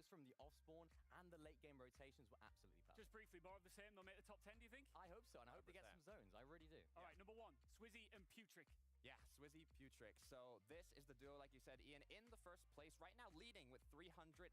both from the off-spawn and the late-game rotations were absolutely perfect. Just briefly, more of the same. They'll make the top 10, do you think? I hope so, and I hope they get some zones. I really do. All right, number 1, Swizzy and Putrick. Yeah, Swizzy, Putrick. So this is the duo, like you said, Ian, in the first place right now, leading with 332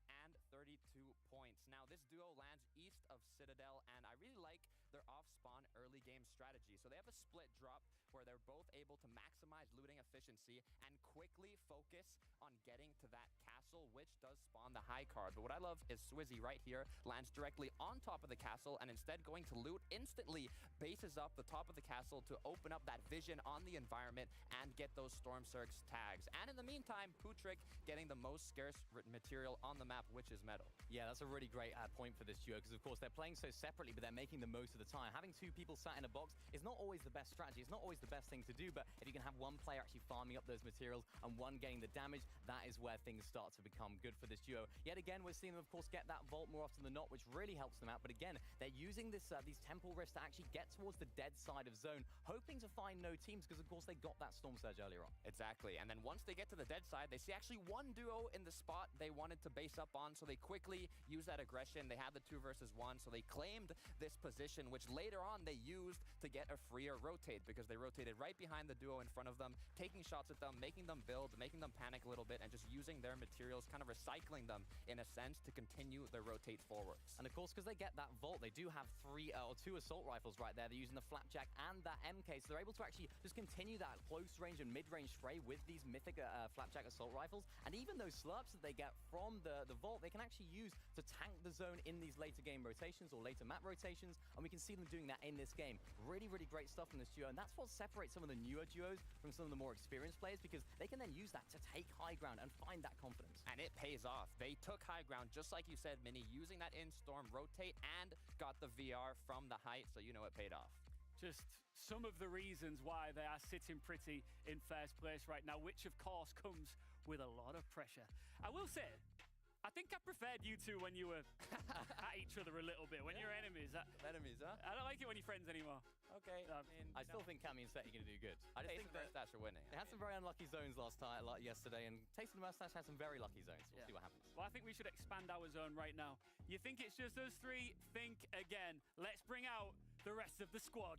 points. Now, this duo lands east of Citadel, and I really like their off-spawn early game strategy. So they have a split drop where they're both able to maximize looting efficiency and quickly focus on getting to that castle, which does spawn the high card. But what I love is Swizzy right here lands directly on top of the castle, and instead going to loot, instantly bases up the top of the castle to open up that vision on the environment and get those Stormsurge tags. And in the meantime, Putrick getting the most scarce material on the map, which is metal. Yeah, that's a really great point for this duo, because of course they're playing so separately, but they're making the most of the time. Having two people sat in a box is not always the best strategy. It's not always the best thing to do, but if you can have one player actually farming up those materials and one getting the damage, that is where things start to become good for this duo. Yet again, we're seeing them, of course, get that vault more often than not, which really helps them out. But again, they're using this these temple rifts to actually get towards the dead side of zone, hoping to find no teams, because of course they got that Storm Surge earlier on. Exactly. And then once they get to the dead side, they see actually one duo in the spot they wanted to base up on, so they quickly use that aggression. They had the 2 versus 1, so they claimed this position, which later on they used to get a freer rotate, because they rotated right behind the duo in front of them, taking shots at them, making them build, making them panic a little bit, and just using their materials, kind of recycling them in a sense to continue their rotate forwards. And of course, because they get that vault, they do have 2 assault rifles right there. They're using the Flapjack and that MK, so they're able to actually just continue that close range and mid-range spray with these mythic Flapjack assault rifles. And even those slurps that they get from the vault, they can actually use to tank the zone in these later game rotations or later map rotations, and we can see them doing that in this game. Really, really great stuff from this duo, and that's what separates some of the newer duos from some of the more experienced players, because they can then use that to take high ground and find that confidence. And it pays off. They took high ground, just like you said, Mini, using that in-storm rotate and got the VR from the height, so you know it paid off. Just some of the reasons why they are sitting pretty in first place right now, which of course comes with a lot of pressure. I will say, I think I preferred you two when you were at each other a little bit, when you're enemies. Enemies, huh? I don't like it when you're friends anymore. Okay. I still think Cammy and Seti are going to do good. I just think that are winning. They had some very unlucky zones yesterday, and Taste of the Mustache had some very lucky zones. We'll see what happens. Well, I think we should expand our zone right now. You think it's just us three? Think again. Let's bring out the rest of the squad.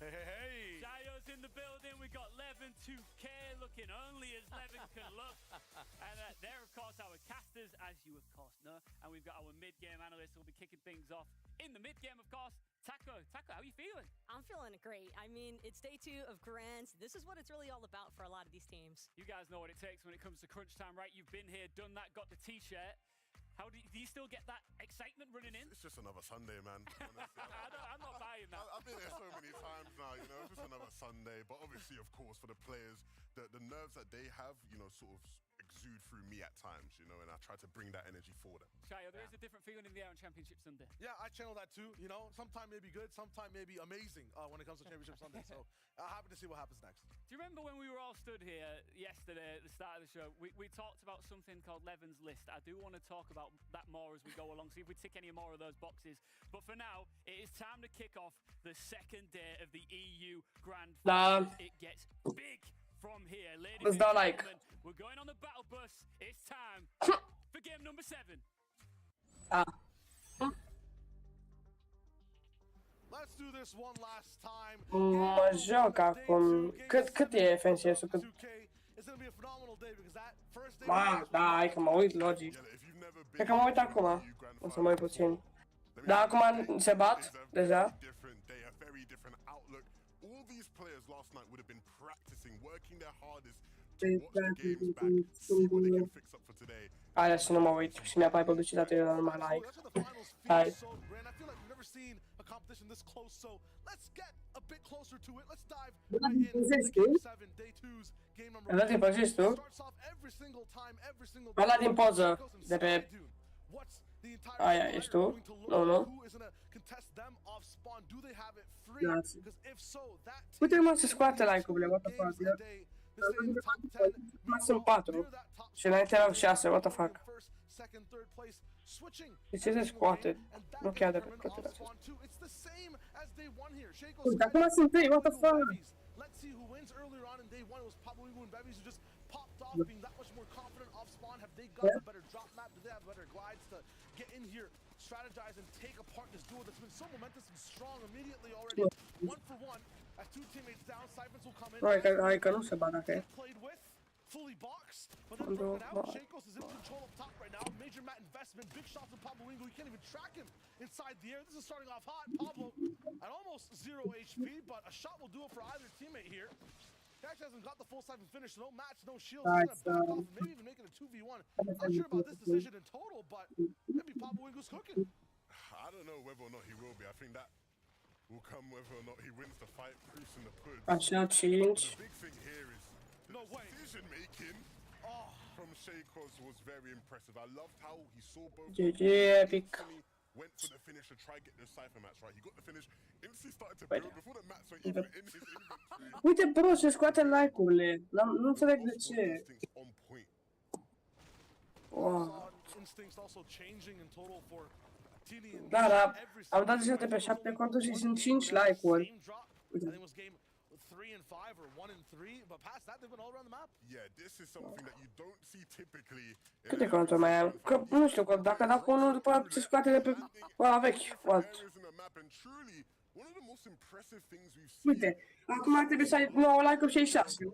Hey. Jayo's in the building. We got Levin 2K looking only as Levin can look. And they're, of course, our casters, as you, of course, know. And we've got our mid-game analysts who will be kicking things off. In the mid-game, of course, Taco, how are you feeling? I'm feeling great. I mean, it's day 2 of Grands. This is what it's really all about for a lot of these teams. You guys know what it takes when it comes to crunch time, right? You've been here, done that, got the T-shirt. How do you still get that excitement running in? It's just another Sunday, man. Honestly, I'm not buying that. I've been here so many times now, you know, it's just another Sunday. But obviously, of course, for the players, the nerves that they have, you know, sort of exude through me at times, you know, and I try to bring that energy for them. Shayo, there is a different feeling in the air on Championship Sunday. Yeah, I channel that too, you know. Sometime may be good, sometime may be amazing when it comes to Championship Sunday. So I'm happy to see what happens next. Do you remember when we were all stood here yesterday at the start of the show? We talked about something called Levin's List. I do want to talk about that more as we go along, see if we tick any more of those boxes. But for now, it is time to kick off the second day of the EU Grand Final. It gets big from here, ladies and gentlemen. We're going on the battle bus. It's time for game number 7. Let's do this one last time. Ma gioca con... Cât e FNCS-ul? It's gonna be a phenomenal day because that first day. Da, că mă uit logic. Cred că mă uit acum. O să mă uit puțin. Da, acum se bat deja. All these players last night would have been practicing, working their hardest to watch the games back, see what they can fix up for today. Hai să nu mă uit și mi-a pai publicitate la numai like. Hai. I feel like we've never seen a competition this close, so let's get a bit closer to it. Let's dive right in game 7, day 2's game number 1. Starts off every single time, every single Ăla din poză de pe... Aia ești tu? Nu, nu. Uite mă, se scoate like-urile, what the fuck. Mai sunt 4 și înainte erau 6, what the fuck. De ce se scoate? Nu chiar de pe plătile acestea. Uite, acum sunt 3, what the fuck. Let's see who wins. Earlier on in day 1, it was probably when Bevies who just popped off, being that much more confident off spawn? Have they got a better drop map? Do they have better glides to get in here, strategize, and take apart this duo that's been so momentous and strong immediately already? 1 for 1. As 2 teammates down, Siphons will come in. Hai că nu se bate, ok. Played with, fully boxed, but then broken out. Shakos is in control up top right now. Major mat investment, big shots from Pablo Wingo. You can't even track him inside the air. This is starting off hot. Pablo at almost 0 HP, but a shot will do it for either teammate here. He actually hasn't got the full Siphon finish. No match, no shield. He's gonna back off and maybe even make it a 2v1. Not sure about this decision in total, but maybe Pablo Wingo's cooking. I don't know whether or not he will be. I think that will come whether or not he wins the fight, proofs in the pudding. Așa, 5. The big thing here is the decision making from Shakos was very impressive. I loved how he saw both. GG, epic. Went for the finish to try and get those Cypher mats right. He got the finish, instantly started to build before the mats were even in his inventory. Uite, bro, se scoate like-urile. Nu înțeleg de ce. On point. Wow. Instincts also changing in total for Tini and Da, da, am dat deja de pe 7 conturi și sunt 5 like-uri. Uite. 3 and 5 or 1 and 3, but past that they've been all around the map. Yeah, this is something that you don't see typically. Câte conturi mai am? Că nu știu, că dacă dau cu unul după se scoate de pe ăla vechi. What? Uite, acum ar trebui să ai 9 like-uri și ai 6.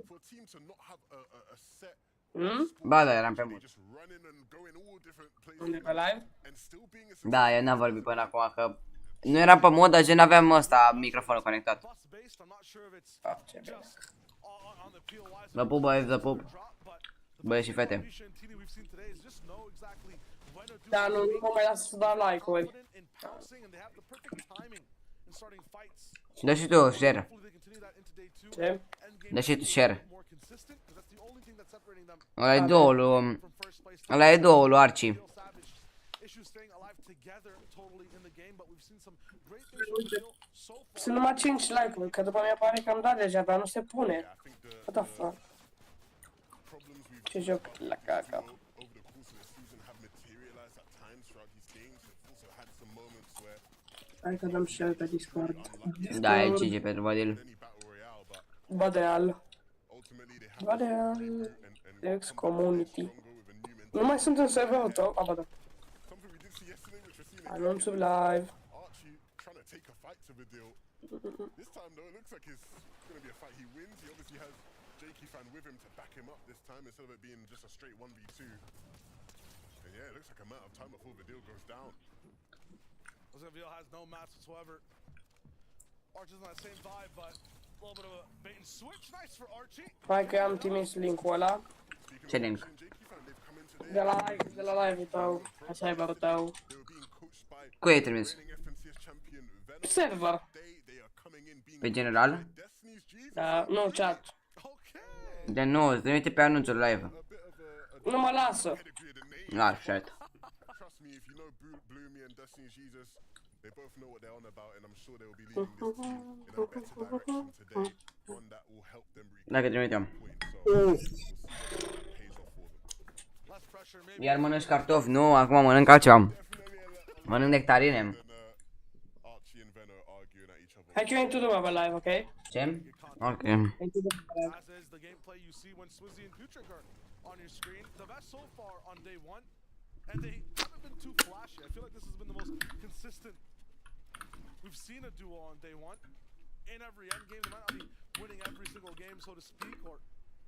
Ba da, eram pe mult. Unde pe live? Da, eu n-am vorbit până acum, că nu eram pe mod, dar gen n-aveam ăsta, microfonul conectat. Ah, ce bine. Vă pup, băieți, vă pup. Băieți și fete. Da, nu mă mai lasă să dau like-uri. Și dă și tu share. Ce? Dă și tu share. Ăla e două lui Archie. Sunt numai 5 like-uri, că după mine pare că am dat deja, dar nu se pune. What the fuck? Ce joc la caca. Hai că dăm share pe Discord. Da, e GG pentru Badil. Badeal. Badeal. Ex-community. Nu mai sunt în serverul tău? A, ba da. Anunțul live. This time though, it looks like it's going to be a fight he wins. He obviously has Jakey fan with him to back him up this time instead of it being just a straight 1v2. And yeah, it looks like a matter of time before the deal goes down. Vidal has no mats whatsoever. Archie's on that same vibe, but a little bit of a bait and switch. Nice for Archie. Hai că am trimis link-ul ăla. Ce link? De la live-ul tău. Așa e barul tău. Cui ai trimis? Server. Pe general? Da, nu chat. De nu, îți trimite pe anunțul live. Nu mă lasă. Ah, shit. They both know what they're on about, and I'm sure they will be leading this team in a better direction today, one that will help them reach Dacă trimitem. point. Iar mănânci cartofi? Nu, acum mănânc altceva. Mănânc nectarine. Hai că eu intru lumea pe live, ok? Ce? Ok. Intru lumea pe live. And they haven't been too flashy. I feel like this has been the most consistent we've seen a duo on day one. In every end game, they might not be winning every single game, so to speak, or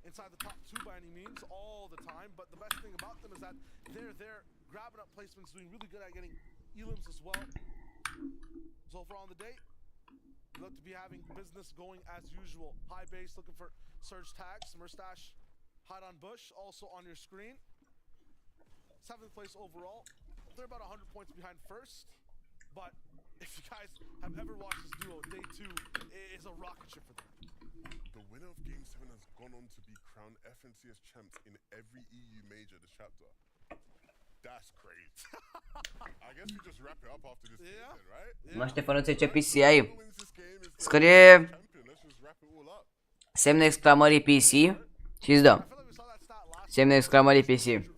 inside the top 2 by any means all the time. But the best thing about them is that they're there, grabbing up placements, doing really good at getting elims as well. So far on the day, we look to be having business going as usual. High base looking for surge tags, Murstache, hide on bush, also on your screen. 7th place overall. They're about 100 points behind first, but if you guys have ever watched this duo, day 2 is a rocket ship for them. The winner of Game 7 has gone on to be crowned FNCS champs in every EU major this chapter. That's great. I guess we just wrap it up after this game then, right? Mă, Ștefănuțe, ce PC ai? Scrie semne exclamării PC și îți dă. Semne exclamării PC.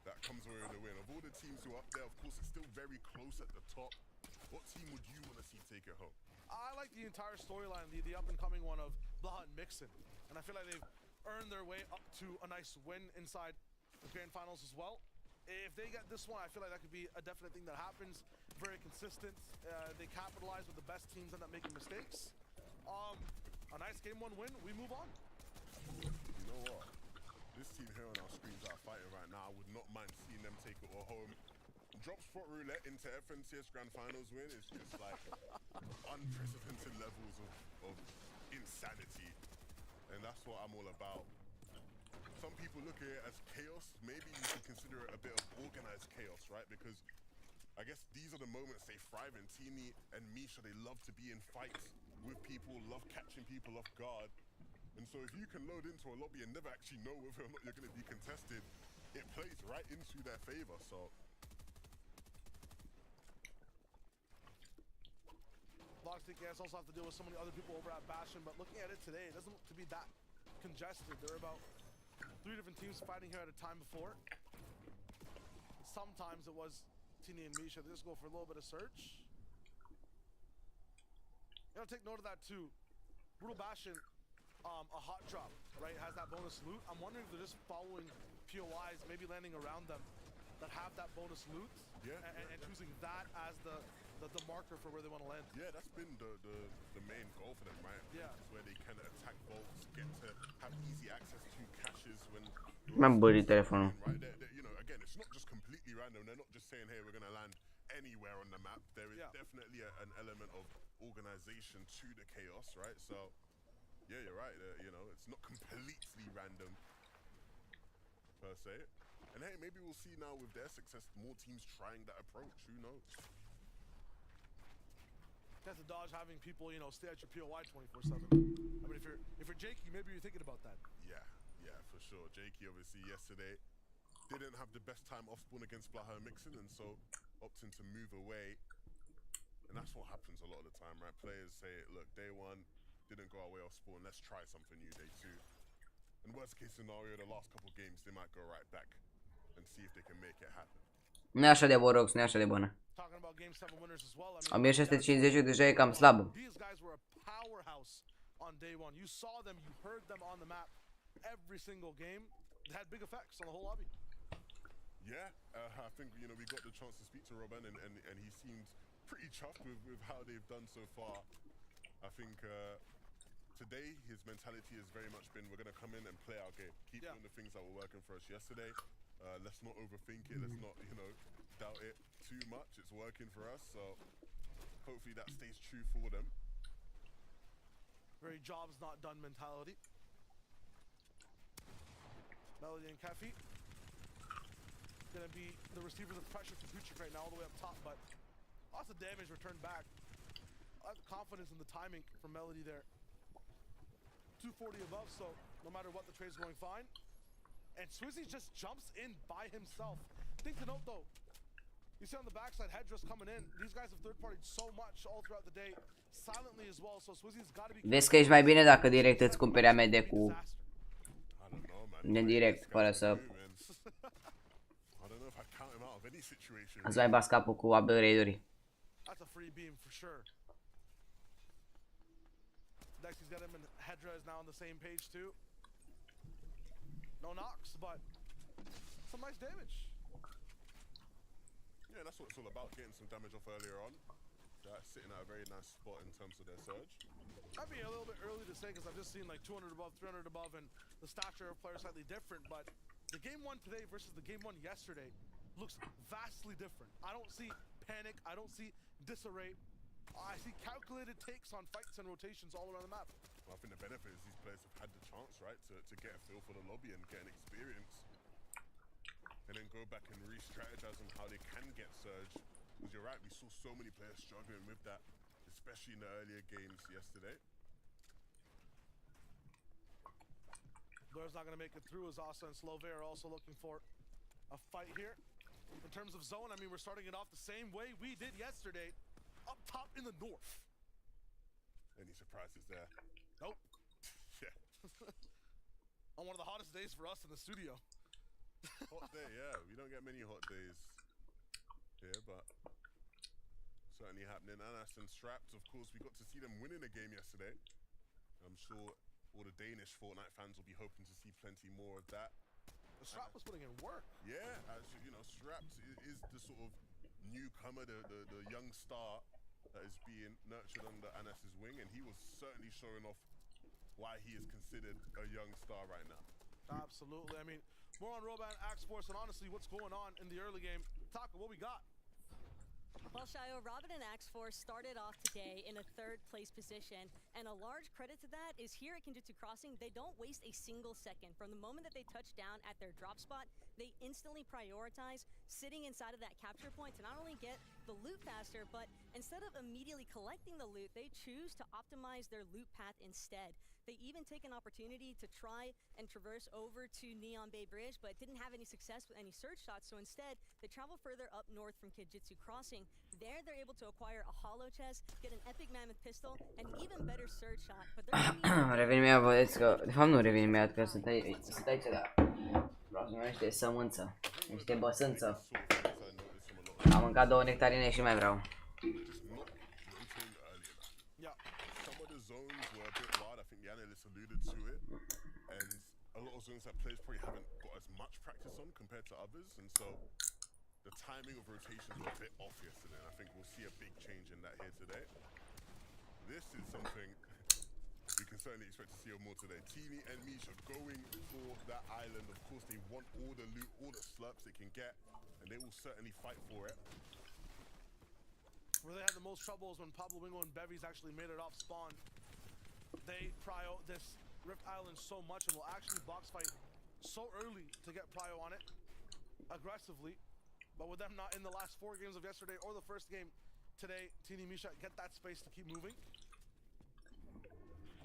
that comes away with the win. Of all the teams who are up there, of course, it's still very close at the top. What team would you want to see take it home? I like the entire storyline, the up-and-coming one of Blaha and Mixon. And I feel like they've earned their way up to a nice win inside the grand finals as well. If they get this one, I feel like that could be a definite thing that happens. Very consistent. They capitalize with the best teams end up making mistakes. A nice game 1 win, we move on. You know what? This team here on our screens are fighting right now. I would not mind seeing them take it all home. Drop spot roulette into FNCS Grand Finals win is just like unprecedented levels of insanity. And that's what I'm all about. Some people look at it as chaos. Maybe you could consider it a bit of organized chaos, right? Because I guess these are the moments they thrive in. Teeny and Misha, they love to be in fights with people, love catching people off guard. And so if you can load into a lobby and never actually know whether or not you're going to be contested, it plays right into their favor. So Logstic guys also have to deal with so many other people over at Bastion, but looking at it today, it doesn't look to be that congested. There are about 3 different teams fighting here at a time before. Sometimes it was Tini and Misha. They just go for a little bit of search. You gotta take note of that too. Brutal Bastion, a hot drop, right, has that bonus loot. I'm wondering if they're just following POIs, maybe landing around them that have that bonus loot, and choosing that as the marker for where they want to land. Yeah, that's been the main goal for them, right? Yeah. It's where they can attack vaults, get to have easy access to caches when... M-am bărit telefonul. Right, you know, again, it's not just completely random. They're not just saying, hey, we're going to land anywhere on the map. There is definitely an element of organization to the chaos, right? So, yeah, you're right. You know, it's not completely random, per se. And hey, maybe we'll see now with their success, more teams trying that approach. Who knows? That's a dodge having people, you know, stay at your POI 24/7. I mean, if you're Jakey, maybe you're thinking about that. Yeah, for sure. Jakey obviously yesterday didn't have the best time off spawn against Blaha and Mixon, and so opting to move away. And that's what happens a lot of the time, right? Players say, look, day 1 didn't go away off spawn. Let's try something new day 2. And worst case scenario, the last couple games they might go right back and see if they can make it happen. Nu e așa de borox, nu e așa de bună. 1750 deja e cam slabă. These guys were a powerhouse on day 1. You saw them, you heard them on the map every single game. It had big effects on the whole lobby. Yeah, I think, you know, we got the chance to speak to Robin, and he seemed pretty chuffed with how they've done so far. I think today his mentality has very much been, we're going to come in and play our game, keep doing the things that were working for us yesterday. Let's not overthink it, let's not, you know, doubt it too much. It's working for us, so hopefully that stays true for them. Very jobs not done mentality. Melody and Kafi gonna be the receivers of pressure for Future right now, all the way up top, but lots of damage returned back. I have confidence in the timing from Melody there. 240 above, so no matter what, the trade's going fine. And Swizzy just jumps in by himself. Thing to note though, you see on the backside, Hedra's coming in. These guys have third-partied so much all throughout the day, silently as well, so Swizzy's got to be... Vezi că ești mai bine dacă direct îți cumperi AMD cu... Nedirect, fără să... Îți mai bas capul cu upgrade-uri. That's a free beam for sure. Dexy's got him and Hedra is now on the same page too. No knocks, but some nice damage. Yeah, that's what it's all about, getting some damage off earlier on. That's sitting at a very nice spot in terms of their surge. Might be a little bit early to say because I've just seen like 200 above, 300 above, and the stature of players slightly different, but the game 1 today versus the game 1 yesterday looks vastly different. I don't see panic, I don't see disarray. I see calculated takes on fights and rotations all around the map. Well, I think the benefit is these players have had the chance, right, to get a feel for the lobby and get an experience. And then go back and re-strategize on how they can get surge. Because you're right, we saw so many players struggling with that, especially in the earlier games yesterday. Blair's not going to make it through as Asa and Slove are also looking for a fight here. In terms of zone, I mean, we're starting it off the same way we did yesterday, up top in the north. Any surprises there? Nope. Yeah. On one of the hottest days for us in the studio. Hot day, yeah. We don't get many hot days here, but certainly happening. Anas and Strapped, of course, we got to see them winning a game yesterday. I'm sure all the Danish Fortnite fans will be hoping to see plenty more of that. The Strapped was putting in work. Yeah, actually, you know, Strapped is the sort of newcomer, the young star that is being nurtured under Anas's wing, and he was certainly showing off why he is considered a young star right now. Absolutely. I mean, more on Roban, Axe Force, and honestly, what's going on in the early game. Daca, what we got? Well, Shayo, Robin and Axe Force started off today in a 3rd place position, and a large credit to that is here at Kenjutsu Crossing, they don't waste a single second. From the moment that they touch down at their drop spot, they instantly prioritize sitting inside of that capture point to not only get the loot faster, but instead of immediately collecting the loot, they choose to optimize their loot path instead. They even take an opportunity to try and traverse over to Neon Bay Bridge, but didn't have any success with any surge shots, so instead, they travel further up north from Kenjutsu Crossing. There, they're able to acquire a hollow chest, get an epic mammoth pistol, and even better surge shot, but they're Revenim imediat, let's go. De fapt nu revin imediat, că sunt aici, da. Vreau să mai niște sămânță, niște băsânță. Am mâncat 2 nectarine și mai vreau. A lot of zones that players probably haven't got as much practice on compared to others, and so the timing of rotations were a bit off yesterday. I think we'll see a big change in that here today. This is something we can certainly expect to see more today. Teeny and Misha going for that island. Of course, they want all the loot, all the slurps they can get, and they will certainly fight for it. Where they had the most trouble is when Pablo Wingo and Bevies actually made it off spawn. They prio this Rift Island so much and will actually box fight so early to get prio on it aggressively, but with them not in the last 4 games of yesterday or the first game today, Teeny Misha get that space to keep moving.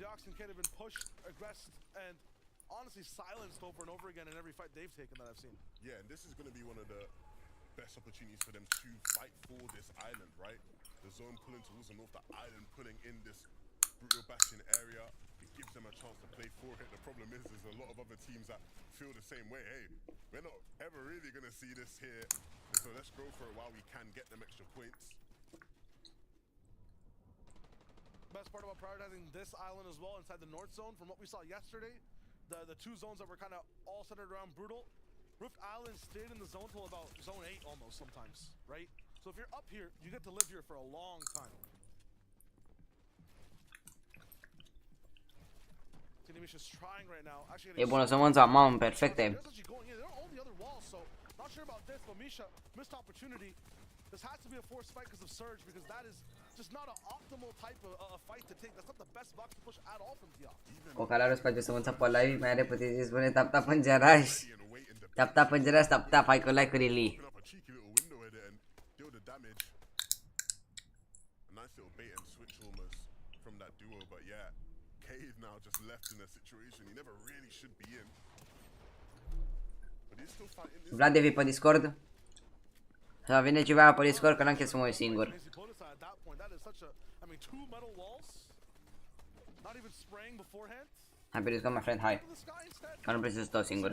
Deox and Kate have been pushed, aggressed, and honestly silenced over and over again in every fight they've taken that I've seen. Yeah, and this is going to be one of the best opportunities for them to fight for this island, right? The zone pulling towards the north, the island pulling in this brutal bastion area. It gives them a chance to play for it. The problem is there's a lot of other teams that feel the same way. Hey, we're not ever really going to see this here, and so let's go for it while we can get them extra points. Best part about prioritizing this island as well inside the north zone, from what we saw yesterday, the 2 zones that were kind of all centered around Brutal, Rift Island stayed in the zone till about zone 8 almost sometimes, right? So if you're up here, you get to live here for a long time. Is trying right now. E bună sămânța, mamă, perfecte. Not sure about this, but Misha missed opportunity. This has to be a forced fight because of Surge, because that is just not an optimal type of fight to take. That's not the best box to push at all from Tia. Cocalarul îți face sămânța pe live, mai repede îți spune tap tap în garaj. Tap tap în garaj, tap tap, hai cu like-urile. Now just left in a situation he never really should be in. But he's still fighting. Vlad, vii pe Discord? Să vine ceva pe Discord că n-am chef să mă uit singur. Hai pe Discord, my friend, hai. Că nu vreau să stau singur.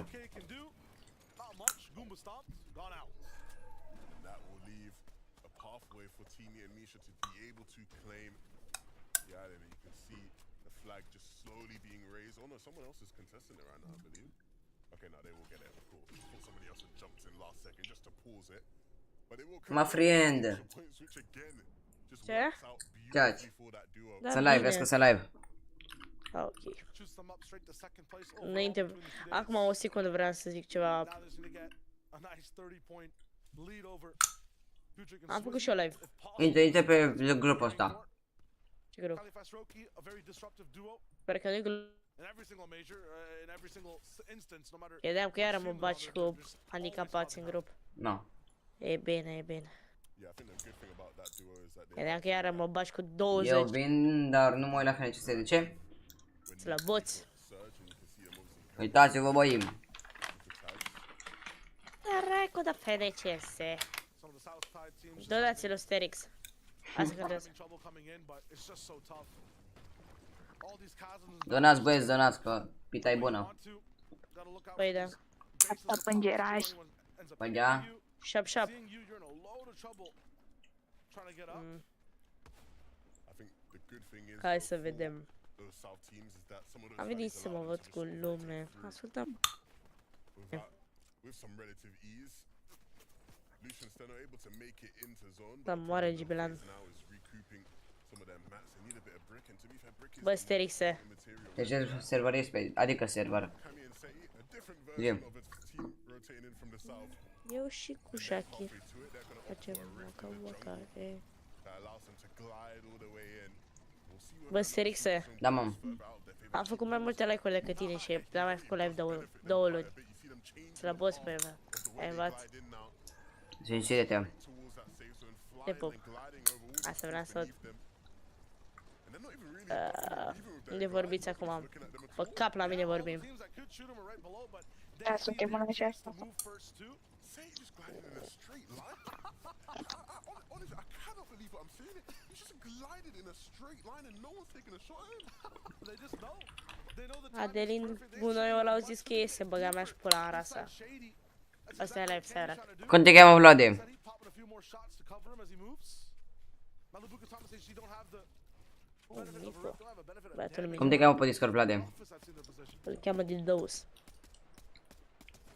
That will leave a pathway for Teeny and Misha to be able to claim the island. You can see the flag just slowly being raised. Oh no, someone else is contesting it right now, I believe. Okay, no, they will get it, of course. I thought somebody else had jumped in last second just to pause it. But it will come My friend. point switch again. Just Ce? works out beautifully for that duo. Sunt live, vezi că sunt live. Ok. Înainte, acum o secundă vreau să zic ceva. Am făcut și eu live. Intră pe grupul ăsta. Ce grup? Sper că nu-i grup. Credeam că iară mă baci cu handicapați în grup. Nu. E bine, e bine. Credeam că iară mă baci cu 20. Eu vin, dar nu mă uit la FNCS, de ce? Slăboți. Uitați-vă, băim. Dracu de FNCS. Donați-l Sterix. Asta contează. Donați, băieți, donați, că pita e bună. Păi da. Asta pângeraj. Păgea. Șap, șap. Hai să vedem. Am venit să mă văd cu lume. Ascultăm. Da, moare Gibilan. Bă, Sterixe. Deci server este, adică server. Zi. Eu și cu Shaki facem waka-waka. Bă, Sterixe. Da, mam. Am făcut mai multe live-uri decât tine și n-am mai făcut live două luni. Să la boss pe mea. Ai învaț? Sincere-te. Te pup. Asta vreau să văd. Unde vorbiți acum? Pe cap la mine vorbim. Da, suntem în aceasta. Adelin, gunoiul au zis că iese, băga mea și pula în rasa. Asta e live seara. Cum te cheamă, Vlade? Nico. Băiatul mic. Cum te cheamă pe Discord, Vlade? Îl cheamă Dildous.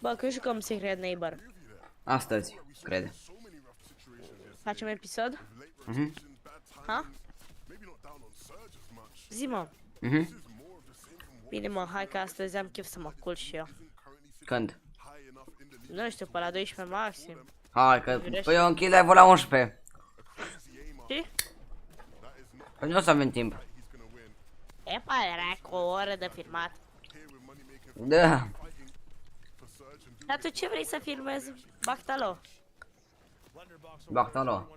Bă, când jucăm Secret Neighbor? Astăzi, cred. Facem episod? Ha? Zi, mă. Bine, mă, hai că astăzi am chef să mă culc și eu. Când? Nu știu, pe la 12 maxim. Hai că, păi eu închid live-ul la 11. Ce? Păi nu o să avem timp. E părerea cu o oră de filmat. Da. Dar tu ce vrei să filmezi? Bactalo. Bactalo.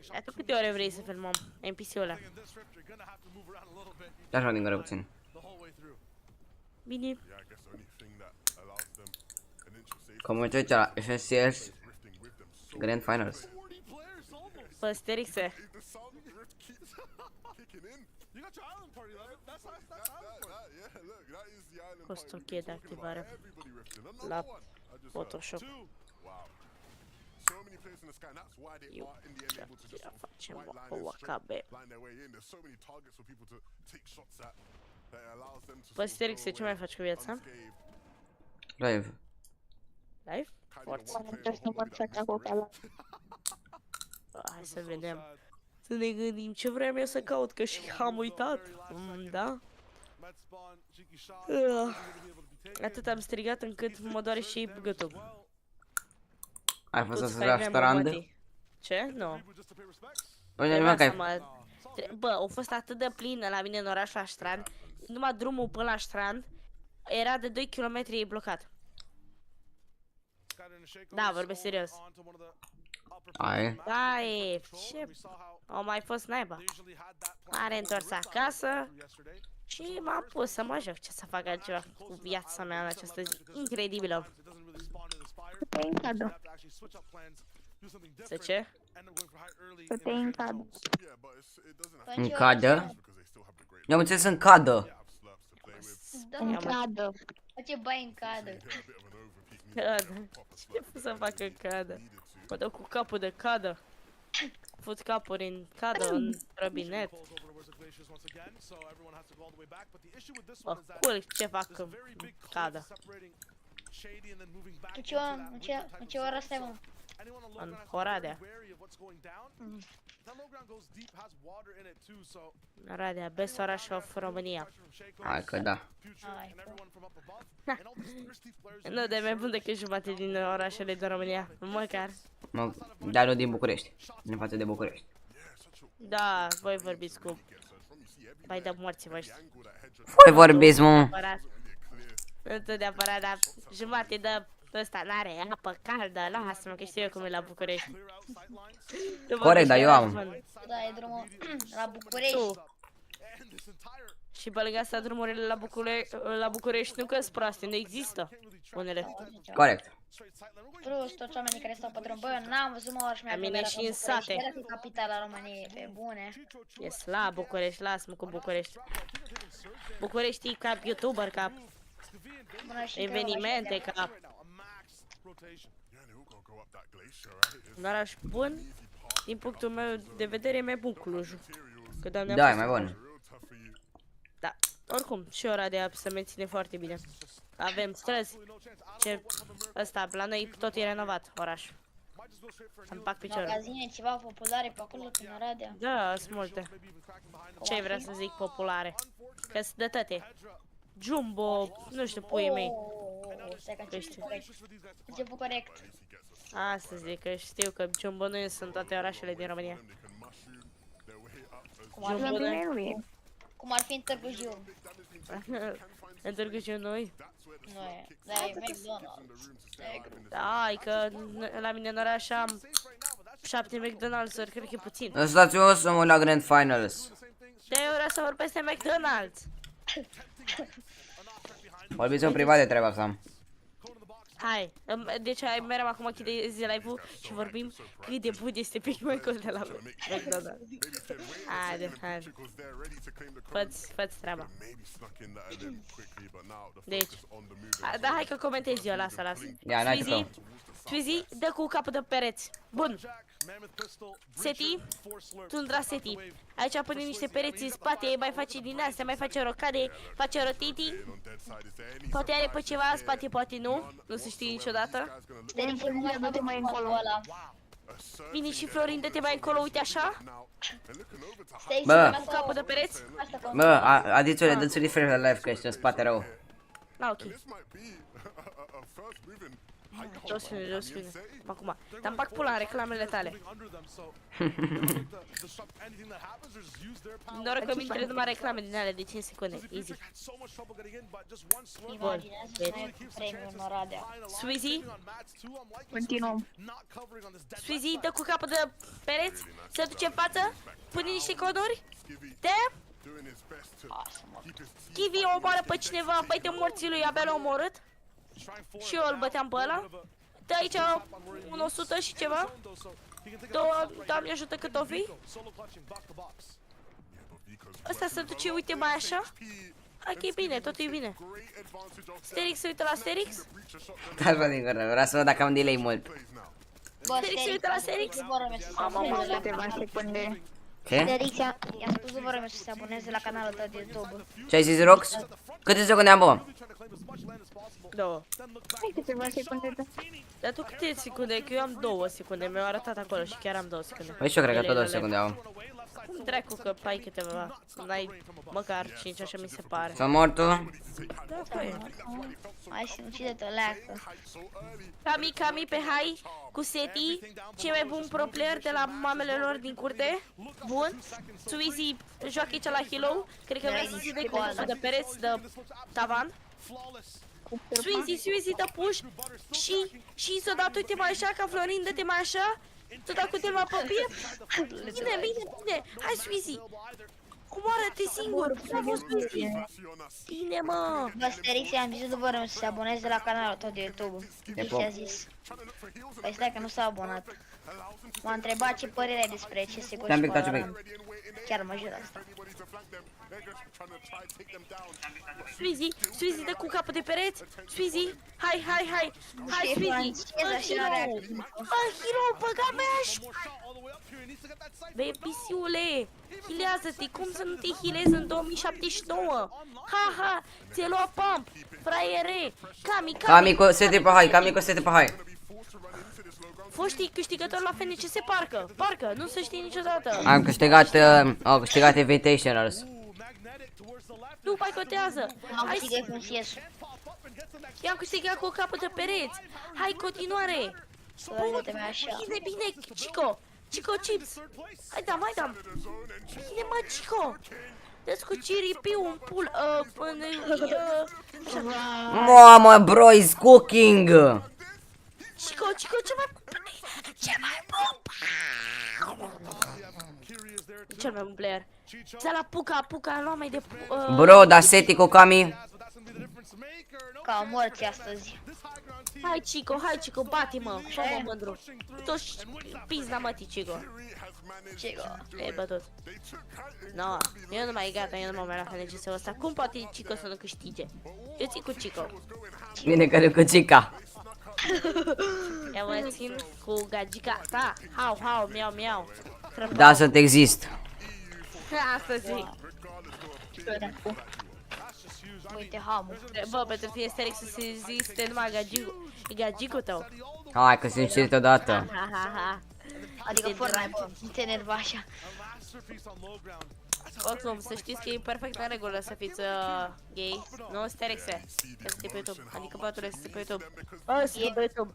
Dar tu câte ore vrei să filmăm NPC-ule? Așa din gură puțin. Bine. Cum uite la FNCS Grand Finals. Bă, Sterixe. Cost ok de activare la Photoshop. Eu facem o wakabe. Bă, Sterixe, ce mai faci cu viața? Live. Live? Forță. Hai să vedem. Să ne gândim ce vrem eu să caut, că și am uitat. Da? Atât am strigat încât mă doare și gâtul. Ai fost să la strand? Ce? Nu. Bă, a fost atât de plină la mine în oraș la strand. Numai drumul până la strand era de 2 km blocat. Da, vorbesc serios. Ai. Da, e... Ce? Au mai fost naiba. M-a reîntors acasă și m-am pus să mă joc. Ce să fac altceva cu viața mea în această zi incredibilă. Să te încadă. Să ce? Să te încadă. În cadă? Eu am înțeles în cadă. În cadă. Ce bai în cadă? Cadă. Ce pot să fac în cadă? Mă dau cu capul de cadă. Fut capul în cadă, în robinet. Bă, culc ce fac în cadă. În ce oră stai, mă? În Oradea. Oradea, best oraș of Romania. Hai că da. Nu, de mai bun decât jumate din orașele din România, măcar. Dar nu din București, în față de București. Da, voi vorbiți cu... Vai de morții voștri. Voi vorbiți, mă. Nu tot de apărat, dar jumate de ăsta n-are apă caldă, lasă-mă că știu eu cum e la București. Corect, dar eu am. Da, e drumul la București. Și pe lângă asta drumurile la București nu că-s proaste, nu există unele. Corect. Plus toți oamenii care stau pe drum. Bă, n-am văzut mă ori și mi-a mine și în sate. Era fi capitala României, pe bune. E slab București, las-mă cu București. București e ca YouTuber, ca evenimente, ca... Un oraș bun, din punctul meu de vedere, e mai bun Clujul. Da, e mai bun. Da, oricum, și Oradea se menține foarte bine. Avem străzi. Ăsta, la noi tot e renovat orașul. Îmi fac piciorul. Magazine ceva populare pe acolo, prin Oradea. Da, sunt multe. Ce vrea să zic populare? Că-s de toate. Jumbo, nu știu, puii mei. Stai că început corect. Asta zic, că știu că Jumbo nu sunt toate orașele din România. Cum ar fi în Târgu Jiu. În Târgu Jiu noi? Nu e, dar e McDonald's. Da, e că la mine în oraș am 7 McDonald's-uri, cred că e puțin. Lăsați-mă să mă la Grand Finals. De ora să vorbesc de McDonald's. Vorbiți în privat de treaba asta. Hai, deci merem acum de zi live-ul și vorbim cât de bun este pigmentul de la McDonald's. Haide, haide. Fă-ți treaba. Deci, da, hai că comentez eu, lasă. Swizy, dă cu capul de pereți. Bun. Seti, tundra Seti. Aici pune niște pereți în spate, mai face din astea, mai face rocade, face rotiti. Poate are pe ceva în spate, poate nu. Nu se știe niciodată. Dă-te mai încolo ăla. Vine și Florin, dă-te mai încolo, uite așa. Bă, cu capul de pereți. Bă, adițule, dă-ți refresh la live că ești în spate rău. Da, ok. Jos fine. Acum, dar-mi bag pula în reclamele tale. Noroc că mi intră numai reclame din alea de 5 secunde. Easy. Bun, Swizy. Continuăm. Swizy, dă cu capul de pereți. Se duce în față. Pune niște coduri. Te. Kiwi omoară pe cineva. Băi-te morții lui, abia l-a omorât. Și eu îl băteam pe ăla. Dă aici un 100 și ceva. Doamne ajută cât o fi. Ăsta se duce, uite, mai așa. Hai că e bine, tot e bine. Sterix se uită la Sterix. Da, bă, din gură, vreau să văd dacă am delay mult. Sterix se uită la Sterix. Mamă, câteva secunde. Ce? Sterix i-a spus să vorbe să se aboneze la canalul tău de YouTube. Ce ai zis, Rox? Câte secunde am, bă? 2. Hai câteva secunde, da. Dar tu câte secunde? Că eu am 2 secunde, mi-au arătat acolo și chiar am 2 secunde. Păi și eu cred că tot 2 secunde am. Cum dracu că ai câteva? N-ai măcar 5, așa mi se pare. S-a mort tu? Da, păi. Hai sinucide-te, leacă. Cami pe hai cu Seti, cei mai bun pro player de la mamele lor din curte. Bun. Swizy joacă aici la Hello. Cred că vrea să se dea cu de pereți de tavan. Swizy dă push. Și s-o dat, uite mai așa, ca Florin, dă-te mai așa. S-o dat cu telma pe piept. Bine. Hai Swizy. Omoară-te singur. Bravo Swizy. Bine, mă. Bă, Sterix i-am zis să vorbim să se aboneze la canalul tău de YouTube. Ce a zis? Păi stai că nu s-a abonat. M-a întrebat ce părere ai despre ce se goși. Chiar mă jur asta. Swizy, dă cu capul de pereți. Swizy, hai. Hai, Swizy. În hero, băga mea. Băi, pisiule, hilează-te, cum să nu te hilezi în 2079? Ha, ți-ai luat pump, fraiere. Cami cu sete pe hai, Foștii câștigători la FNCS parcă, nu se știe niciodată. Am câștigat Invitationals. Nu mai contează. Am câștigat FNCS. I-am câștigat cu capul de pereți. Hai, continuare. Bine, Chico Chips. Hai dam. Bine, mă, Chico. Dă-ți cu ciripiu un pul, Mamă, bro, is cooking. Chico, ce mai bun? Cel mai bun player. Ți-a la Puca, nu mai de... Bro, dar Seti cu Cami? Ca morți astăzi. Hai, Cico, bate-mă. Fă-mă mândru. Toți pizda mătii, Cico. E bătut. No, eu nu mai gata, eu nu mă mai la FNGS-ul ăsta. Cum poate Cico să nu câștige? Eu țin cu Cico. Bine că nu cu Cica. Eu mă țin cu gagica ta. Hau, miau. Da, să te exist. Asta zic. Uite, hamul. Bă, pentru tine Sterix să se existe numai gagicul tău. Hai că sunt cirit odată. Adică Fortnite, bă, nu te enerva așa. Oricum, să știți că e perfect în regulă să fiți gay. Nu, Sterix-e. Că sunteți pe YouTube. Adică bătule, sunteți pe YouTube. Bă, sunteți pe YouTube.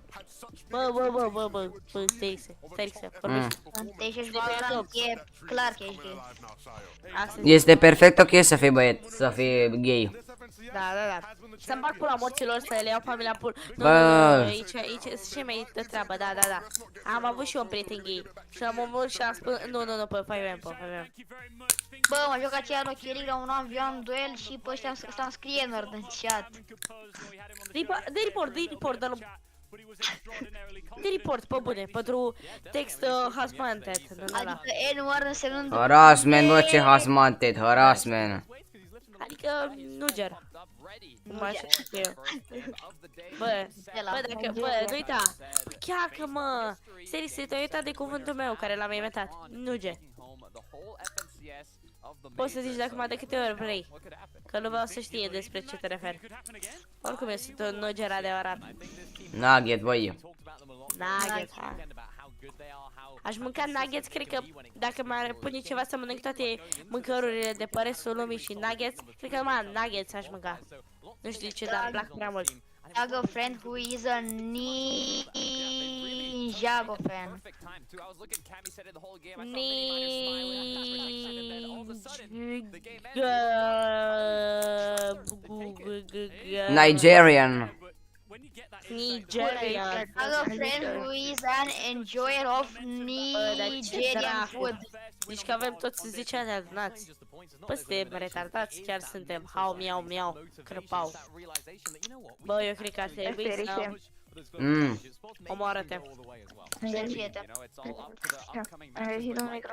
Bă, Sterix-e, vorbește. Deci ești Valorant, e clar că ești gay. Este perfect ok să fii băiet, să fii gay. Da. Să-mi bag pula morților, să le iau familia pul. Nu, aici ce mai dă treabă, da. Am avut și eu un prieten gay. Și am omorât și am spus, nu, pe 5M. Bă, m-am jucat iar o chiric la un avion duel și pe ăștia am scrie în ordine în chat. De report, dar nu... De report, pe bune, pentru text harassmented. Adică N-word însemnând... Harassment, bă, ce harassment. Adică nu ger. Cum așa eu. Bă, nu uita. Chiar că mă, Sterix, te-ai uitat de cuvântul meu care l-am inventat. Nu ger. Poți să zici de acum de câte ori vrei. Că nu vreau să știe despre ce te referi. Oricum eu sunt un nuger adevărat. Nugget, băi. Nugget, ha. Aș mânca nuggets, cred că dacă m-ar pune ceva să mănânc toate mâncărurile de pe restul lumii și nuggets, cred că nuggets aș mânca. Nu știu de ce, dar îmi plac prea mult. I have a friend who is a Ninjago fan. Nigerian. I have a friend who is an enjoyer of Nigerian food. Deci că avem toți zicea de adunați. Bă, suntem retardați, chiar suntem. Hau, miau, crăpau. Bă, eu cred că ar trebui să... Omoară-te. Încerciete. Am găsit un micro.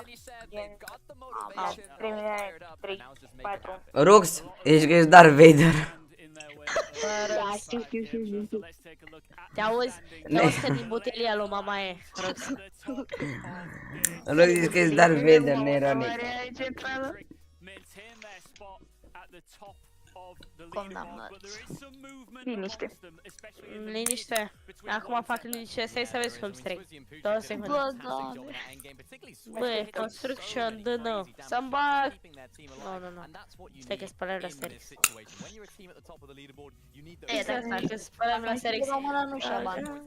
Am 3 milioane, 3, 4. Rux, ești Darth Vader. Da, știu. Te auzi că din butelia lui mama e, Rux. Rux, zici că ești Darth Vader, neironic. Liniște. Acum fac liniște, stai să vezi cum stric. 2 secunde. Bă, Doamne. Bă, construction, dă-nă. Să-mi bag. Nu. Stai că spălăm la Sterix. Stai că spălăm la Sterix. Româna nu și-a bani.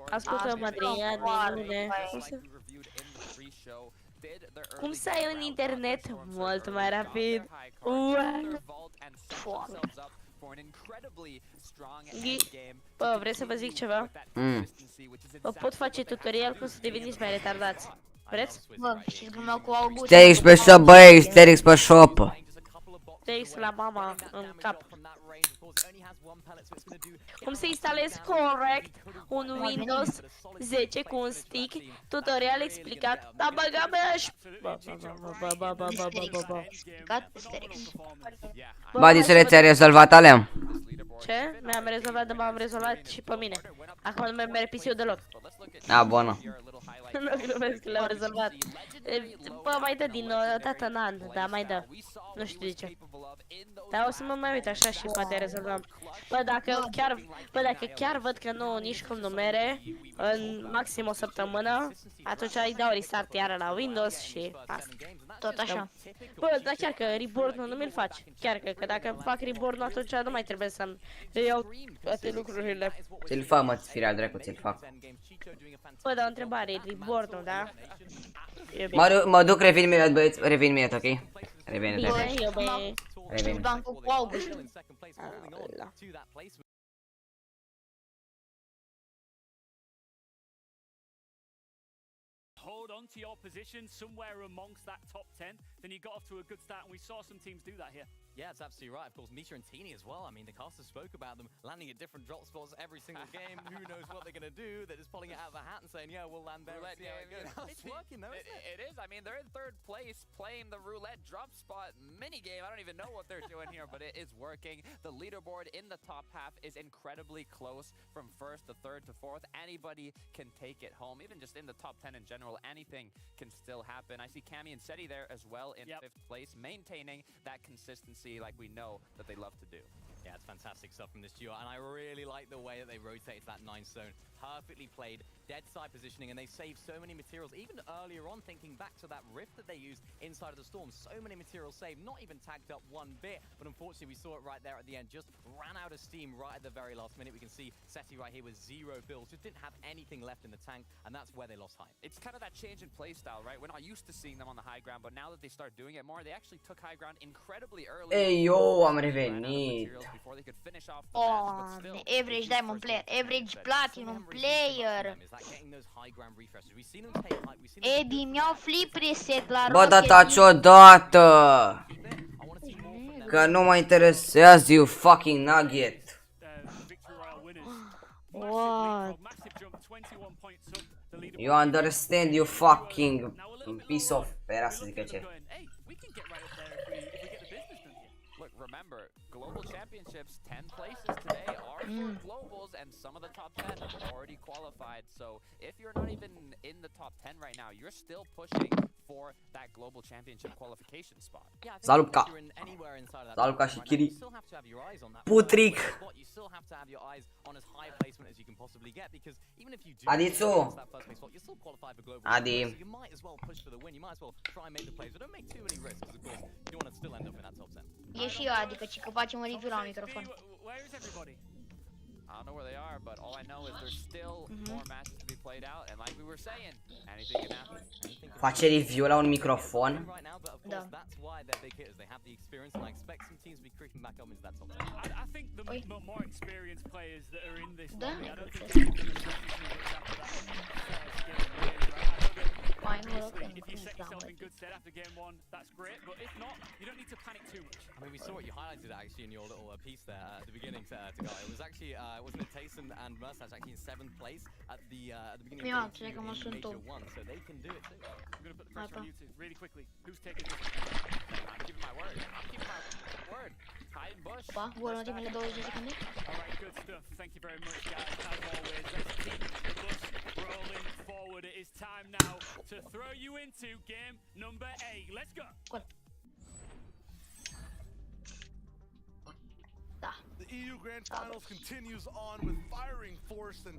Ascultă-mă, Adrian, minune. Cum să ai un internet mult mai rapid? Bă, vrei să vă zic ceva? Vă pot face tutorial cum să deveniți mai retardați. Vreți? Bă, știți glumea cu August? Sterix pe shop, băi, Sterix pe shop. Sterix la mama în cap. Cum să instalezi corect un Windows 10 cu un stick, tutorial explicat, dar băga mea și... Explicat pe Sterix. Ba, disule, ți-ai rezolvat alea? Ce? Mi-am rezolvat, dar m-am rezolvat și pe mine. Acum nu mai merge PC-ul deloc. A, bună. Nu glumesc că l-am rezolvat. Bă, mai dă din dată în an, dar mai dă. Nu știu de ce. Dar o să mă mai uit așa și poate rezolvăm. Bă, dacă chiar văd că nu, nici cum nu mere, în maxim o săptămână, atunci îi dau restart iară la Windows și asta. Tot așa. Bă, dar chiar că reborn-ul nu mi-l faci. Chiar că dacă îmi fac reborn-ul, atunci nu mai trebuie să-mi iau toate lucrurile. Ți-l fac, mă, firea dracu, ți-l fac. Bă, dar o întrebare, reborn-ul, da? Mă duc, revin imediat, băieți, revin imediat, ok? Revin. Bine, eu bine. Revin. Bancul cu August. hold on to your position somewhere amongst that top 10, then you got off to a good start, and we saw some teams do that here. Yeah, it's absolutely right. Of course, Mita and Teeny as well. I mean, the casters spoke about them landing at different drop spots every single game. Who knows what they're going to do? They're just pulling it out of a hat and saying, yeah, we'll land there. Roulette game. It's working, though, isn't it? It is. I mean, they're in third place playing the roulette drop spot mini game. I don't even know what they're doing here, but it is working. The leaderboard in the top half is incredibly close from first to third to fourth. Anybody can take it home. Even just in the top 10 in general, anything can still happen. I see Cammy and Seti there as well in fifth place, maintaining that consistency like we know that they love to do. Yeah, it's fantastic stuff from this duo, and I really like the way that they rotate to that 9th zone. Perfectly played, dead side positioning, and they saved so many materials. Even earlier on, thinking back to that rift that they used inside of the storm, so many materials saved, not even tagged up one bit, but unfortunately we saw it right there at the end, just ran out of steam right at the very last minute. We can see Seti right here with 0 builds, just didn't have anything left in the tank, and that's where they lost height. It's kind of that change in play style, right? We're not used to seeing them on the high ground, but now that they start doing it more, they actually took high ground incredibly early. Ei, eu am revenit. Oh, average diamond player, average platinum player. Edi, mi-au flip reset la Bă, da taci odată! Că nu mă interesează, you fucking nugget. What? You understand, you fucking piece of... Era să zic ce. Look, remember, global championships, 10 places today are for globals, and some of the top 10 have already qualified. So if you're not even in the top 10 right now, you're still pushing for that global championship qualification spot. Salut ca. Salut ca și Chiri. Putric. Adițu. Adi. E și eu, adică ci că facem un review la microfon. I don't know where they are, but all I know is there's still more matches to be played out, and like we were saying, anything can happen. Face review la un microfon? Da. I think the more experienced players that are in this Da. league, I don't think if you set yourself in good stead after game 1, that's great, but if not, you don't need to panic too much. I mean, we saw what you highlighted actually in your little piece there at the beginning, Tagar. It was actually, wasn't it Tayson and Mersash actually in 7th place at the beginning of the Major 1, so they can do it too. I'm going to put the pressure on you two, really quickly. Who's taking this? I'm keeping my word. I'm keeping my word. Hide in bush. Pa, bun, ultimele 20 de secunde. Alright, good stuff. Thank you very much, guys. As always, let's keep the bus rolling forward. It is time now to throw you into game number 8. Let's go. Cool. Da. The EU Grand Finals continues on with firing force, and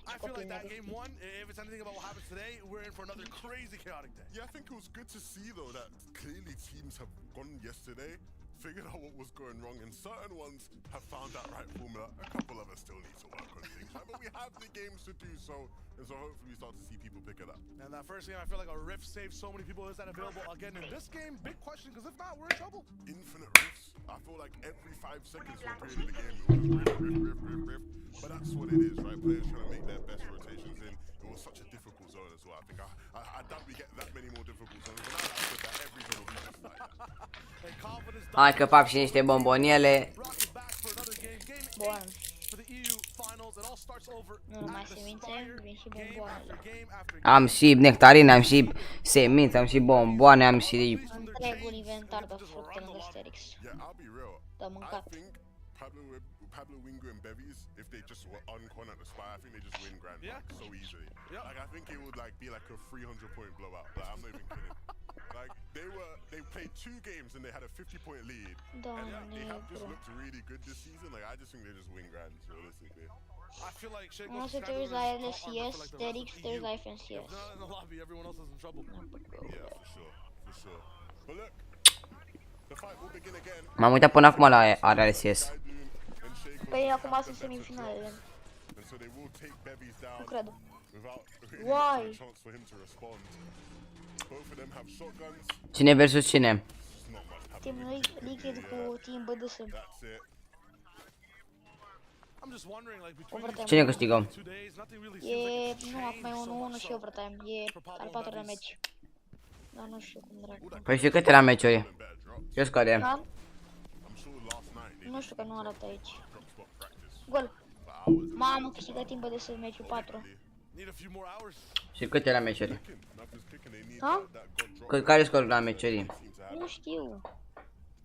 I feel like that game 1, if it's anything about what happens today, we're in for another crazy chaotic day. Yeah, I think it was good to see though that clearly teams have gone yesterday, figured out what was going wrong, and certain ones have found that right formula. A couple of us still need to work on things, right? But we have the games to do so, and so hopefully we start to see people pick it up. And that first game, I feel like a rift saved so many people. Is that available again in this game? Big question, because if not, we're in trouble. Infinite rifts. I feel like every 5 seconds for a period of the game, it was rift. But that's what it is, right? Players trying to make their best rotations in. It was such a difficult zone as well. I think I doubt we get that many more difficult zones. But now I that every zone will be just like that. Hai că fac și niște bomboniele. Bun. Nu numai semințe, vin și bomboanele. Am și nectarine, am și semințe, am și bomboane, am și... Întreg un inventar de fructe lângă Sterix. De mâncat. Pablo, Wingo, and Bevies, if they just were on corner at the spot, I think they just win Grand so easily. Like I think it would like be like a 300-point blowout. Like I'm not even kidding. Like they played 2 games and they had a 50-point lead. And they have just looked really good this season. Like I just think they just win Grand, realistically. I feel like Shake Nu se te uiți la LCS, Sterix, te uiți la FNCS. Not in the lobby, everyone else is in trouble. Yeah, for sure. But look, the fight will begin again. M-am uitat până acum la RLCS. Păi acum sunt semifinalele. Nu cred. Why? Cine versus cine? Team Liquid cu Team BDS. I'm just wondering, like, between Overtime. Cine câștigă? 2 days, nothing really E, seems like it's nu, acum e changed so 1-1 much. și overtime. E al patrulea meci. Dar nu știu cum dracu. Păi și câte la meciuri? Ce scade? Da? Nu știu că nu arată aici. Gol. Mamă, câștigă timp de să meciul 4. Need a few more hours. Și câte la meciuri? Da? Care scorul la meciuri? Nu știu.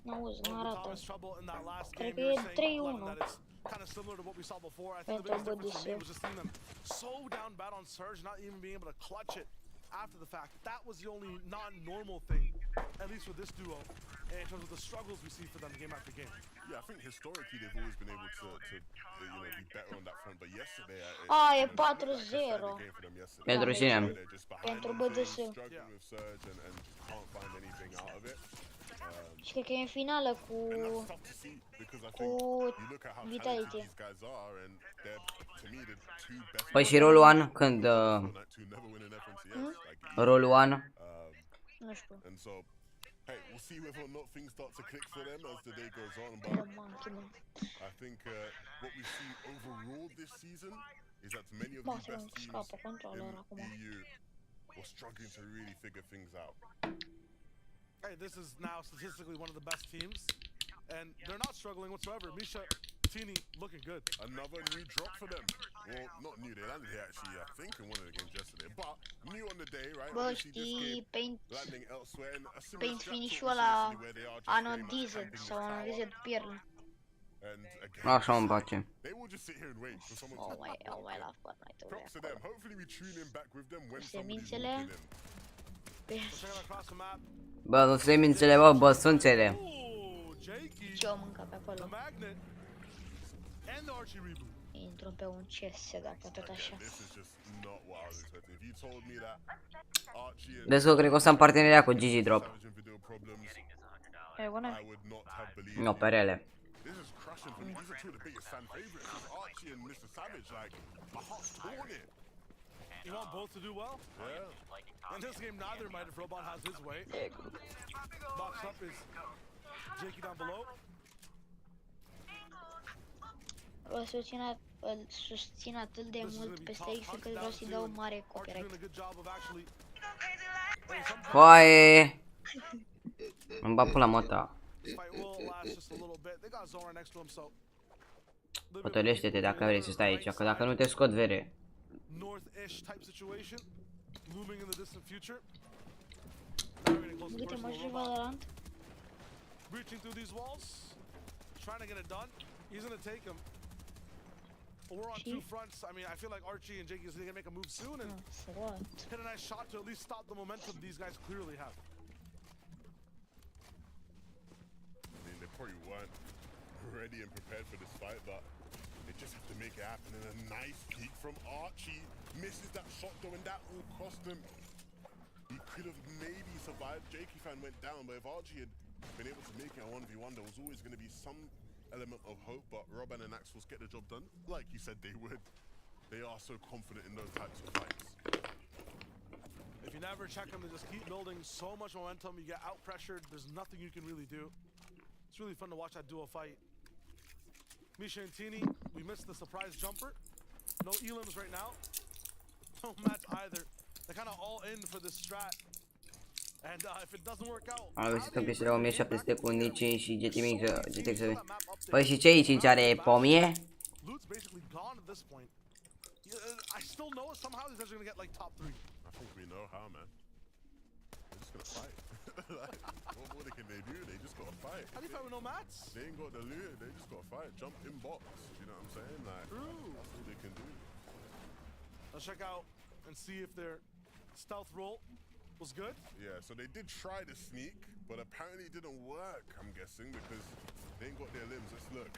N-auzi, nu arată. Thomas trouble in that last Cred game. că You're e saying, 3-1. that it's kind of similar to what we saw before. I think the Pentru biggest difference for me BDS. was just seeing them so down bad on Surge, not even being able to clutch it after the fact. That was the only non-normal thing, at least with this duo, in terms of the struggles we see for them game after game. Yeah, I think historically they've always been able to be better on that front, but yesterday E 4-0. Pentru cine? Pentru BDS. struggling with Surge and just can't find anything out of it. Și cred că e în finală cu And that's tough to see because I cu think you look at how talented Vitality. these guys are, and they're to me the two best. Păi și rolul 1 când Fortnite to never win an FNCS. Like, rolul 1 Nu știu. and so, hey, we'll see whether or not things start to click for them as the day goes on. Da, But monkey, man. I think what we see overall this season is that many of Bă, the să best nu teams scapă controlul in acum. EU were struggling to really figure things out. Hey, this is now statistically one of the best teams, and they're not struggling whatsoever. Misha, Tini, looking good. Another new drop for them. Well, not new. They landed here actually, I think, in one of the games yesterday. But new on the day, right? Bă, Obviously, this știi, game Paint landing elsewhere in a similar Paint strat finish-ul to ăla essentially where they are just very much anodized camping sau this tower. anodized pierd. And again, Așa îmi place. they will just sit here and wait for someone O to mai la Fortnite-ul props to them. Hopefully we tune in back with them when somebody's Semințele. walking in. Let's check it across the map. Bă, nu semințele, bă, băsuțele. Ooh, Jakey, Ce o mânca pe the acolo? magnet, and the Archie reboot. Intru pe un CS dacă tot așa. This is just not what I was expecting. If you told me that Archie and Deci eu cred că o să am parteneria cu Gigi Drop. Savage and video problems, E bună? I would not have believed Nu, you. perele. This is crushing for me. These are two of the biggest fan favorites. It's Archie and Mr. Savage. Like, my heart's torn it. You want both to do well? Yeah. In this game, neither Might of Robot has his way. Boxed up is Jakey down below. Îl susțin atât de mult pe STRIX încât vreau să-i dau mare Archie's copyright. doing a good job of actually. Foaie! Îmi bag pula mota. This fight will last just a little bit. They got Zone right next to him, so. Hotărăște-te dacă vrei să stai aici, că dacă nu te scot vere. North-ish type situation, looming in the distant future. Very close to Uite, mă personal joc robot. Valorant. Breaching through these walls, trying to get it done. He's gonna take him. But we're on two fronts. I mean, I feel like Archie and Jakey is gonna make a move soon and What? hit a nice shot to at least stop the momentum these guys clearly have. I mean, they probably weren't ready and prepared for this fight, but they just have to make it happen. And a nice peek from Archie. Misses that shot though, and that will cost them. He could have maybe survived. Jakey fan went down, but if Archie had been able to make it a 1v1, there was always going to be some element of hope. But Robin and Axels get the job done, like you said they would. They are so confident in those types of fights. If you never check them, they just keep building so much momentum. You get out pressured. There's nothing you can really do. It's really fun to watch that duo fight. Misha and Tini, we missed the surprise jumper. No elims right now. No mats either. They're kind of all in for this strat. And if it doesn't work out, Am găsit în piesele 1700 cu Nici și GTX. Păi și ce aici? 5 are pe 1000? Loot's basically gone at this point. I still know it. Somehow these guys are gonna get like top 3. I think we know how, man. They're just gonna fight. Like, what more can they do? They just gotta fight. How do you fight with no mats? They ain't got the loot. They just gotta fight. Jump in box. You know what I'm saying? Like, True. that's all they can do. Let's check out and see if their stealth roll was good. Yeah, so they did try to sneak, but apparently it didn't work, I'm guessing, because they ain't got their limbs. Let's look.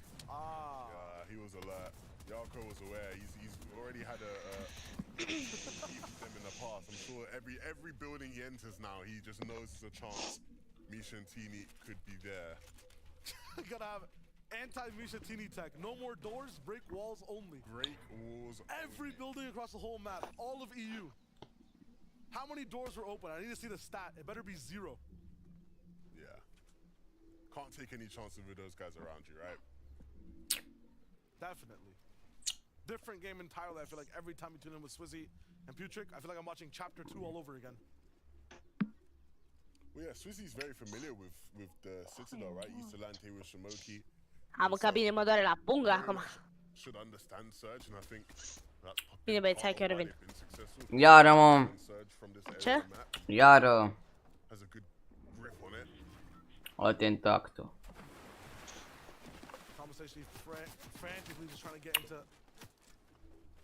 He was alert. Yarko was aware. He's already had a beef with them in the past. I'm sure every building he enters now, he just knows there's a chance Misha and Tini could be there. Gotta have anti-Misha Tini tech. No more doors, break walls only. Break walls. Every building across the whole map, all of EU. How many doors were open? I need to see the stat. It better be 0. Yeah. Can't take any chances with those guys around you, right? Definitely. different game entirely. I feel like every time you tune in with Swizzy and Putrick, I feel like I'm watching chapter 2 all over again. Well, yeah, Swizzy's very familiar with the Citadel, right? He used to land here with Shamoki. Am mâncat bine, mă doare la pungă acum. Should understand Surge, and I think that's Bine băieți, hai că revin. Iară, mă. Ce? Iară. Has a good grip on it. Atent tactul. Conversation frantically just trying to get into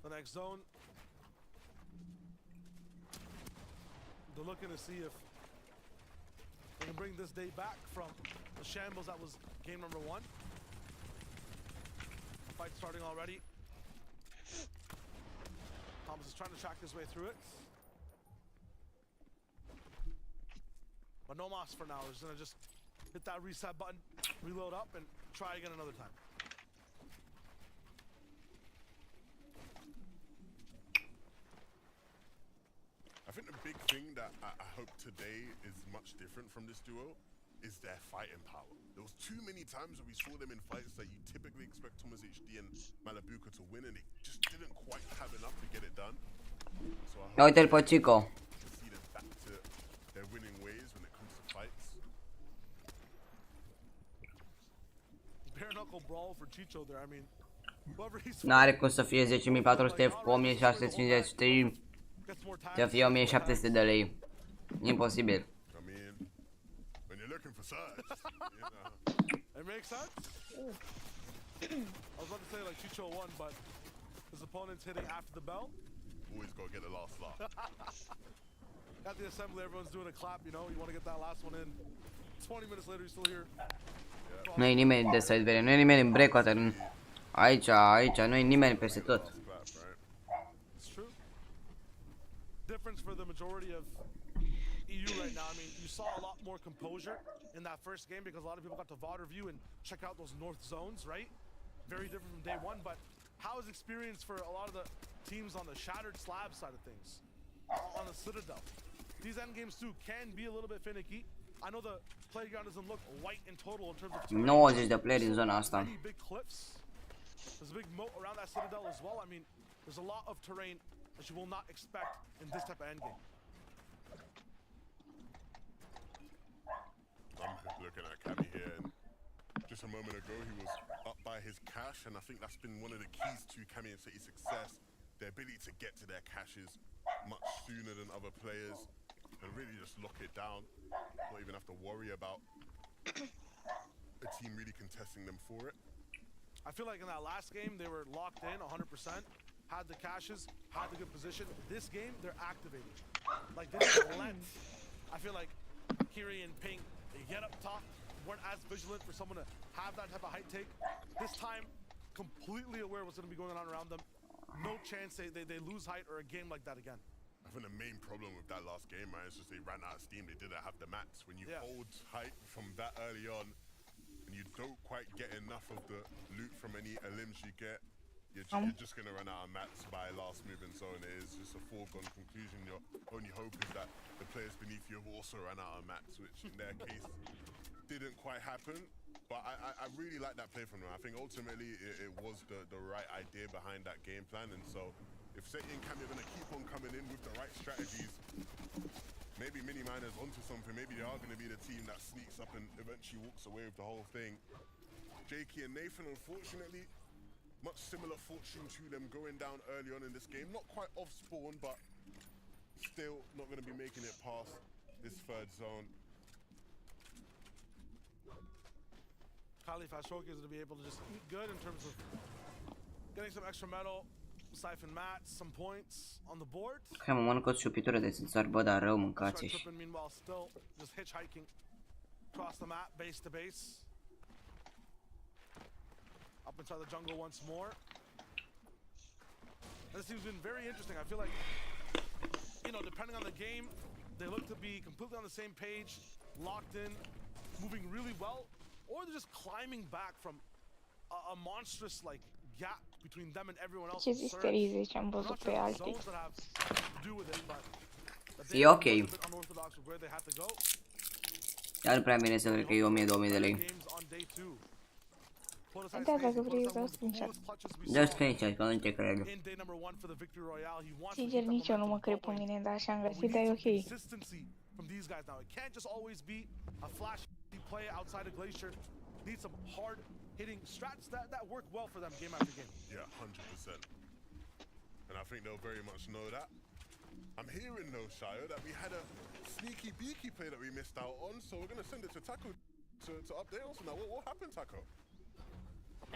the next zone. They're looking to see if they can bring this day back from the shambles that was game number 1. Fight starting already. Thomas is trying to track his way through it. But no mas for now. He's gonna just hit that reset button, reload up, and try again another time. I think the big thing that I hope today is much different from this duo is their fighting power. There was too many times where we saw them in fights that you typically expect Thomas HD and Malabuka to win, and they just didn't quite have enough to get it done. So I hope Uite-l pe Chico. to see them back to their winning ways when it comes to fights. Bare knuckle brawl for Chicho there. I mean, whoever he's N-are cum să fie 10.400, 1.653, să fie 1.700 de lei. Imposibil. I mean, when you're looking for Surge, you know. It makes sense. I was about to say like Chicho won, but his opponent's hitting after the bell. Always gotta get the last laugh. At the assembly, everyone's doing a clap, you know, you want to get that last one in. 20 minutes later, you're still here. Nu e nimeni de side vere, nu e nimeni în breakwater. Aici nu e nimeni peste tot. It's true. Difference for the majority of EU right now. I mean, you saw a lot more composure in that first game because a lot of people got to VOD review and check out those north zones, right? Very different from day 1, but how is experience for a lot of the teams on the Shattered Slab side of things, on the Citadel? These end games too can be a little bit finicky. I know the playground doesn't look white in total in terms of 90 de playeri în zona asta. big cliffs. There's a big moat around that Citadel as well. I mean, there's a lot of terrain that you will not expect in this type of end game. I'm looking at Cammy here, and just a moment ago he was up by his cash, and I think that's been one of the keys to Cammy and City's success, their ability to get to their caches much sooner than other players and really just lock it down, not even have to worry about a team really contesting them for it. I feel like in that last game they were locked in 100%, had the caches, had the good position. This game they're activated. Like they didn't let, I feel like Kiri and Pink, they get up top, weren't as vigilant for someone to have that type of height take. This time, completely aware what's going to be going on around them. No chance they lose height or a game like that again. I think the main problem with that last game, man, is just they ran out of steam. They didn't have the mats. When you hold height from that early on, and you don't quite get enough of the loot from any limbs you get, you're just going to run out of mats by last moving zone. It is just a foregone conclusion. Your only hope is that the players beneath you have also run out of mats, which in their case didn't quite happen. But I really like that play from them. I think ultimately it was the right idea behind that game plan. And so if Seti and Cammy are going to keep on coming in with the right strategies, maybe Mini Miner's onto something. Maybe they are going to be the team that sneaks up and eventually walks away with the whole thing. Jakey and Nathan, unfortunately, much similar fortune to them going down early on in this game. Not quite off spawn, but still not going to be making it past this third zone. Kali Fashoki is going to be able to just eat good in terms of getting some extra metal, siphon mats, some points on the board. Hai mă, mănâncă o șupitură de țânțar, bă, dar rău mâncați și. Meanwhile, still just hitchhiking across the map, base to base. Up inside the jungle once more. This team's been very interesting. I feel like, you know, depending on the game, they look to be completely on the same page, locked in, moving really well, or they're just climbing back from a monstrous like gap between them and everyone else. Ce zici am văzut pe alții. E ok. Dar nu prea bine să cred că e 1000-2000 de lei. Da, dacă vrei, îți dau screenshot. Dă screenshot, că nu te cred. Sincer, nici eu nu mă cred pe mine, dar așa am găsit, dar e ok. From these guys now, it can't just always be a flash play outside of Glacier. Need some hard-hitting strats that work well for them game after game. Yeah, 100%. And I think they'll very much know that. I'm hearing though, Shio, that we had a sneaky beaky play that we missed out on, so we're gonna send it to Taco to update us on that. What happened, Taco?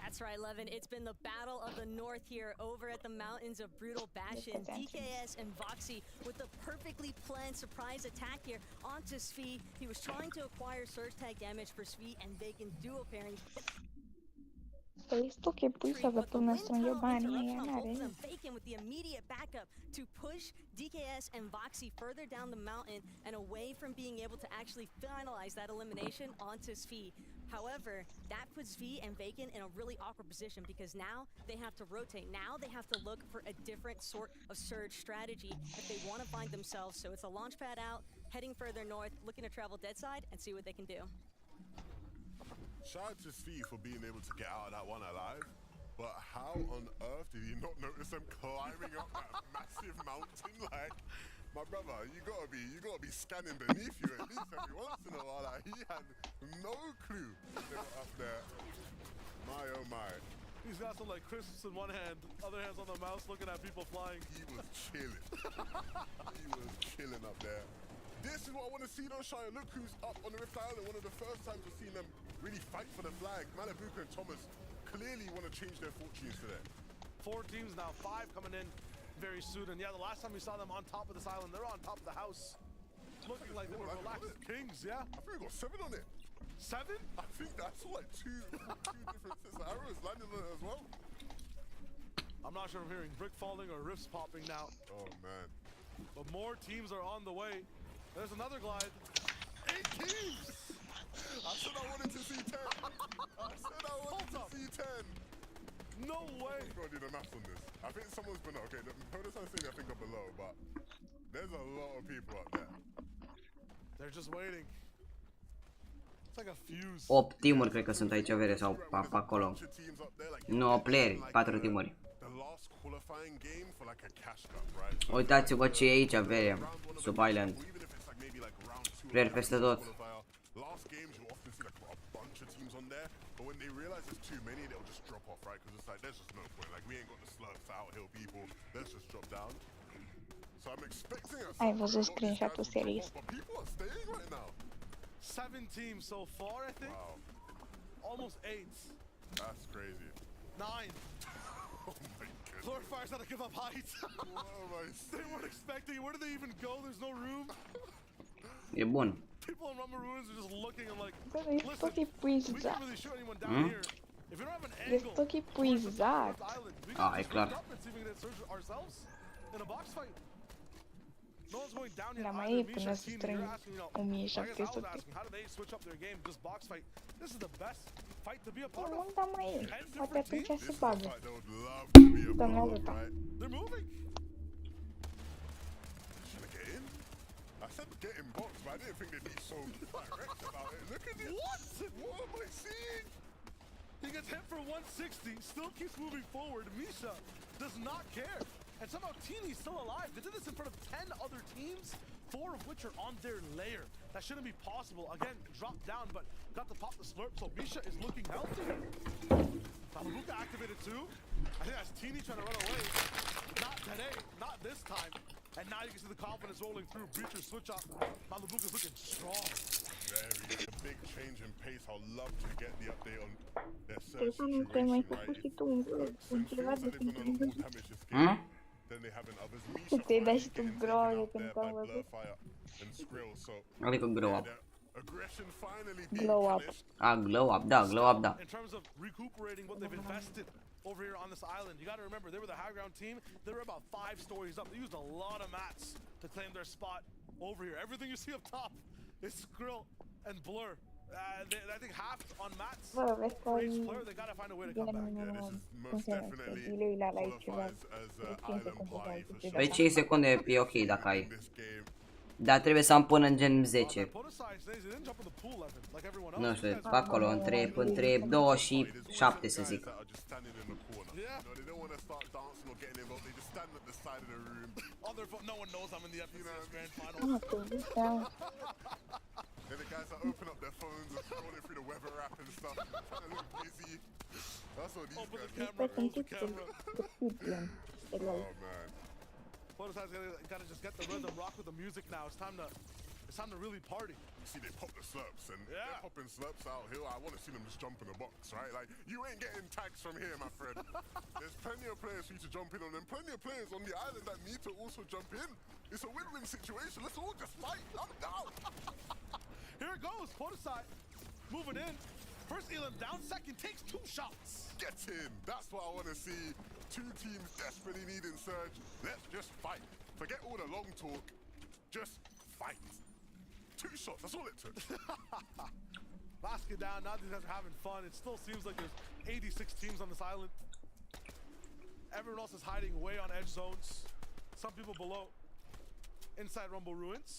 That's right, Levin. It's been the battle of the north here over at the mountains of Brutal Bastion. DKS and Voxy with the perfectly planned surprise attack here onto SCRII. He was trying to acquire surge tag damage for SCRII and Vacant duo pairing. Păi este ok, pui să vă până strânge banii, aia n-are. Vacant with the immediate backup to push DKS and Voxy further down the mountain and away from being able to actually finalize that elimination onto SCRII. However, that puts SCRII and Vacant in a really awkward position because now they have to rotate. Now they have to look for a different sort of surge strategy if they want to find themselves. So it's a launch pad out, heading further north, looking to travel dead side and see what they can do. Shout out to SCRII for being able to get out of that one alive. But how on earth did you not notice them climbing up that massive mountain? Like, my brother, you gotta be scanning beneath you at least every once in a while. Like, he had no clue they were up there. My oh my. He's got some like crisps in one hand, other hand's on the mouse looking at people flying. He was chilling. He was chilling up there. This is what I want to see though, Shia. Look who's up on the Rift Island. One of the first times we've seen them really fight for the flag. Malibuka and Thomas clearly want to change their fortunes today. 4 teams now, 5 coming in very soon. And yeah, the last time we saw them on top of this island, they're on top of the house. Looking like they were relaxed kings, yeah? I think we got 7 on it. 7? I think that's like two different sets of arrows landing on it as well. I'm not sure if I'm hearing brick falling or rifts popping now. Oh man. But more teams are on the way. There's another glide. 8 teams! I said I wanted to see 10. I said I wanted to see 10. No way. I've got to do the math on this. I think someone's been, okay, the prototype thing I think are below, but there's a lot of people up there. They're just waiting. It's like a fuse. 8 teamuri cred că sunt aici, vere, sau pe acolo. 9 playeri, 4 teamuri. Uitați-vă ce e aici, vere, sub island. Playeri peste tot. But when they realize there's too many, they'll just drop off, right? Because it's like, there's just no point. Like, we ain't got the slurps out hill people. Let's just drop down. So I'm expecting us. Ai văzut screenshot-ul series. But people are staying right now. 7 teams so far, I think. Wow. Almost 8. That's crazy. 9. Oh my goodness. Glorifier's got to give up height. What am I saying? They weren't expecting. Where do they even go? There's no room. E bun. People in Rumble Ruins are just looking and like, Bă, ești listen, ok we can't puizat. really shoot anyone down here. If we don't have an Ești angle, ok puizat. Ah, e clar. Dar mai e până să strâng 1700. Nu, dar mai e. Poate atunci se bagă. Doamne ajută. I said get in box, but I didn't think they'd be so direct about it. Look at this. What am I seeing? He gets hit for 160, still keeps moving forward. Misha does not care. And somehow Teeny's still alive. They did this in front of 10 other teams, 4 of which are on their layer. That shouldn't be possible. Again, dropped down, but got to pop the slurp, so Misha is looking healthy. Malubuka activated too. I think that's Teeny trying to run away. Not today, not this time. And now you can see the confidence rolling through. Breacher switch up. Malubuka's looking strong. Very a big change in pace. I'll love to get the update on their search Telefonul te mai situation, făcut right? și tu un ceva de Then they have an others. Să te dai și tu groaie când te-am văzut. Adică glow up. Aggression finally Glow up. Ah, glow up, da, glow up, da. In terms of recuperating what they've invested over here on this island, you got to remember they were the high ground team. They were about 5 stories up. They used a lot of mats to claim their spot over here. Everything you see up top is SCRII and Blur. I think half on mats. Bă, vezi că they got to find a way to come back. cum se numește, zilele la live ceva, 5 secunde de aici. Păi 5 secunde e ok dacă ai. Dar trebuie să am până în gen 10. Nu știu, pe acolo, între 2 și 7 să zic. Then the guys that open up their phones and scrolling through the weather app and stuff, trying to look busy. That's what these guys do. Oh man. Phototype's gotta just get the rhythm, rock with the music now. It's time to really party. You see, they pop the slurps and they're popping slurps out here. I want to see them just jump in the box, right? Like, you ain't getting tags from here, my friend. There's plenty of players for you to jump in on and plenty of players on the island that need to also jump in. It's a win-win situation. Let's all just fight. I'm down. Here it goes, Phototype moving in. First Elam down, second takes 2 shots. Get in. That's what I want to see. 2 teams desperately needing surge. Let's just fight. Forget all the long talk. Just fight. 2 shots. That's all it took. Basket down. Now these guys are having fun. It still seems like there's 86 teams on this island. Everyone else is hiding away on edge zones. Some people below. Inside Rumble Ruins.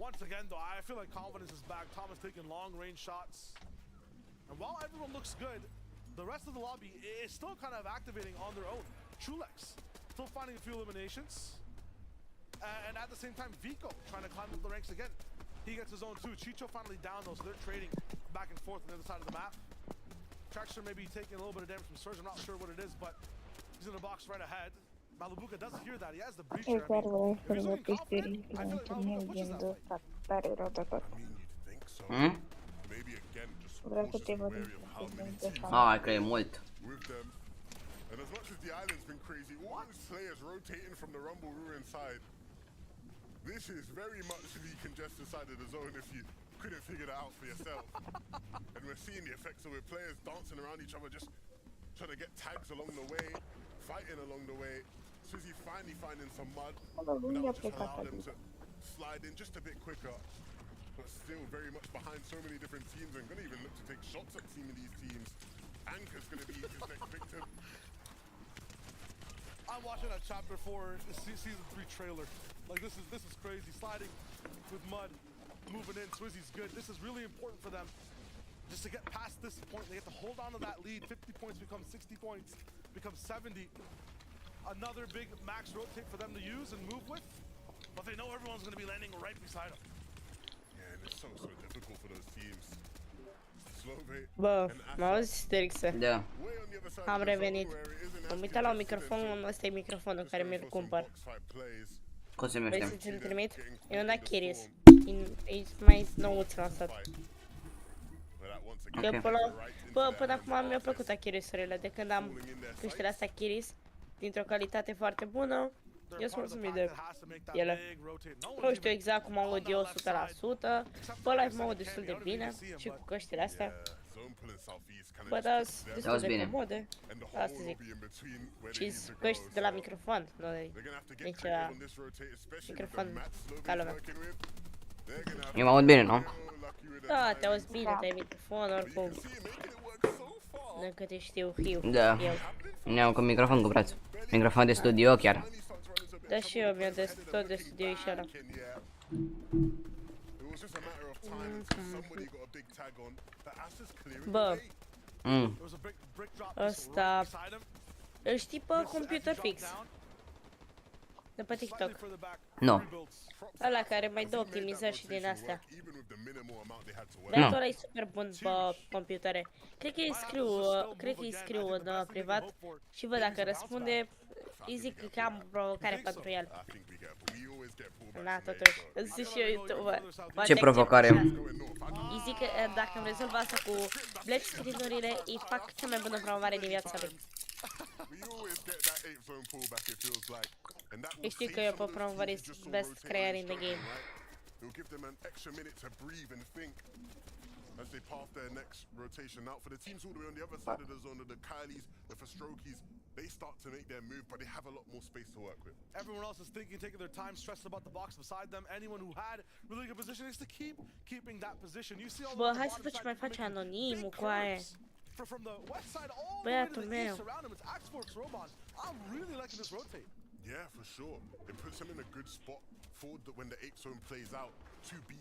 Once again, though, I feel like confidence is back. Thomas taking long-range shots. And while everyone looks good, the rest of the lobby is still kind of activating on their own. Chulex still finding a few eliminations. And at the same time, Vico trying to climb up the ranks again. He gets his own too. Chicho finally down though, so they're trading back and forth on the other side of the map. Traxxer may be taking a little bit of damage from Surge. I'm not sure what it is, but he's in the box right ahead. Malibuca doesn't hear that. He has the breach. E chiar voi să vă pișturi la întâlniri din ăsta tare rău de tot. Vreau să te văd de Ah, că e mult. And as much as the island's been crazy, all these players rotating from the Rumble Ruin side. This is very much the congested side of the zone if you couldn't figure that out for yourself. And we're seeing the effects of it. Players dancing around each other, just trying to get tags along the way, fighting along the way. Swizzy finally finding some mud. And that will just allow them to slide in just a bit quicker. But still very much behind so many different teams and gonna even look to take shots at some of these teams. Anchor's gonna be his next victim. I'm watching a chapter 4 season 3 trailer. Like this is crazy. Sliding with mud, moving in. Swizzy's good. This is really important for them. Just to get past this point, they have to hold on to that lead. 50 points becomes 60 points, becomes 70. Another big max rotate for them to use and move with, but they know everyone's going to be landing right beside them. Yeah, and it's so difficult for those teams. Bă, mă auzi, Sterix? Da. Am revenit. Am uitat la un microfon, ăsta e microfonul care mi-l cumpăr. Cum se Vrei numește? să ți-l trimit? E un Achiris. E mai nouț lansat. Ok. Bă, până acum mi-au plăcut Achirisurile. De când am căștile astea Achiris, dintr-o calitate foarte bună, eu sunt mulțumit de ele. Nu știu exact cum aud eu 100%, pe live mă aud destul de bine și cu căștile astea. Bă, dar sunt destul de comode, asta zic. Și căști de la microfon, nu de nici la microfon ca lumea. Eu mă aud bine, nu? Da, te auzi bine, te ai microfon oricum. De câte știu eu. Da. Ne-am cu microfon cumpărat. Microfon de studio chiar. Da, și eu mi-am tot de studio și ăla. Bă. Ăsta... Îl știi pe Computer Fix? De pe TikTok. Nu. Ăla care mai dă optimizări și din astea. Nu. Băiatul ăla e super bun pe computere. Cred că îi scriu în privat și văd dacă răspunde. Îi zic că am provocare pentru el. Na, totuși, îți zic și eu YouTube. Ce provocare? Îi zic că dacă îmi rezolvă asta cu black screen-urile, îi fac cea mai bună promovare din viața lui. Știi că eu pe promovare best creator in the game. As they path their next rotation. Now for the teams all the way on the other side of the zone, the Kylies, the Fastrokis, they start to make their move, but they have a lot more space to work with. Everyone else is thinking, taking their time, stressed about the box beside them. Anyone who had really good position is to keeping that position. You see all Bă, hai să facem mai face anonimul cu aia. Băiatul meu. I'm really liking this rotate. Yeah, for sure. It puts him in a good spot afford that when the 8 zone plays out to be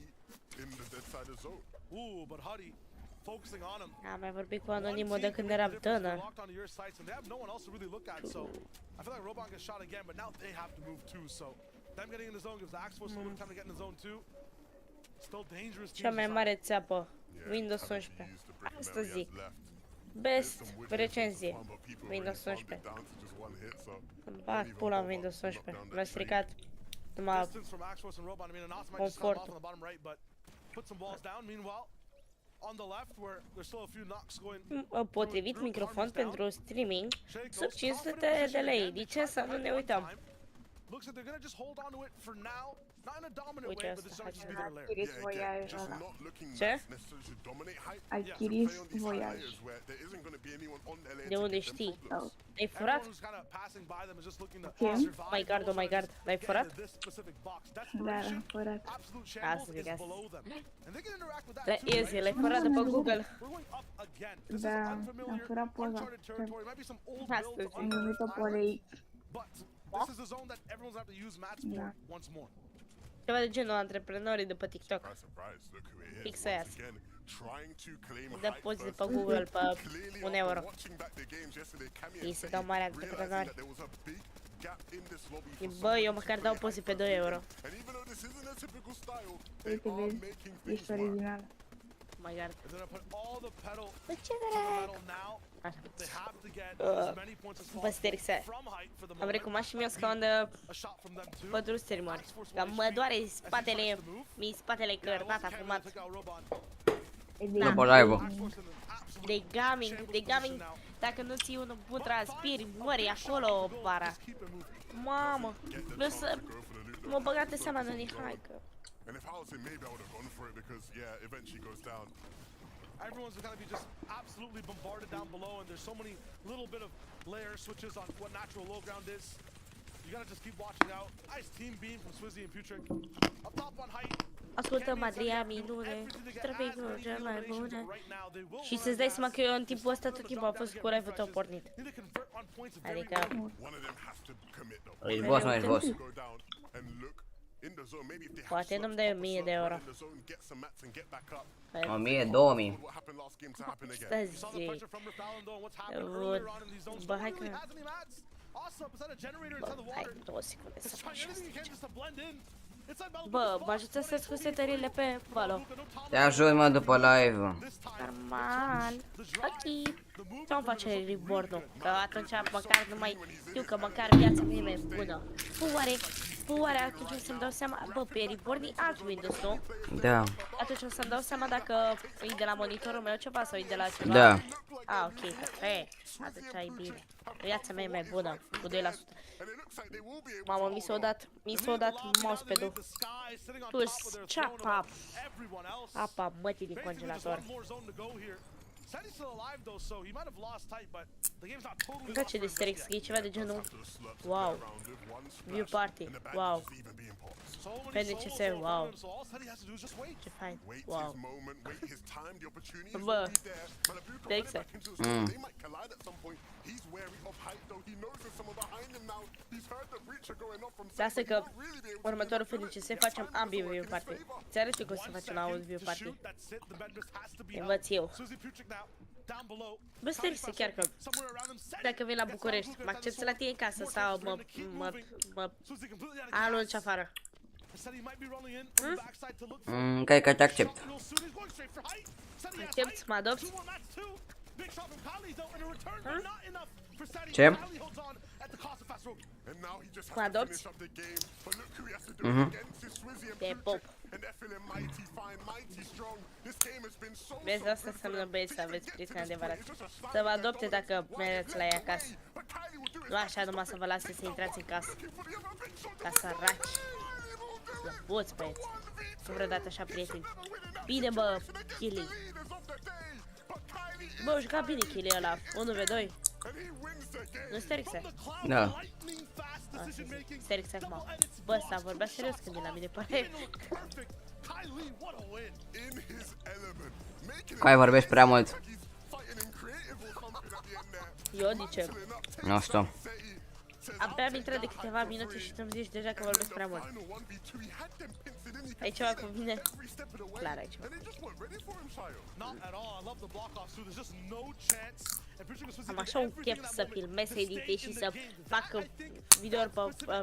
in the dead side of zone. Ooh, but Huddy focusing on him. Am mai vorbit cu anonimul de când eram tânăr. Locked onto your sights, and they have no one else to really look at. So I feel like Robon gets shot again, but now they have to move too. So them getting in the zone gives the Axe Force a little time to get in the zone too. Still dangerous. Cea mai mare țeapă, Windows 11. Asta zic. Best recenzie, Windows 11. Îmi bag pula în Windows 11. M-a stricat numai confortul. Potrivit microfon pentru streaming, sub 500 de lei. De ce să nu ne uităm? Uite asta, Achiriți voiaj. Ce? Achiriți voiaj. De unde știi? Ai furat? Ce? My god, oh my god. L-ai furat? Da, l-am furat. Asta zic asta. L-ai furat de pe Google. Da, am furat poza. Asta zic. Am numit-o polei. Da. Ceva de genul antreprenorii de pe TikTok. Fix aia. Dă poze de pe Google pe 1 euro. Ei se dau mari antreprenori. Bă, eu măcar dau poze pe 2 euro. Uite, vezi, ești original. Oh my god. Bă, ce drac? Bă, Sterix-add. Am recumat și mie o scaun de pădrusteri mari. Că mă doare spatele, mi-i spatele cărnat afumat. După live-ul. De gaming, dacă nu ții unul bun transpiri, mori acolo, para. Mamă, vreau să mă băgate seama de Nihaică. And if I was him, maybe I would have gone for it because, yeah, eventually goes down. Everyone's gonna be just absolutely bombarded down below, and there's so many little bit of layer switches on what natural low ground is. You gotta just keep watching out. Nice team beam from Swizzy and Putrick. Up top on height. Ascultă, Madria, minune, traficul cel mai bune. Și să-ți dai seama că eu în timpul ăsta tot timpul am fost cu live-ul tău pornit. Adică... Ești boss, nu ești boss. Poate nu-mi dai 1000 de euro. 1000, 2000. Stai zi. Bă, hai că... Bă, hai 2 secunde să faci asta. Bă, mă ajută să-ți cu setările pe Valo. Te ajut, mă, după live. Normal. Ok. Ce-mi face reborn-ul? Că atunci măcar nu mai știu că măcar viața mea e bună. Oare atunci o să-mi dau seama... Bă, pe reborn e alt Windows, nu? Da. Atunci o să-mi dau seama dacă e de la monitorul meu ceva sau e de la ceva? Da. Ah, ok, perfect. Atunci e bine. Viața mea e mai bună, cu 2%. Mamă, mi s-a dat mousepad-ul. Ce-apa? Apa mătii din congelator. Îmi place de Sterix, e ceva de genul. Wow. Viewparty. Wow. PNCS, wow. Ce fain. Wow. Bă, Sterix-add. Lasă că următorul FNCS facem ambii viewparty. Ți arăt eu că o să facem la un viewparty. Învăț eu. Bă, Sterix-add, chiar că dacă vin la București, mă accepți la tine în casă sau mă arunci afară? Cred că te accept. Accepti? Mă adopți? Ce? Mă adopți? Te pop. Vezi, asta înseamnă băieți să aveți prieteni adevărați. Să vă adopte dacă mergeți la ea acasă. Nu așa numai să vă lase să intrați în casă. Ca săraci. Lăpuți, băieți. Nu vreodată așa prieteni. Bine, bă, Chili. Bă, juca bine Chili ăla. 1v2. Nu Sterix-add? Da. Sterix-add, mă. Bă, ăsta vorbea serios când e la mine, pare. Coi vorbești prea mult. Eu, de ce? Nu știu. Abia am intrat de câteva minute și tu-mi zici deja că vorbesc prea mult. Ai ceva cu mine? Clar ai ceva. Am așa un chef să filmez, să editez și să fac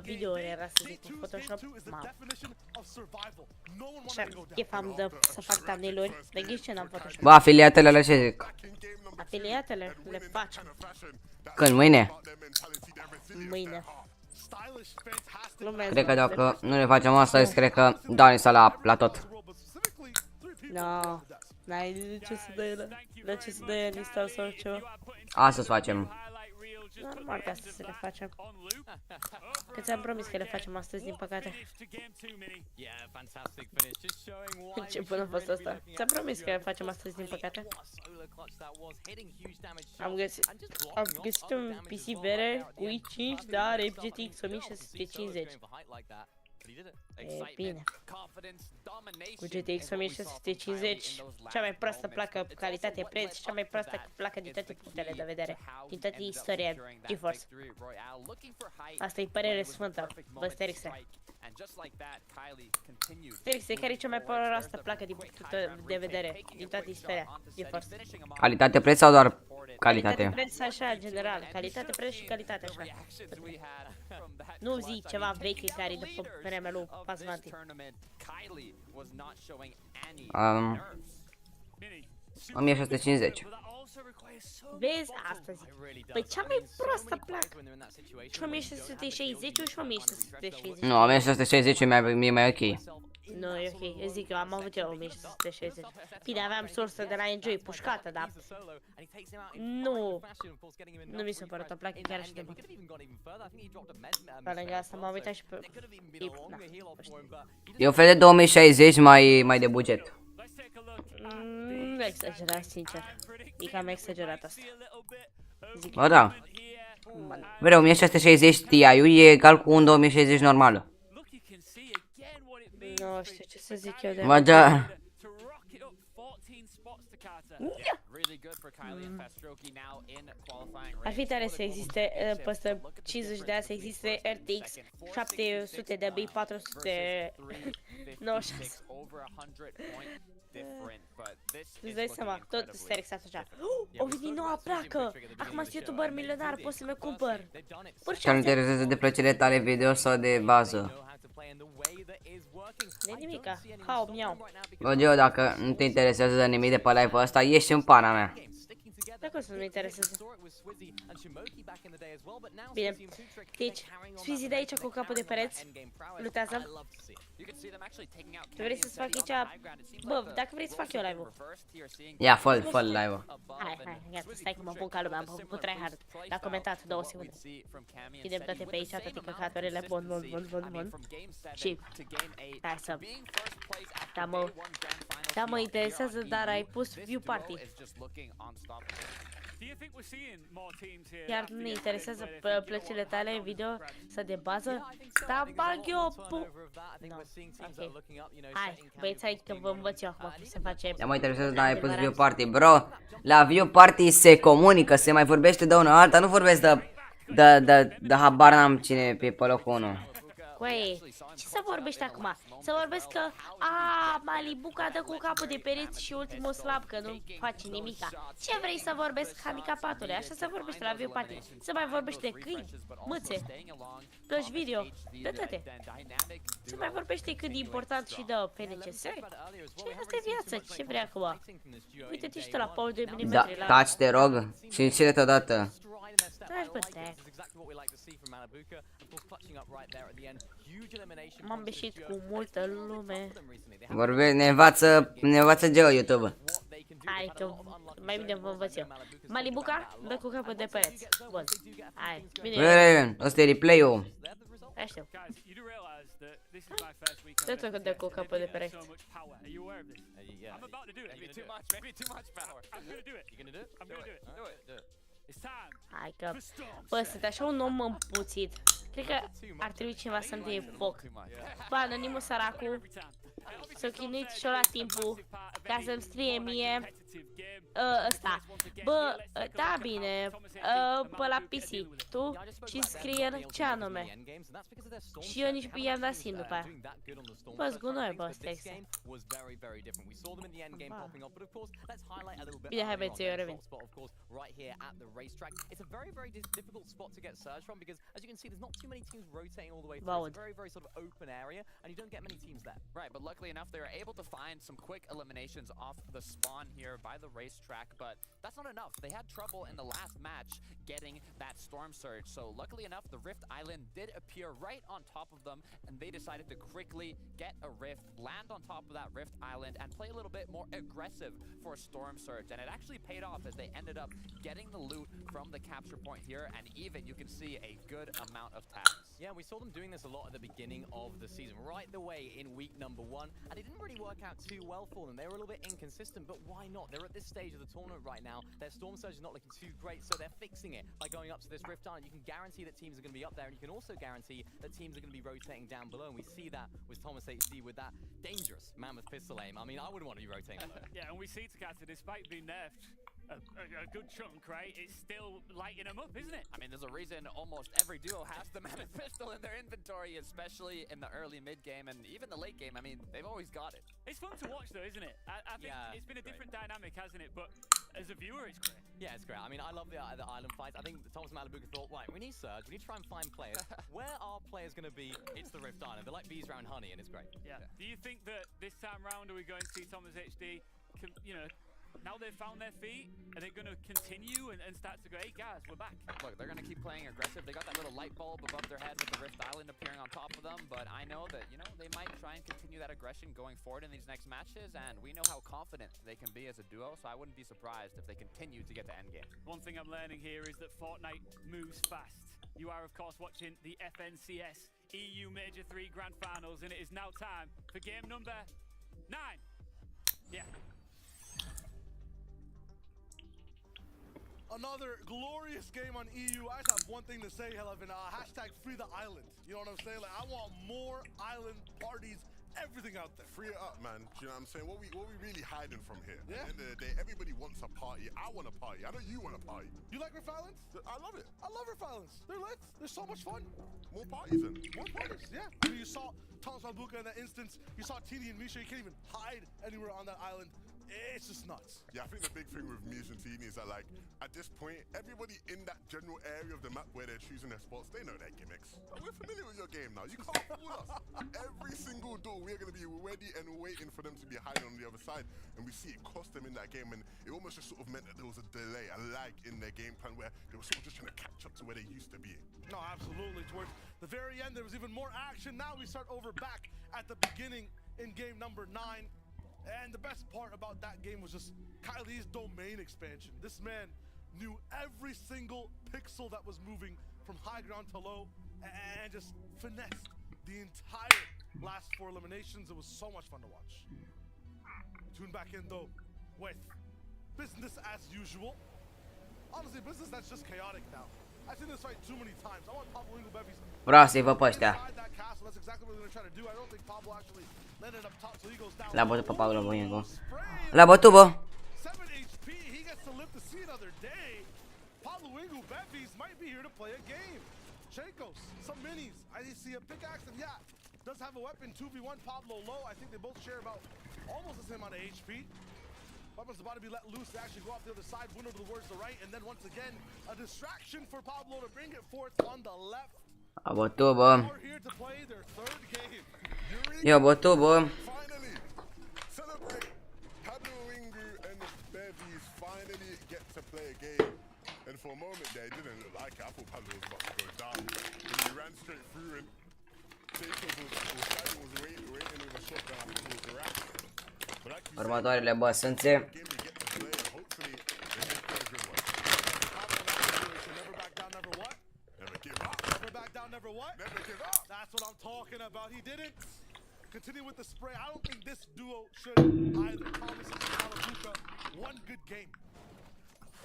videouri, era să zic, cu Photoshop. Mamă. Așa chef am de să fac thumbnail-uri. De ghiși ce n-am Photoshop. Bă, afiliatele la ce zic? Afiliatele le facem. Când? Mâine? Mâine. Cred că dacă nu le facem astăzi, cred că dau insta la tot. No, n-ai ce să dai la ce să dai install sau ceva. Astăzi facem. Normal că astăzi să le facem. Că ți-am promis că le facem astăzi, din păcate. Ce până a fost asta? Ți-am promis că le facem astăzi, din păcate. Am găsit un PC vere cu i5, dar RGTX 1650. E bine. Cu GTX 1650, cea mai proastă placă calitate-preț, cea mai proastă placă din toate punctele de vedere, din toată istoria GeForce. Asta e părere sfântă, bă, STRIX-add. STRIX-add, care e cea mai proastă placă din punctul de vedere, din toată istoria GeForce? Calitate-preț sau doar calitate? Calitate-preț așa, general, calitate-preț și calitate așa. Nu zi ceva vechi care e după vremea lui ASUMATI. 1650. Vezi? Asta zic. Păi cea mai proastă placă. Și 1660 și 1660. Nu, 1660 e mai ok. Nu, e ok. Eu zic că am avut eu 1660. Bine, aveam sursă de la INJURI pușcată, dar... Nu mi s-a părut o placă chiar așa de bună. Pe lângă asta m-am uitat și pe... E un fel de 2060 mai de buget. Nu exagerat, sincer. E cam exagerat asta. Bă, da. Vreau 1660 Ti-ul e egal cu un 2060 normală. Nu știu ce să zic eu de... Bă, da. Ar fi tare să existe peste 50 de ani să existe RTX 700 de dB 496. Îți dai seama, tot STRIX-add așa. O venit noua placă! Acum sunt youtuber milionar, pot să-mi cumpăr. Ce-ar interesează de plăcerile tale video sau de bază? De nimica, hau, miau. Bă, eu dacă nu te interesează de nimic de pe live-ul ăsta, ieși în pana mea. Dacă o să nu-mi intereseze. Bine, deci, Sfizi de aici cu capul de pereți, lutează. Tu vrei să-ți fac aici? Bă, dacă vrei să fac eu live-ul. Ia, fă-l live-ul. Hai, gata, stai că mă pun ca lumea, am făcut tryhard. L-a comentat 2 secunde. Chidem toate pe aici, toate căcaturile, bun. Și, hai să... Da, mă interesează, dar ai pus viewparty. Chiar nu ne interesează plăcerile tale în video sau de bază? Da, bag eu no. Ok. Hai, băieți, hai că vă învăț eu acum cum se face. Da, mă interesează, dar ai pus viewparty. Bro, la viewparty se comunică, se mai vorbește de una alta, nu vorbesc de habar n-am cine pe locul 1. Băi, ce să vorbești acum? Să vorbesc că, Malibuca dă cu capul de pereți și ultimul slab, că nu face nimica. Ce vrei să vorbesc, handicapatule? Așa se vorbește la viewparty. Se mai vorbește de câini, mâțe, plăci video, de toate. Se mai vorbește cât de important și de PNCS. Ce asta e viața? Ce vrei acum? Uite-te și tu la Paul de mm. Da, taci, te rog, și încire totodată. Tragi pe tag. M-am beșit cu multă lume. Ne învață Geo YouTube. Hai că mai bine vă învăț eu. Malibuca, dă cu capul de pereți. Bun. Hai, bine. Ăsta e replay-ul. Știu. Dă cu capul de pereți. Hai că... Bă, sunt așa un om împuțit. Cred că ar trebui cineva să-mi dea foc. Bă, anonimul săracul s-a chinuit și-o la timpul ca să-mi scrie mie ăsta. Bă, da bine, pe la PC, tu și scrie ce anume. Și eu nici i-am dat sim după aia. Bă, zgunoi, bă, texte. Bine, hai băieți, eu revin. Right here at the racetrack. It's a very, very difficult spot to get searched from because, as you can see, there's not too many teams rotating all the way through. It's a very, very sort of open area, and you don't get many teams there. Right, but luckily enough, they were able to find some quick eliminations off the spawn here by the racetrack, but that's not enough. They had trouble in the last match getting that storm surge, so luckily enough, the Rift Island did appear right on top of them, and they decided to quickly get a rift, land on top of that Rift Island, and play a little bit more aggressive for storm surge, and it actually paid off as they ended up getting the loot from the capture point here, and even you can see a good amount of tags. Yeah, we saw them doing this a lot at the beginning of the season, right the way in week number 1, and it didn't really work out too well for them. They were a little bit inconsistent, but why not? They're at this stage of the tournament right now. Their storm surge is not looking too great, so they're fixing it by going up to this Rift Island. You can guarantee that teams are going to be up there, and you can also guarantee that teams are going to be rotating down below, and we see that with Thomas HD with that dangerous mammoth pistol aim. I mean, I wouldn't want to be rotating below. Yeah, and we see Takata, despite being nerfed a good chunk, right? It's still lighting them up, isn't it? I mean, there's a reason almost every duo has the mammoth pistol in their inventory, especially in the early mid game and even the late game. I mean, they've always got it. It's fun to watch, though, isn't it? I think it's been a different dynamic, hasn't it? But as a viewer, it's great. Yeah, it's great. I mean, I love the island fights. I think Thomas Malibuka thought, right, we need surge. We need to try and find players. Where are players going to be? It's the Rift Island. They're like bees around honey, and it's great. Yeah. Do you think that this time round are we going to see Thomas HD, you know, now they've found their feet, are they going to continue and start to go, hey guys, we're back? Look, they're going to keep playing aggressive. They got that little light bulb above their head with the Rift Island appearing on top of them, but I know that, you know, they might try and continue that aggression going forward in these next matches, and we know how confident they can be as a duo, so I wouldn't be surprised if they continue to get to endgame. One thing I'm learning here is that Fortnite moves fast. You are, of course, watching the FNCS EU Major 3 Grand Finals, and it is now time for game number 9. Yeah. Another glorious game on EU. I just have one thing to say, Helevin. Hashtag free the island. You know what I'm saying? Like, I want more island parties, everything out there. Free it up, man. Do you know what I'm saying? What we really hiding from here? Yeah. At the end of the day, everybody wants a party. I want a party. I know you want a party. You like Rift Islands? I love it. I love Rift Islands. They're lit. They're so much fun. More parties then. More parties, yeah. I mean, you saw Thomas Malbuka in that instance. You saw Tini and Misha. You can't even hide anywhere on that island. It's just nuts. Yeah, I think the big thing with Misha and Tini is that, like, at this point, everybody in that general area of the map where they're choosing their spots, they know their gimmicks. We're familiar with your game now. You can't fool us. Every single door, we're going to be ready and waiting for them to be hiding on the other side. And we see it cost them in that game. And it almost just sort of meant that there was a delay, a lag in their game plan where they were sort of just trying to catch up to where they used to be. No, absolutely. Towards the very end, there was even more action. Now we start over back at the beginning in game number 9. And the best part about that game was just Kylie's domain expansion. This man knew every single pixel that was moving from high ground to low and just finessed the entire last 4 eliminations. It was so much fun to watch. Tune back in though with business as usual. Honestly, business that's just chaotic now. I've seen this fight too many times. I want Pablo Wingo Bevis. Vreau să-i văd pe ăștia. That's exactly what we're going to try to do. I don't think Pablo actually landed up top, so he goes down. L-a bătut pe Pablo Wingo. L-a bătut, bă. 7 HP, he gets to live to see another day. Pablo Wingo Bevis might be here to play a game. Chenkos, some minis. I see a pickaxe and yeah, does have a weapon. 2v1 Pablo low. I think they both share about almost the same amount of HP. Weapon's about to be let loose. They actually go off the other side, window towards the right, and then once again, a distraction for Pablo to bring it forth on the left. A bătut, bă. Are here to play their 3rd game. I-a bătut, bă. Finally, celebrate. Pablo Wingu and Bevis finally get to play a game. And for a moment there, it didn't look like it. I thought Pablo was about to go down. And he ran straight through and Jacob was waiting with a shotgun. I think it was a wrap. Următoarele băsânțe. That's what I'm talking about. He didn't continue with the spray. I don't think this duo should either. Thomas and Malabuka, one good game.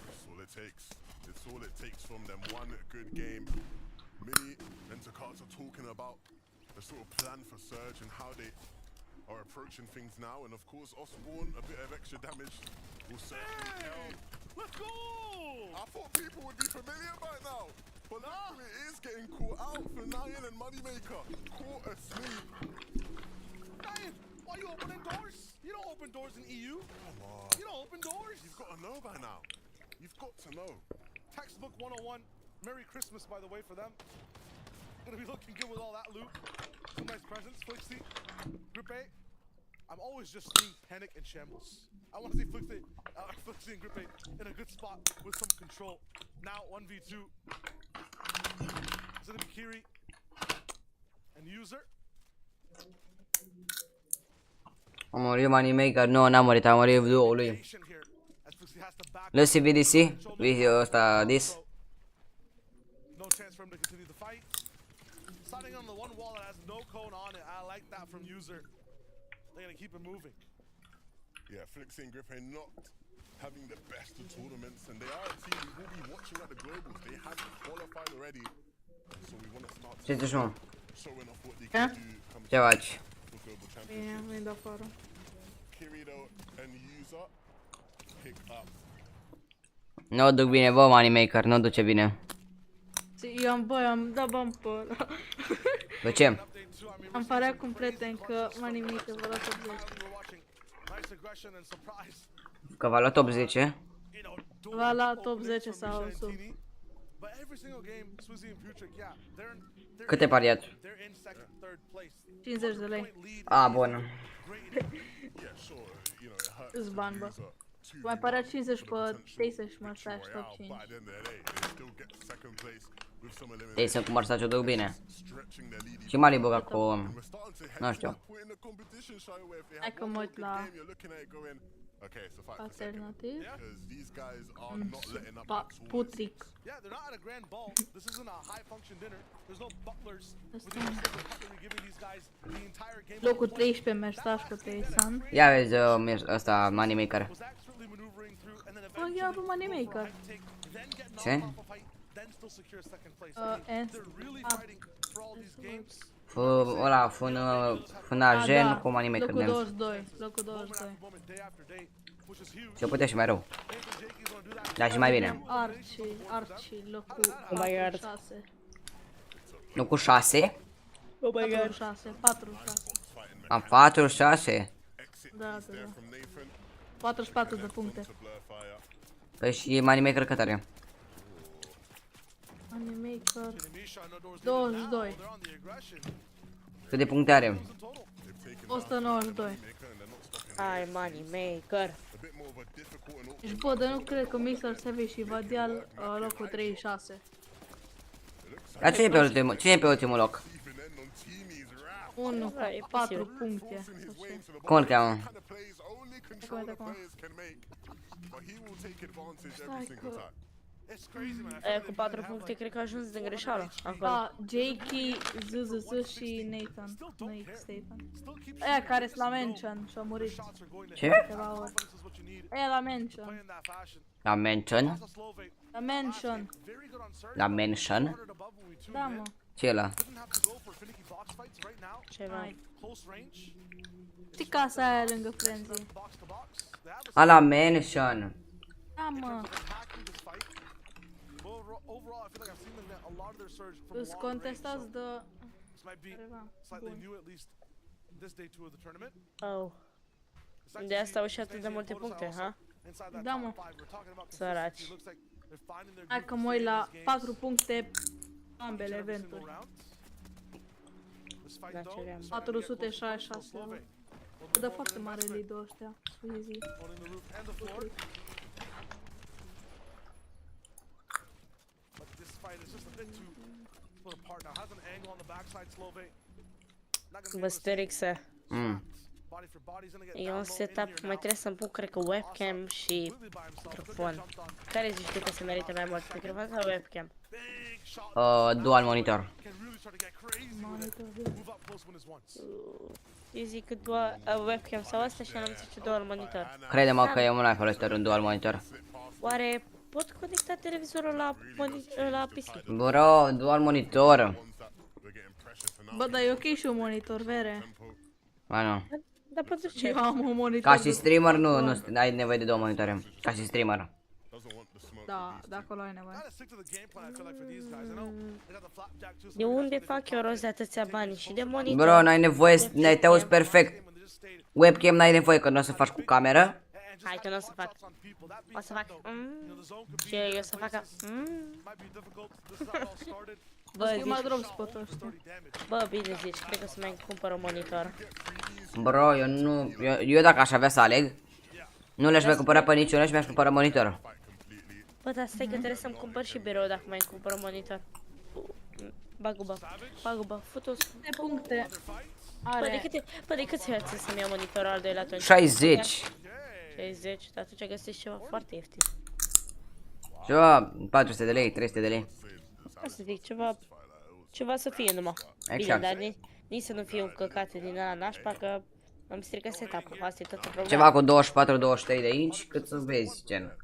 That's all it takes. It's all it takes from them. One good game. Mini and Takata talking about the sort of plan for Surge and how they are approaching things now, and of course, Osborne, a bit of extra damage will certainly help. Let's go! I thought people would be familiar by now, but it is getting caught out for Nyan and Moneymaker. Caught asleep. Nyan, why you opening doors? You don't open doors in EU. Come on. You don't open doors. You've got to know by now. You've got to know. Textbook 101. Merry Christmas, by the way, for them. Gonna be looking good with all that loot. Some nice presents. Flixie, Grippe. I'm always just seeing panic and shambles. I want to see Flixie and Grippe in a good spot with some control. Now 1v2. Is it Kiri and User? A murit Moneymaker? Nu, n-a murit, a murit duo-ul lui. Lăsi VDC, video ăsta dis. No chance for him to continue the fight. Starting on the one wall that has no cone on it. I like that from User. They're gonna keep it moving. Yeah, Flixie and Grippe not having the best of tournaments, and they are a team we will be watching at the globals. They have qualified already, so we want to start showing off what they can do. Ce faci? Bine, am venit afară. Kirito and User pick up. Nu o duc bine, bă, Moneymaker, nu o duce bine. Am dat bani pe ăla. De ce? Am pariat complete încă Moneymaker vă la top 10. Că va lua top 10? Va la top 10 sau sub. Cât ai pariat? 50 de lei. A, bun. Îți bani, bă. Mai pariat 50 pe Taser și Marsaș top 5. Ei, să cu Marsaș o duc bine. Și m-a băgat cu... Nu știu. Hai că mă uit la... alternativ. Putric. Locul 13 Mersaș cu Teisan. Ia vezi ăsta, Moneymaker. O, ia pe Moneymaker. Ce? Ăla, Funagen cu Moneymaker. Locul 22, locul 22. Se putea și mai rău. Dar și mai bine. Arci, locul 6. Locul 6? 46, 46. Am 46? Da. 44 de puncte. Păi și Moneymaker cât are? Moneymaker 22. Cât de puncte are? 192. Ai, Moneymaker. Deci, bă, dar nu cred că Mixer Savage și va dea locul 36. Dar cine e pe ultimul loc? 1, 4 puncte. Cum îl cheamă? Aia cu 4 puncte cred că a ajuns din greșeală. Da, Jakey, ZZZ și Nathan. Aia care sunt la Mansion și-a murit. Ce? Aia la Mansion. La Mansion? La Mansion. La Mansion? Da, mă. Ce e ăla? Ceva. Știi casa aia lângă Frenzy? A, la Mansion. Da, mă. Îți contestați de... Oh. De asta au și atât de multe puncte, ha? Da, mă. Săraci. Hai că mă uit la 4 puncte ambele eventuri. 466. Dă foarte mare lead-ul ăștia. Easy. Bă, Sterix-add. E un setup, mai trebuie să-mi pun, cred că, webcam și microfon. Care zici tu că se merită mai mult, microfon sau webcam? Dual monitor. Eu zic că webcam sau asta și am zice dual monitor. Crede-mă că e mult mai folositor un dual monitor. Oare pot conecta televizorul la PC? Bro, dual monitor. Bă, dar e ok și un monitor, vere. Ba nu. Dar pentru ce? Eu am un monitor. Ca și streamer nu ai nevoie de două monitoare. Ca și streamer. Da, de acolo ai nevoie. De unde fac eu rost de atâția bani și de monitor? Bro, n-ai nevoie, te auzi perfect. Webcam n-ai nevoie că nu o să faci cu cameră. Hai că nu o să fac. O să fac. Și eu o să fac. Bă, Mă drop spotul ăsta. bă, bine zici, cred că o să mai cumpăr un monitor. Bro, eu nu... Eu dacă aș avea să aleg, nu le-aș mai cumpăra pe niciunul și mi-aș cumpăra monitor. Bă, dar stai că trebuie să-mi cumpăr și birou dacă mai cumpăr un monitor. Bagubă, futu-s. De puncte Bă, are. de cât ți să-mi iau monitorul al doilea atunci? 60. 60, dar atunci găsești ceva foarte ieftin. Ceva 400 de lei, 300 de lei. Asta zic, ceva să fie numai. Bine, Exact. dar nici să nu fie un căcat din ăla nașpa, că îmi strică setup-ul, asta e toată problema. Ceva cu 24-23 de inch, cât să vezi, gen.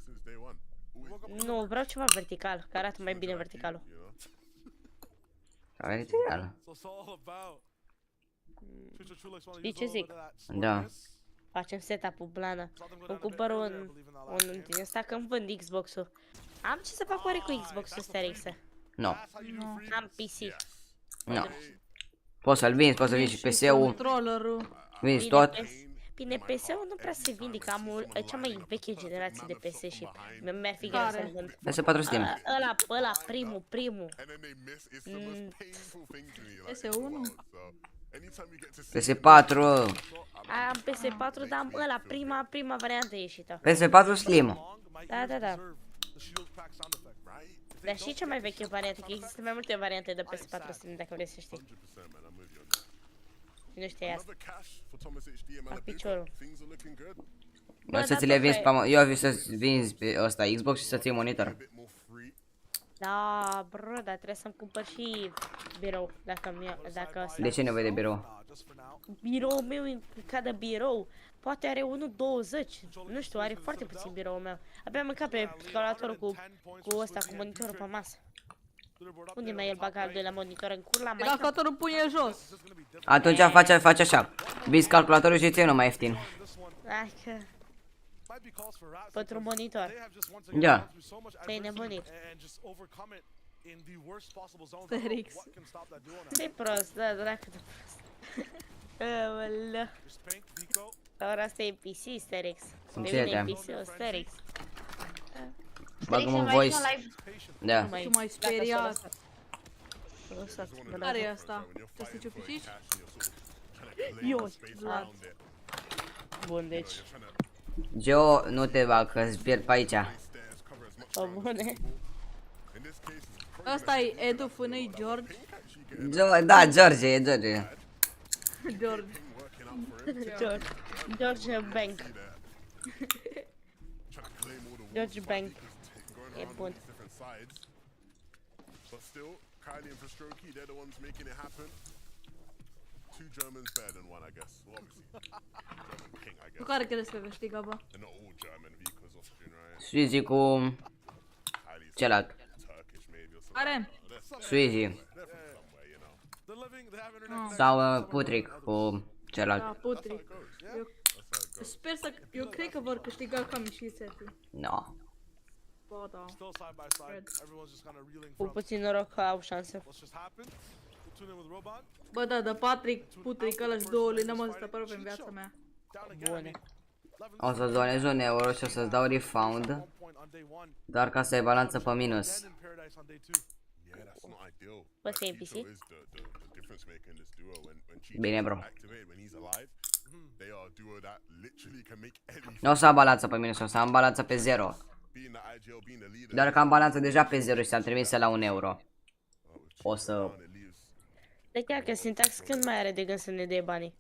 Nu, vreau ceva vertical, că arată mai bine verticalul. Vertical. Știi ce zic? Da. Facem setup-ul, blană. Îmi cumpăr un din ăsta că îmi vând Xbox-ul. Am ce să fac oare cu Xbox-ul Sterix-a? Nu. Am PC. Nu. Poți să-l vinzi, poți să vinzi și PC-ul. Controllerul. Vinzi tot. Bine, PC-ul nu prea se vinde, că am cea mai veche generație de PC și mi-ar fi greu să-l vând. PS4 Ăla, primul. PS1. PS4. Am PS4, dar am ăla, prima variantă ieșită. PS4 Slim. Da. Dar știi cea mai veche variantă? Că există mai multe variante de PS4 Slim, dacă vrei să știi. Nu știi asta. Fac piciorul. Eu să ți le vinzi pe... Eu vreau să-ți vinzi pe ăsta Xbox și să ții monitor. Da, bro, dar trebuie să-mi cumpăr și birou, dacă De ce nevoie de birou? Biroul meu e ca de birou. Poate are 1,20. Nu știu, are foarte puțin biroul meu. Abia am mâncat pe calculatorul cu ăsta, cu monitorul pe masă. Unde mai el bagă al doilea monitor în cur la maica? Calculatorul pune jos. Atunci faci așa. Vinzi calculatorul și ți-e unul mai ieftin. Hai că... Pentru monitor. Da. Te-ai nebunit. Sterix. Ce-i prost, da, dracu de prost. Aoleu. Ora asta e PC, Sterix. Devine PC-ul Sterix. Bagă-mă în voice. Da. Tu mai speriat. Care e asta? Te stai ciupișici? Eu, Vlad. Bun, deci. Geo, nu te bag, că-ți pierd pe aici. O, bune. Asta e Edu Fânăi George. Da, George, e George. George Bank. George Bank. E bun. Cu care crezi că câștigă, bă? Suizi cu... celălalt. Care? Suizi. Sau Putric cu celălalt. Da, Putric. Sper să... Eu cred că vor câștiga cam și Seti. No. Bă, da. Cu puțin noroc că au șanse. Bă, da, de Putric ăla-și două lui, n-am auzit apără în viața mea. Bune. O să-ți donez un euro și o să-ți dau refund. Doar ca să ai balanță pe minus. Bă, să-i NPC? Bine, bro. Nu o să am balanță pe minus, o să am balanță pe 0. Doar că am balanță deja pe 0 și s-am trimis la 1 euro. O să... De chiar că Syntax când mai are de gând să ne dea banii?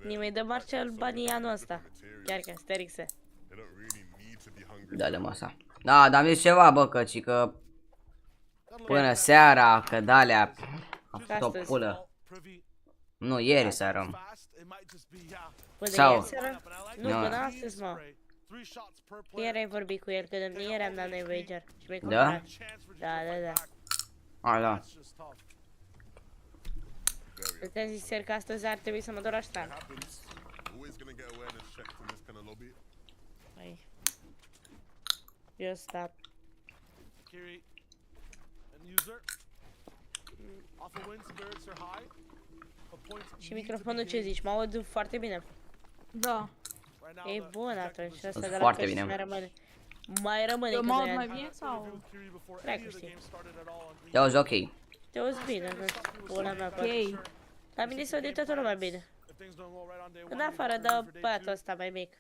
Nimeni dă Marcel banii anul ăsta. Chiar că Sterix-e. Da, dăm asta. Da, dar am zis ceva, bă, căci că... Până seara, că d-alea... A fost o pulă. Nu, ieri seara. Până Sau... ieri seara? Nu, până astăzi, mă. Ieri ai vorbit cu el, că ieri am dat noi wager. Și mi-ai cumpărat. Da. A, da. Te-am zis ieri că astăzi ar trebui să mă duc la ștran. Păi. Eu stau. Și microfonul ce zici? Mă aud foarte bine. Da. E bun atunci, asta de la foarte căști bine. mai rămâne Eu cât mă aud 2 mai ani. bine sau? Cred că știi. Te auzi ok. Te auzi bine, nu știu, pula mea. Ok. La mine se aude toată lumea bine. În afară de băiatul ăsta mai mic.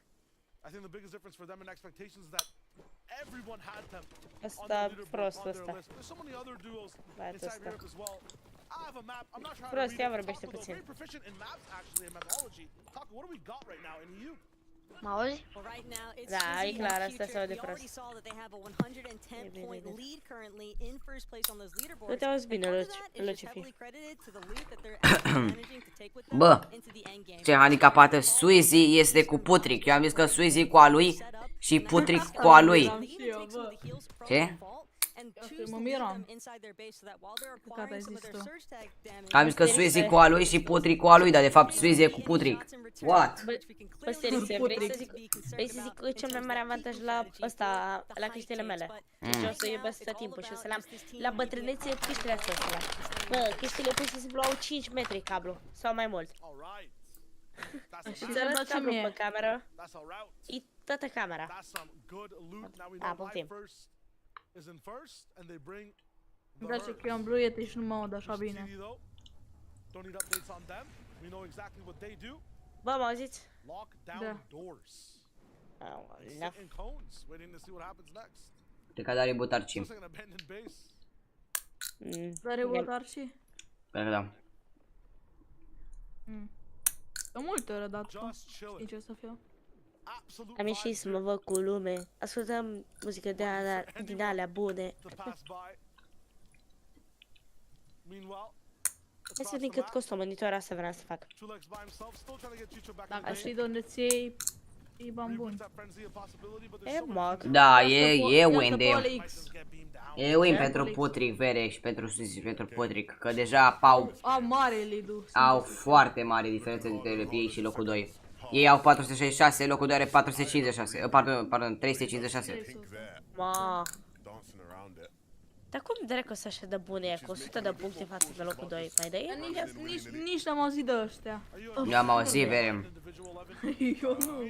Ăsta prostul ăsta. Băiatul ăsta. Prost, ea vorbește puțin. Mă auzi? Da, e clar, asta se aude prost. Nu te auzi bine, Lucifi. Bă, ce handicapată, Suizi este cu Putric. Eu am zis că Suizi cu a lui și Putric cu a lui. Ce? Mă miram. Cât ai zis tu? Am zis că Suizi cu a lui și Putric cu a lui, dar de fapt Suizi e cu Putric. What? Bă, Sterixe, vrei să zic că e cel mai mare avantaj la ăsta, la căștile mele. Deci o să iubesc tot timpul și o să le am la bătrânețe căștile astea. Bă, căștile pur și simplu au 5 metri cablu, sau mai mult. Și ți arăt cablu pe cameră. E toată camera. Da, poftim. Îmi place că eu am bluiete și nu mă aud așa bine. Bă, mă auziți? Da. Aolea. Cred că a dat reboot arci. Dar reboot arci? Cred că da. De multe ori a dat, sincer să fiu. Am ieșit să mă văd cu lume. Ascultăm muzică din alea bune. Hai să vedem cât costă monitorul asta vreau să fac. Dacă știi de unde ți iei, e bani buni. E moc. Da, e win E win pentru Putric, Vere și pentru Suizi și pentru Putric. Că deja au mare lead-ul. Au foarte mare diferență dintre ei și locul 2. Ei au 466, locul 2 are 456, pardon, 356. Ma. Dar cum dracu să așa de bune e, cu 100 de puncte față de locul 2? Mai dai? Nici n-am auzit de ăștia. Eu am auzit, Vere. Eu nu.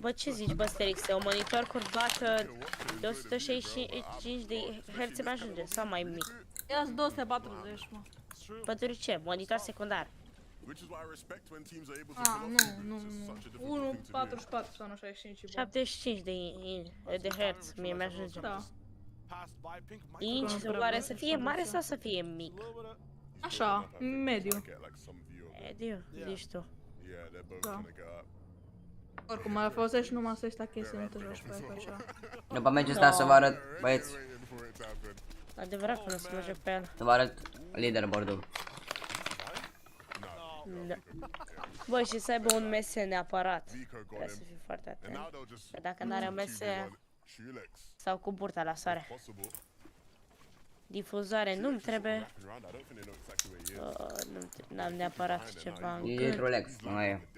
Bă, ce zici, bă, Sterix? Un monitor curvat de 165 de Hz mi ajunge, sau mai mic? Ia-ți 240, mă. Pentru ce? Monitor secundar? Nu. 1,44 sau nu 65. 75 de Hz mie mi-ajunge. Da. Inci, oare să fie mare sau să fie mic? Așa, mediu. Mediu, zici tu. Da. Oricum, mai folosești numai să ăștia chestii, nu te joci pe așa. După meciul ăsta să vă arăt, băieți. Adevărat că nu se merge pe el. Să vă arăt leaderboard-ul. Da. Bă, și să aibă un MS neapărat. Trebuie să fii foarte atent. Că dacă n-are MS, sau cu burta la soare. Difuzoare nu-mi trebuie. N-am neapărat ceva în gând. E Rolex, nu e.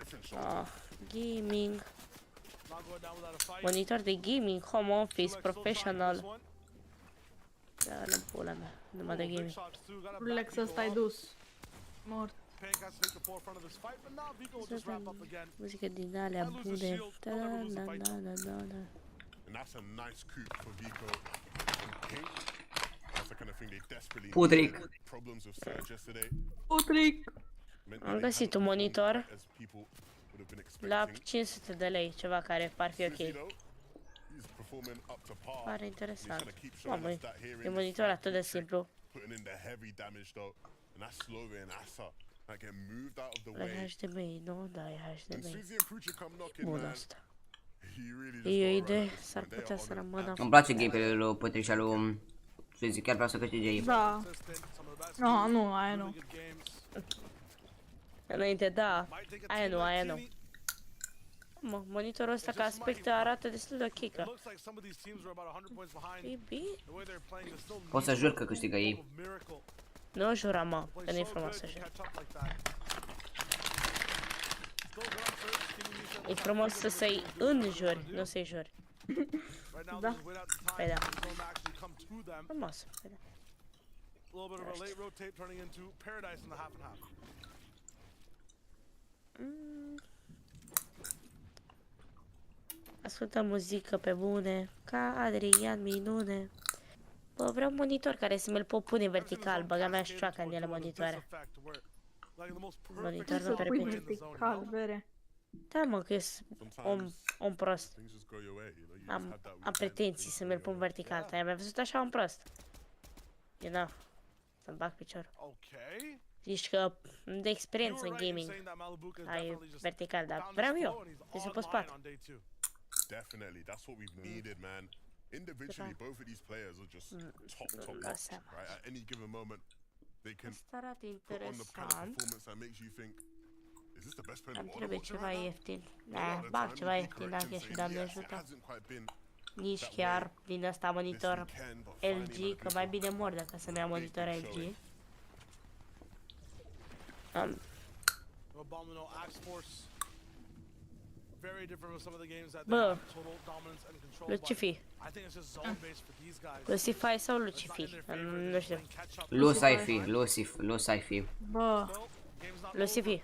Gaming. Monitor de gaming, home office, professional. Da, nu pula mea, numai de gaming. Rolex ăsta ai dus. Mort. Muzică din alea bune. Putric. Putric. Am găsit un monitor la 500 de lei, ceva care par fi ok. Pare interesant. Mamă, e monitor atât de simplu. E HDMI, nu? Da, e HDMI. Bun asta. E o idee, s-ar putea să rămână. Îmi place gameplay-ul lui Putric și al lui Suizi, chiar vreau să câștige ei. Da. Nu, aia nu. Înainte, da. Aia nu. Mă, monitorul ăsta ca aspect arată destul de ok, că... E bine. Pot să jur că câștigă ei. Nu jura, mă, că nu-i frumos să jur. E frumos să să-i înjuri, nu să-i juri. Da. Păi da. Frumos, păi da. Ascultă muzică pe bune, ca Adrian minune. Bă, vreau un monitor care să mi-l pot pune vertical, băga mea șoacă în ele monitoare. Monitor nu permite. Vertical, bere. Da, mă, că ești om prost. Am pretenții să mi-l pun vertical. Ai mai văzut așa un prost? You know, să-mi bag piciorul. Zici că de experiență în gaming ai vertical, dar vreau eu. Trebuie să pe spate. Definitely, that's what we've needed, man. Individually, both of these players are just top notch, right? At any given moment, they can put on the kind of performance that makes you think, is this the best player in the world? Trebuie ceva ieftin. Da, bag ceva ieftin dacă ești, Doamne ajută. Nici chiar din ăsta monitor LG, că mai bine mor dacă să-mi ia monitor LG. Bă, Lucifi. Lucifi sau Lucifi? Nu știu. Lucifi. Bă. Lucifi.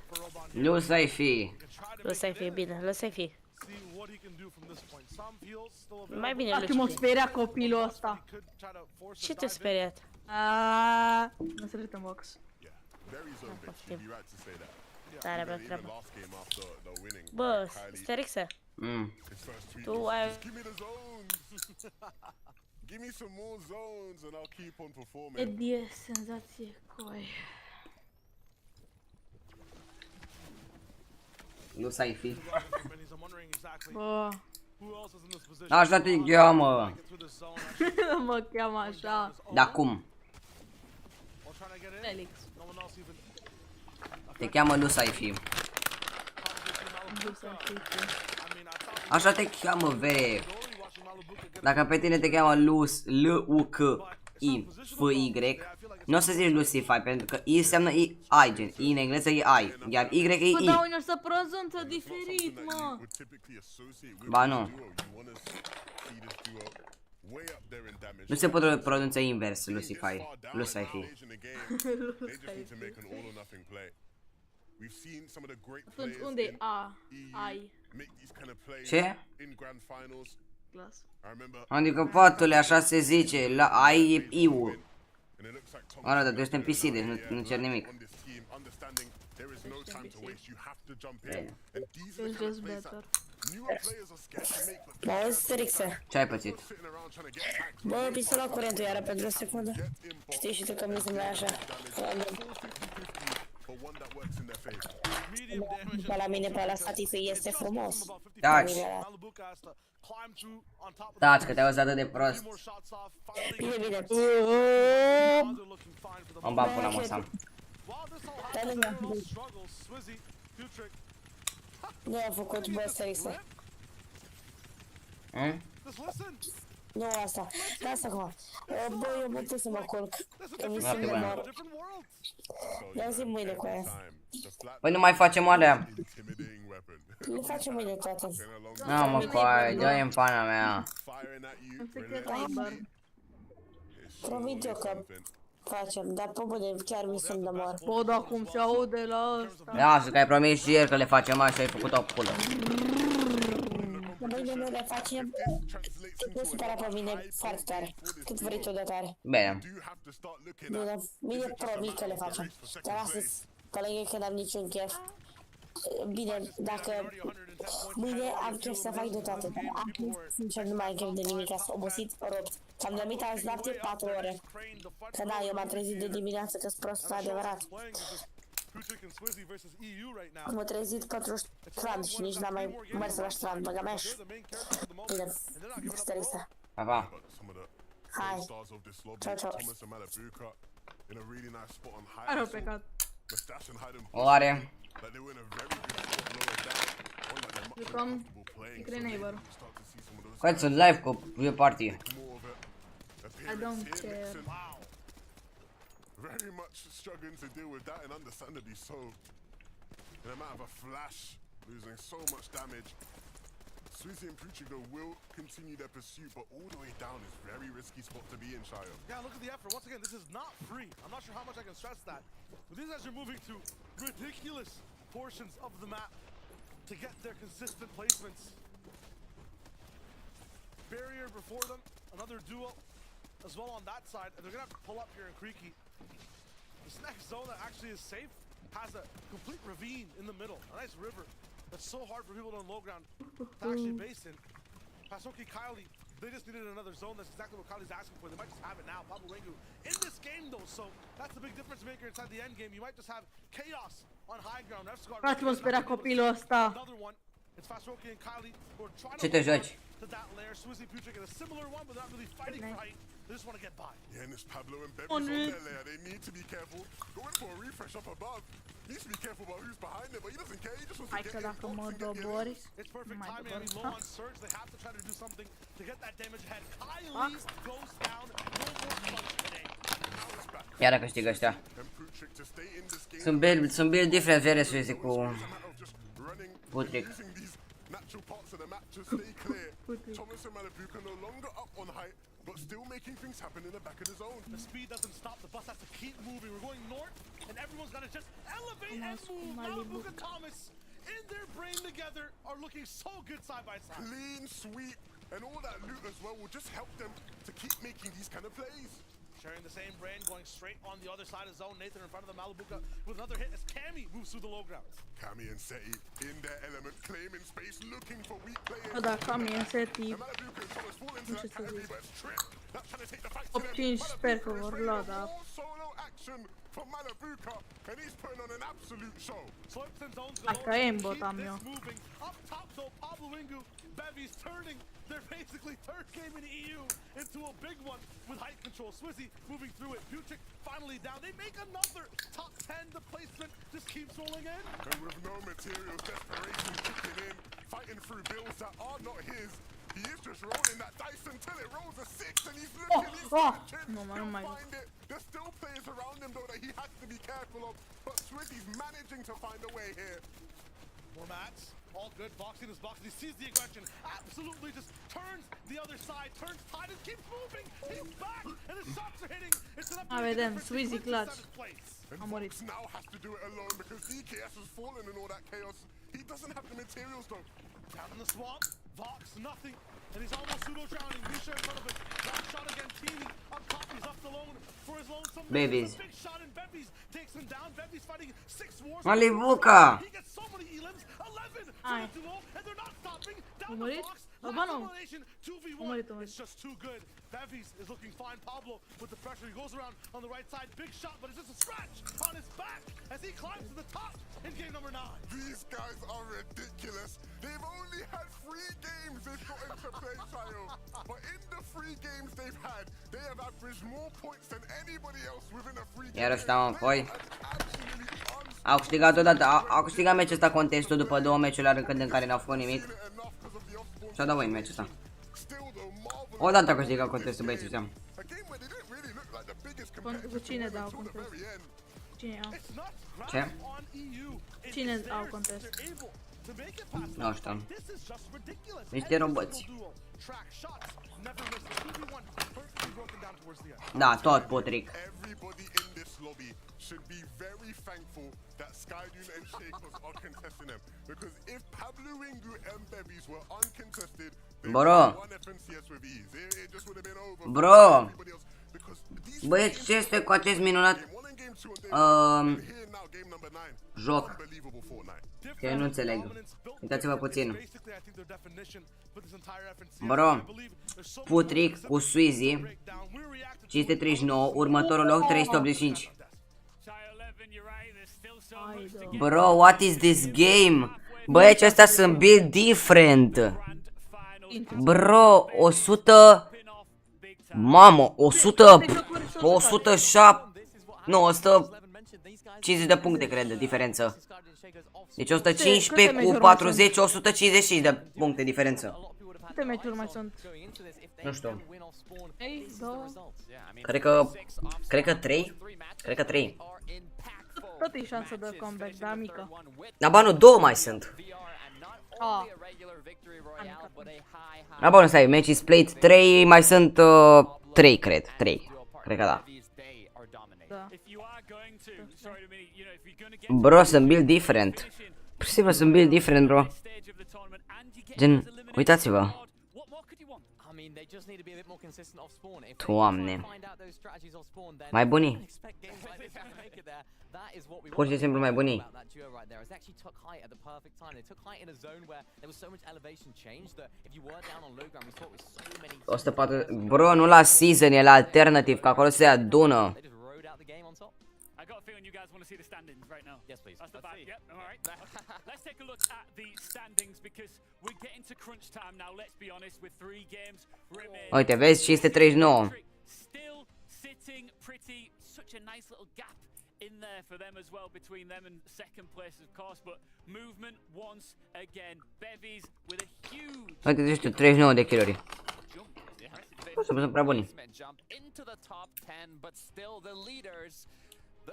Lucifi, bine, Lucifi. Mai bine Dacă m-a speriat copilul ăsta. Ce te-a speriat? Nu se în box. Tare bă treabă. Bă, Sterix-a. Tu ai... E de senzație, coi. Lucifi. Bă. Așa te cheamă. Mă cheamă așa. Dar cum? Felix. Te cheamă Lucifi. Așa te cheamă, vrei. Dacă pe tine te cheamă L-U-C-I-F-Y, nu o să zici Lucifi, pentru că I înseamnă I, gen. I în engleză e I, iar Y e I. Bă, dar unii să pronunță diferit, mă. Ba nu. Nu se poate pronunța invers, Lucifi. Atunci unde e A? Ai. Ce? Clas. Adică, patule, așa se zice, la ai e I-ul. Ăla, dar tu ești în PC, deci nu cer nimic. It's just better. Auzi, Sterix-a. Ce ai pățit? Bă, mi s-a luat curentul iară pentru o secundă. Știi și tu că mi se mai așa. După la mine pe ăla statiful este frumos. Taci. Taci, că te auzi atât de prost. Bine, bine. Îmi bag pula, mă, Sam. Nu a făcut, bă, Sterix-a. Nu asta. Lasă acum. Bă, eu mă duc să mă culc. Că mi se mor. Ia zi mâine cu aia. Păi nu mai facem alea. Le facem mâine toate. Nu mă coi, dă-i în pana mea. Promit eu că facem, dar pe bune, chiar mi sunt de mor. Bă, dar cum se aude la ăsta. Lasă că ai promis și ieri că le facem așa și ai făcut o pulă. Mâine nu le facem, nu supăra pe mine foarte tare, cât vrei tu de tare. Bine. Bine, mine promit că le facem, dar astăzi, pe lângă că n-am niciun chef. Bine, dacă mâine am chef să fac de toate, dar acum, sincer, nu mai am chef de nimic, sunt obosit, rupt. Am dormit azi noapte 4 ore. Că da, eu m-am trezit de dimineață că-s prost adevărat. M-am trezit pentru strand și nici n-am mai mers la strand, băga mea și... Bine, Sterix-a. Pa, pa. Hai. Ciao, ciao. Are o plecat. O are. Like they were in a very good spot lower down. One like they're much more Jucam, comfortable playing. So maybe neighbor. you start to see some of those Faci sunt live cu viewparty. more of a I don't appearance here. care. Nixon very much struggling to deal with that, and understandably so. In a matter of a flash, losing so much damage. Suzy and Puchigo will continue their pursuit, but all the way down is very risky spot to be in, Shayo. Yeah, look at the effort. Once again, this is not free. I'm not sure how much I can stress that. But these guys are moving to ridiculous portions of the map to get their consistent placements. Barrier before them, another duo as well on that side, and they're gonna have to pull up here in Creaky. This next zone that actually is safe has a complete ravine in the middle, a nice river that's so hard for people on low ground to actually base in. Pasoki, Kylie, they just needed another zone. That's exactly what Kylie's asking for. They might just have it now. Pablo Wengu in this game though, so that's the big difference maker inside the end game. You might just have chaos on high ground. Frate, mă speria copilul ăsta. Another one. It's Pasoki and Kylie who are trying Ce te to joci? to that layer. Swizzy Putrick in a similar one, but they're not really fighting for height. They just want to get by. Yeah, and it's Pablo and Bevis on their layer. They need to be careful. Going for a refresh up above. Needs to be careful about who's behind them, but he doesn't care. He just wants to Hai get că in dacă box mă and get the dobori, It's perfect mai timing. I mean, dobori. low on surge. They have to try to do something to get that damage ahead. Kylie goes down. No more punch today. Iară câștigă ăștia. And Putrick to stay in this game. Sunt build different very Suzy cu It's a matter of just running and Putrick. using these natural parts of the map to stay clear. Thomas and Malibuka no longer up on height, but still making things happen in the back of the zone. The speed doesn't stop. The bus has to keep moving. We're going north, and everyone's got to just elevate and move. Malibuka and Thomas, in their brain together, are looking so good side by side. Clean sweep and all that loot as well will just help them to keep making these kind of plays. Sharing the same brain, going straight on the other side of zone. Nathan in front of the Malibuka with another hit as Cammy moves through the low ground. Cami and Seti in their element, claiming space, looking for weak players. Bă, da, Cami e Seti. And Malibuka and Thomas fall into that category, but it's Trip that's trying to take the fight to Top them. 5 sper că vor lua, da. More solo action from Malibuka, and he's putting on an absolute show. Slips and zones Hai că aimbot am eu. moving. Up top though, Pablo Wingu, Bevy's turning their basically third game in the EU into a big one with height control. Swizzy moving through it. Putrick finally down. They make another top 10. The placement just keeps rolling in. And with no materials, desperation kicking in, fighting through bills that are not his. He is just rolling that dice until it rolls a 6, and he's looking, he's searching. No, man, He'll oh my find it. There's still players around him though that he has to be careful of, but Swizzy's managing to find a way here. More mats. All good. Boxing is boxing. He sees the aggression. Absolutely just turns the other side. Turns tide and keeps moving. He's back. And his shots are hitting. It's an A vedem, Swizzy clutch. And A murit. Vox now has to do it alone because DKS has fallen in all that chaos. He doesn't have the materials though. Down in the swamp. Vox, nothing. And he's almost pseudo-drowning. Misha in front of him. One shot again. Teeny up top. He's up alone for his lonesome. Babies. Big shot and Bevy's takes him down. Bevy's fighting 6 wars. Malibuka! He gets so many elims. 11 Ai. for the duo, and they're not stopping. Down the Murit? box. Bă, nu. 2v1. Murit. It's just too good. Bevy's is looking fine. Pablo with the pressure. He goes around on the right side. Big shot, but it's just a scratch on his back as he climbs to the top in game number 9. These guys are ridiculous. They've only had 3 games they've gotten to play, Shayo. But in the 3 games they've had, they have averaged more points than anybody else within a 3 game. Iar ăștia, mă, foi. Absolutely Au câștigat odată, au câștigat meciul ăsta contestul după 2 meciuri la rând în care n-au făcut nimic. Și-au dat voi în meciul ăsta. Odată au câștigat contestul, băieții ăștia. Cu cine dau contest? Cine au? Ce? Cine au contest? Nu știu. Niște roboți. Da, tot Putrick. Should be very thankful that SCRII and Shakos are contesting them, because if Pablo Wingu and Bevies were uncontested, they would have won FNCS with ease. It just would have been over. Bro! Băieți, ce este cu acest minunat joc? Că eu nu înțeleg. Uitați-vă puțin. Bro, Putrick cu Suzy 539, următorul loc 385. Bro, what is this game? Băieți, ăstea sunt build different. Bro, 100... Mamă, 100... 107... Nu, 100... 50 de puncte, cred, diferență. Deci 115 cu 40, 155 de puncte diferență. Câte meciuri mai sunt? Nu știu. 3, 2. Cred că 3. Cred că 3. Tot e șansă de comeback, da, mică. Da, bă, nu, 2 mai sunt. Da, bă, nu stai, match is played 3, mai sunt 3, cred. 3. Cred că da. Da. Bro, sunt build different. Pur și simplu sunt build different, bro. Gen, uitați-vă. Doamne. Mai buni. Pur și simplu mai buni. Bro, nu la season, e la alternative, că acolo se adună. I got a feeling you guys want to see the standings right now. Yes, please. That's the vibe. Yep. All right. Let's take a look at the standings because we're getting to crunch time now. Let's be honest. With 3 games remaining. Uite, vezi, 539. Still sitting pretty. Such a nice little gap in there for them as well between them and second place, of course. But movement once again. Bevies with a huge. Uite, zici tu, 39 de kill-uri. Sunt prea buni.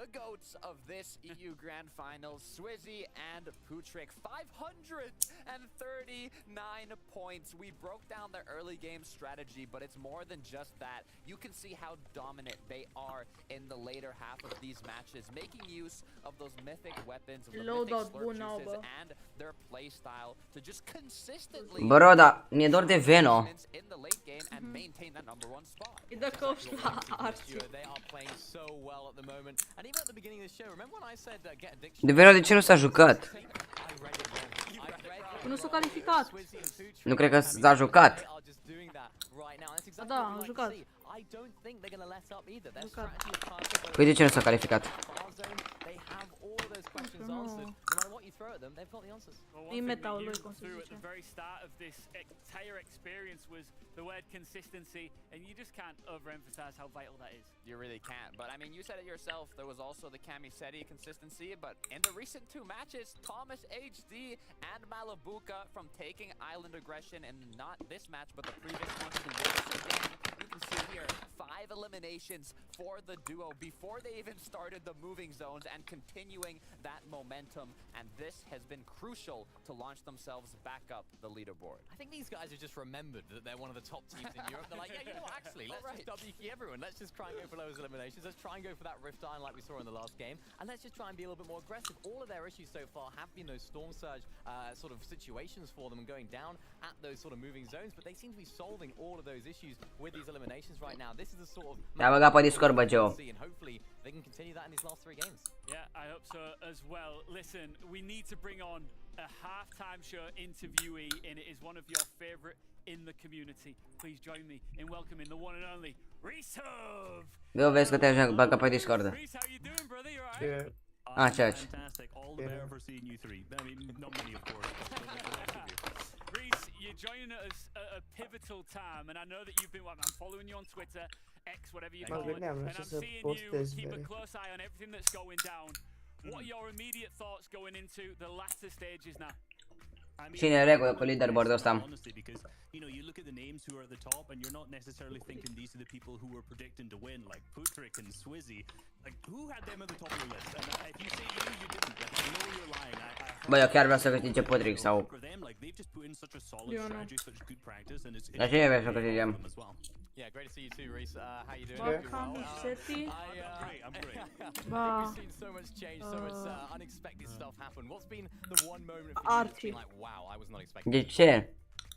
The goats of this EU Grand Final, Swizzy and Putrick, 539 points. We broke down their early game strategy, but it's more than just that. You can see how dominant they are in the later half of these matches, making use of those mythic weapons, the mythic slurp juices, and their play style to just consistently Bro, da, mi-e dor de Veno. in the late game and maintain that #1 spot. E dă coș la Archie. They are playing so well at the moment. And even at the beginning of the show, remember when I said get addiction? De Veno, de ce nu s-a jucat? Nu s-a calificat. Nu cred că s-a jucat. Da, a jucat. Păi de ce nu s-a calificat? E metaul lui, cum se zice. The word consistency, and you just can't overemphasize how vital that is. You really can't, but I mean, you said it yourself, there was also the Camiseti consistency, but in the recent 2 matches, Thomas HD and Malabuka from taking Island Aggression, and not this match, but the previous one to once again, you can see here, 5 eliminations for the duo before they even started the moving zones and continuing that momentum, and this has been crucial to launch themselves back up the leaderboard. I think these guys have just remembered that they're one of the top teams in Europe. They're like, yeah, you know what, actually, let's just W key everyone. Let's just try and go for those eliminations. Let's try and go for that Rift Iron like we saw in the last game. And let's just try and be a little bit more aggressive. All of their issues so far have been those Storm Surge sort of situations for them and going down at those sort of moving zones. But they seem to be solving all of those issues with these eliminations right now. This is a sort of... Te-a băgat pe Discord, bă, Joe. And hopefully they can continue that in these last 3 games. Yeah, I hope so as well. Listen, we need to bring on a halftime show interviewee, and it is one of your favorite in the community. Please join me in welcoming the one and only Reese. Eu vezi că te-a băgat pe Discord. Reese, how you doing, brother? You alright? Ah, church. Fantastic. All the better for seeing you 3. I mean, not many, of course. Reese, you're joining us at a pivotal time, and I know that you've been. I'm following you on Twitter, X, whatever you call it, and I'm seeing you keep a close eye on everything that's going down. What are your immediate thoughts going into the latter stages now? Cine e regulă pe leaderboard-ul ăsta? You know, you look at the names who are at the top, and you're not necessarily thinking these are the people who were predicting to win, like Putrick and Swizzy. Like, who had them at the top of the list? And if you say you didn't. Like, I know you're lying. Bă, eu chiar vreau să câștige Putrick sau... Dar cine vrea să câștigem? Yeah, great to see you too, Reese. How you doing? Welcome, Seti. I'm great. We've seen so much change, so much unexpected stuff happen. What's been the one moment for you that's been like, wow, I was not expecting? De ce?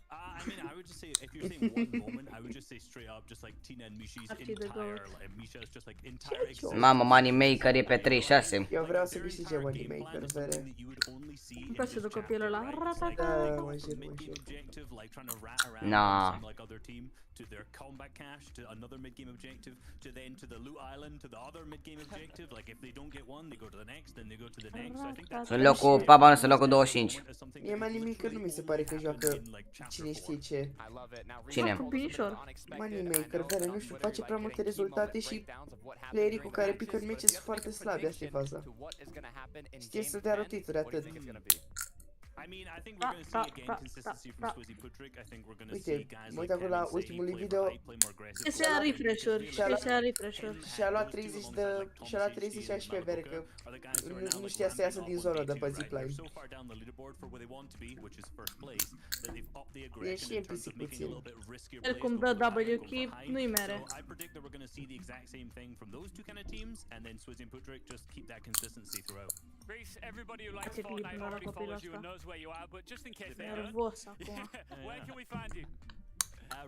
I mean, I would just say, if you're saying one moment, I would just say straight up, just like Tina and Mishi's entire, like, Misha's just like entire existence. Mamă, Moneymaker e pe 36. Eu vreau să câștige Moneymaker, vere. You would only Îmi place de copilul ăla. Da, mă jur. Na. To their combat cache, to another mid-game objective, to then to the loot island, to the other mid-game objective. Like if they don't get one, they go to the next, then they go to the next. So I think that's Sunt locul, Papa, sunt locul 25. Mie Money Maker nu mi se pare că joacă cine știe ce. Cine? Money Maker, care nu știu, face prea multe rezultate și playerii cu care pică în meci sunt foarte slabi, asta e faza. Știe să dea rotituri, atât. Uite, mă uit acolo la ultimul video. Este la refresh-uri, și-a luat 30 HP, vere, că nu știa să iasă din zona de pe zipline. E și NPC puțin. El cum dă W-key, nu-i mere. Reese, everybody who likes Fortnite already follows you and knows where you are, but just in case they don't, Nervos acum. where can we find you?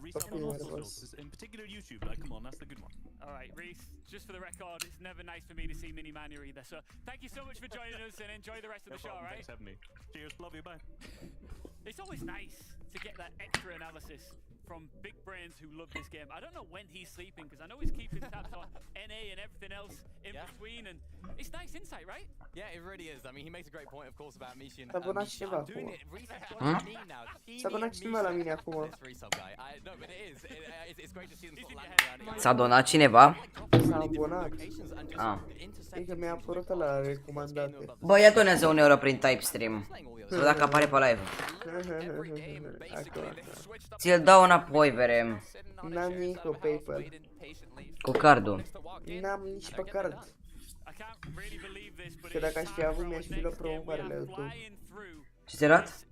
Reese on all socials, in particular YouTube. Like, come on, that's the good one. All right, Reese. Just for the record, it's never nice for me to see Mini Manu either. So thank you so much for joining us, and enjoy the rest of the show. All right? Thanks for having me. Cheers, love you, bye. It's always nice to get that extra analysis from big brains who love this game. I don't know when he's sleeping because I know he's keeping tabs on NA and everything else in between, and it's nice insight, right? Yeah, it really is. I mean, he makes a great point, of course, about Mishi and S-a abonat cineva acum. S-a abonat cineva la mine acum. S-a donat cineva? S-a abonat. E că mi-a apărut la recomandate. Bă, ia donează 1 euro prin type stream. Să văd dacă apare pe live. Ți-l dau înapoi, vere. N-am nimic pe PayPal. Cu cardul. N-am nici pe card. Că dacă aș fi avut, mi-aș fi luat promovarele la YouTube. Ce ți-ai luat?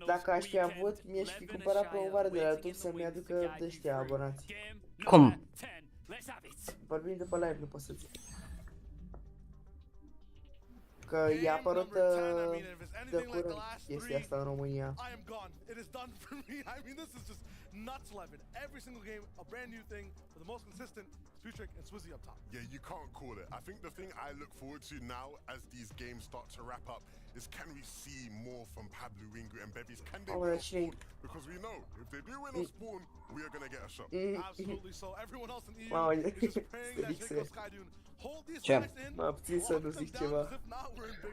Dacă aș fi avut, mi-aș fi cumpărat promovare de la YouTube să-mi aducă de-ăștia abonați. Cum? Vorbim după live, nu pot să zic. Că i-a apărut de curând chestia asta în România. Yeah, you can't call it. I think the thing I look forward to now as these games start to wrap up is can we see more from Pablo, Wingu and Bevies? Can they win a spawn? Because we know if they do win a spawn, we are going to get a shot. Absolutely so. Everyone else in EU Wow, is just praying that Jacob Skydune hold these Ce? guys in. Mă abțin să nu zic ceva.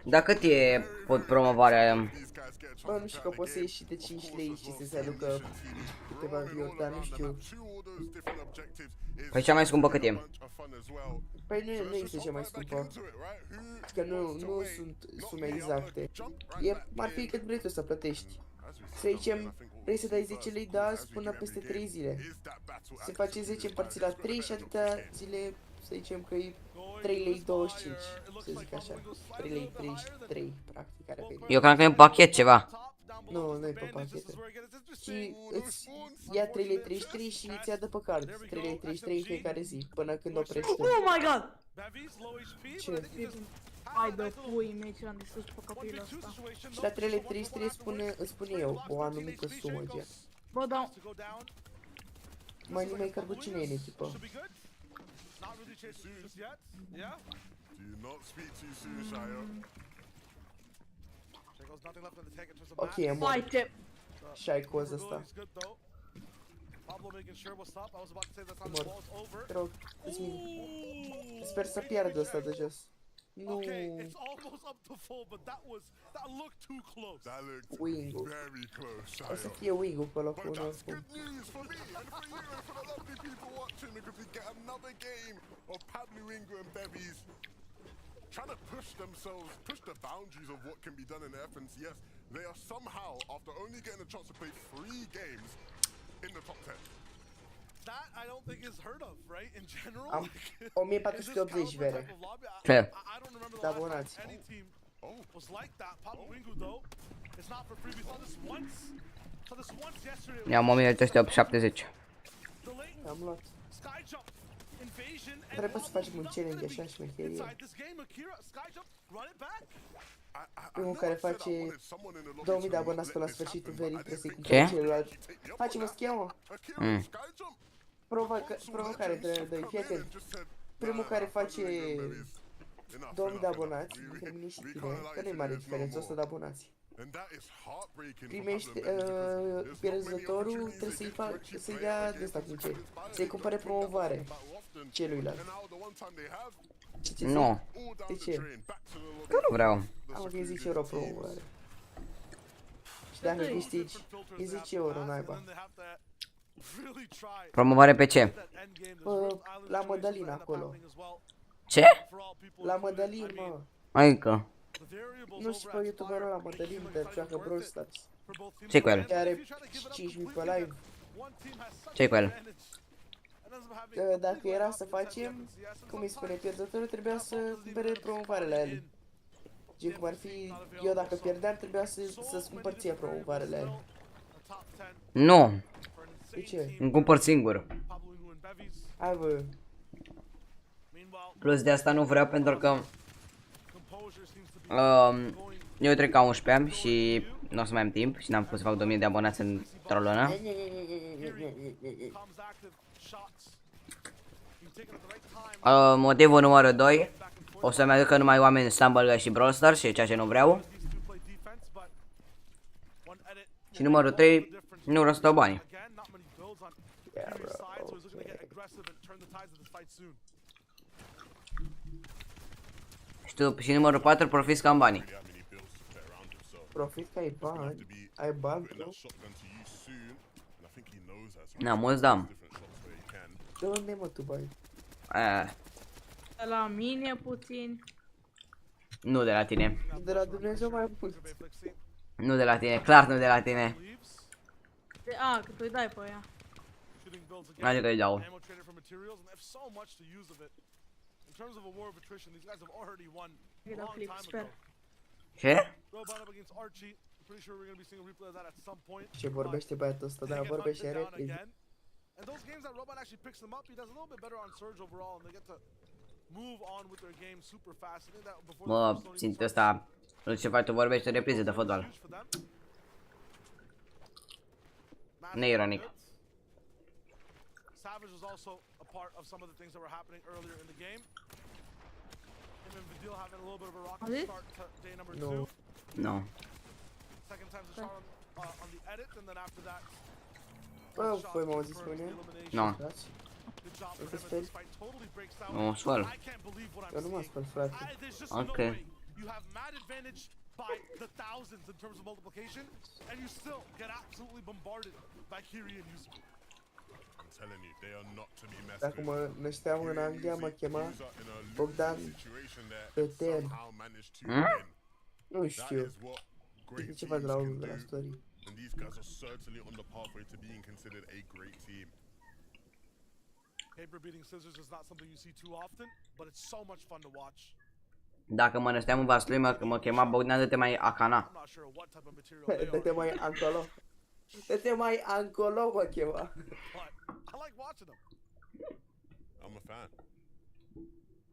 Da, cât e promovarea aia? Bă, nu știu că poți să ieși și de 5 lei și să se aducă câteva view-uri, dar nu știu. Păi cea mai scumpă cât e? Păi nu este cea mai scumpă. Că nu sunt sume exacte. Ar fi cât vrei tu să plătești. Să zicem, vrei să dai 10 lei de azi până peste 3 zile. Se face 10 împărțit la 3 și atâtea zile, să zicem că e 3 lei 25, să zic așa. 3 lei 33, practic, care vine. Eu cred că e un pachet ceva. Nu, nu e pe pachete. Și îți ia 3 lei 33 și îți ia de pe card 3 lei 33 în fiecare zi, până când oprești tu. Oh my god! Ce? Hai de pui mei ce l-am distrus pe copilul ăsta. Și la 3 lei 33 îți spune eu o anumită sumă, gen. Bă, da. Money Maker cu cine e în echipă? Ok, e mort. Și ai coza asta. Mort. Te rog, îți min. Sper să piardă ăsta de jos. Nu. Wingu. O să fie Wingu pe locul 1 oricum. Trying to push themselves, push the boundaries of what can be done in the F&C. Yes, they are somehow, after only getting a chance to play 3 games, in the top 10. That I don't think is heard of, right? In general. Am 1480 vere. Ce? Da, abonați. Any team was like that. Pablo Wingu though, it's not for free. We saw this once. Saw this once yesterday. I-am 1870. Am luat. Trebuie să facem un challenge așa șmecherie. Primul care face 2000 de abonați până la sfârșitul verii trebuie să-i cumpere celălalt. Facem o schemă. Provocare de 2, fii atent. Primul care face 2000 de abonați, dintre mine și tine, că nu-i mare diferență, 100 de abonați. Primești, pierzătorul trebuie să-i dea de asta cum ce, să-i cumpere promovare celuilalt. Nu. De ce? Că nu vreau. Am că e 10 euro promovare. Și dacă câștigi, e 10 euro, naiba. Promovare pe ce? La Mădălin acolo. Ce? La Mădălin, mă. Adică. Nu știu pe youtuberul ăla Mădălin, dar joacă Brawl Stars. Ce cu el? Care are 5.000 pe live. Ce cu el? Dacă era să facem, cum îi spune pierzătorul, trebuia să cumpere promovare la el. Gen cum ar fi, eu dacă pierdeam, trebuia să-ți cumpăr ție promovare la el. Nu. De ce? Îmi cumpăr singur. Hai bă. Plus de asta nu vreau pentru că eu trec ca 11 ani și nu o să mai am timp și n-am putut să fac 2000 de abonați într-o lună. Motivul numărul 2, o să-mi aducă numai oameni Stumble și Brawl Stars și ceea ce nu vreau. Și numărul 3, nu vreau să dau bani. Și numărul 4, profit că am banii. Profit că ai bani? Ai bani, bro? Na, mulți dam. De unde mă tu bani? De la mine puțin. Nu de la tine. De la Dumnezeu mai mult. Nu de la tine, clar nu de la tine. Că tu îi dai pe ea. Adică îi dau. Îi dau clip, sper. Ce? Ce vorbește băiatul ăsta, dar vorbește repede. And those games that Robot actually picks them up, he does a little bit better on Surge overall, and they get to move on with their game super fast. I think that before Mă, simt ăsta, ce faci tu, vorbește repriză de fotbal. Neironic. Savage was also a part of some of the things that were happening earlier in the game. Him and Vidil having a little bit of a rocky start to day number 2. No. Second time's a shot on the edit, and then after that. Bă, voi mă auziți pe mine? No. Nu te speri? Nu, spăl. Eu nu mă spăl, frate. Ok. You have mad advantage by the thousands in terms of multiplication, and you still get absolutely bombarded by Kiri and Yusuf. Dacă mă nășteam în Anglia, mă chema Bogdan Peter. Nu știu. E ceva de la story. And these guys are certainly on the pathway to being considered a great team. Paper beating scissors is not something you see too often, but it's so much fun to watch. Dacă mă nășteam în Vaslui, mă chema Bogdan, dă-te mai acana. Dă-te mai încolo. Dă-te mai încolo, mă chema. I like watching them. I'm a fan.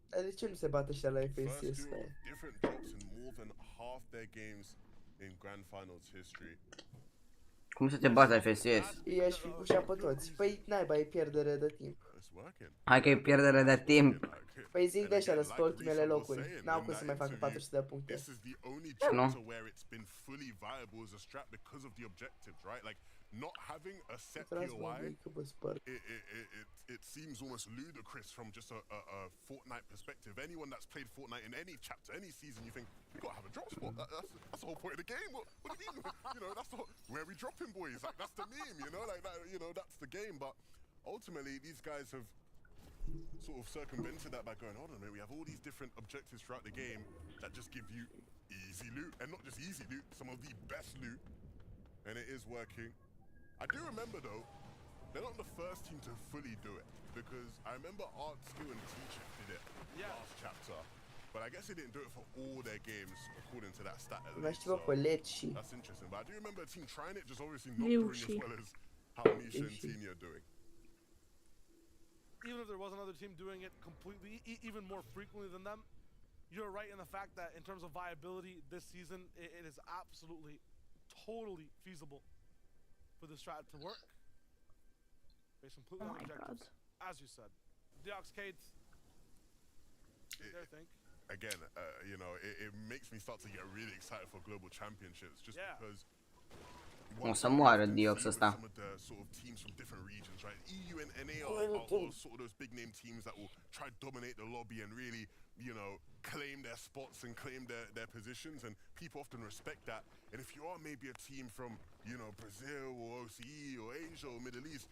Dar de ce nu se bate așa la FNCS? Different drops in more than half their games in Grand Finals history. Cum să te bați la FSS? I-aș fi pușat pe toți. Păi naiba, e pierdere de timp. Hai că e pierdere de timp. Păi zic de așa, răspă ultimele locuri. N-au cum să mai facă 400 de puncte. Nu? Not having a set POI, it seems almost ludicrous from just a Fortnite perspective. Anyone that's played Fortnite in any chapter, any season, you think, you gotta have a drop spot. That's the whole point of the game. What do you mean? You know, that's where we dropping, boys. Like, that's the meme, you know? Like, that, you know, that's the game. But ultimately, these guys have sort of circumvented that by going, hold on a minute, we have all these different objectives throughout the game that just give you easy loot. And not just easy loot, some of the best loot. And it is working. I do remember though, they're not the first team to fully do it, because I remember Art, Skill and Teacher did it last chapter, but I guess they didn't do it for all their games according to that stat at least, so that's interesting. But I do remember a team trying it, just obviously not doing as well as how Misha and Tina are doing. Even if there was another team doing it completely, even more frequently than them, you're right in the fact that in terms of viability this season, it is absolutely, totally feasible for the strat to work. Based completely on objectives. As you said. The Oxcades, their thing. again, you know, it makes me start to get really excited for global championships just because. O să moară Diox ăsta. Some of the sort of teams from different regions, right? EU and NA are sort of those big name teams that will try to dominate the lobby and really, you know, claim their spots and claim their positions, and people often respect that. And if you are maybe a team from, you know, Brazil or OCE or Asia or Middle East,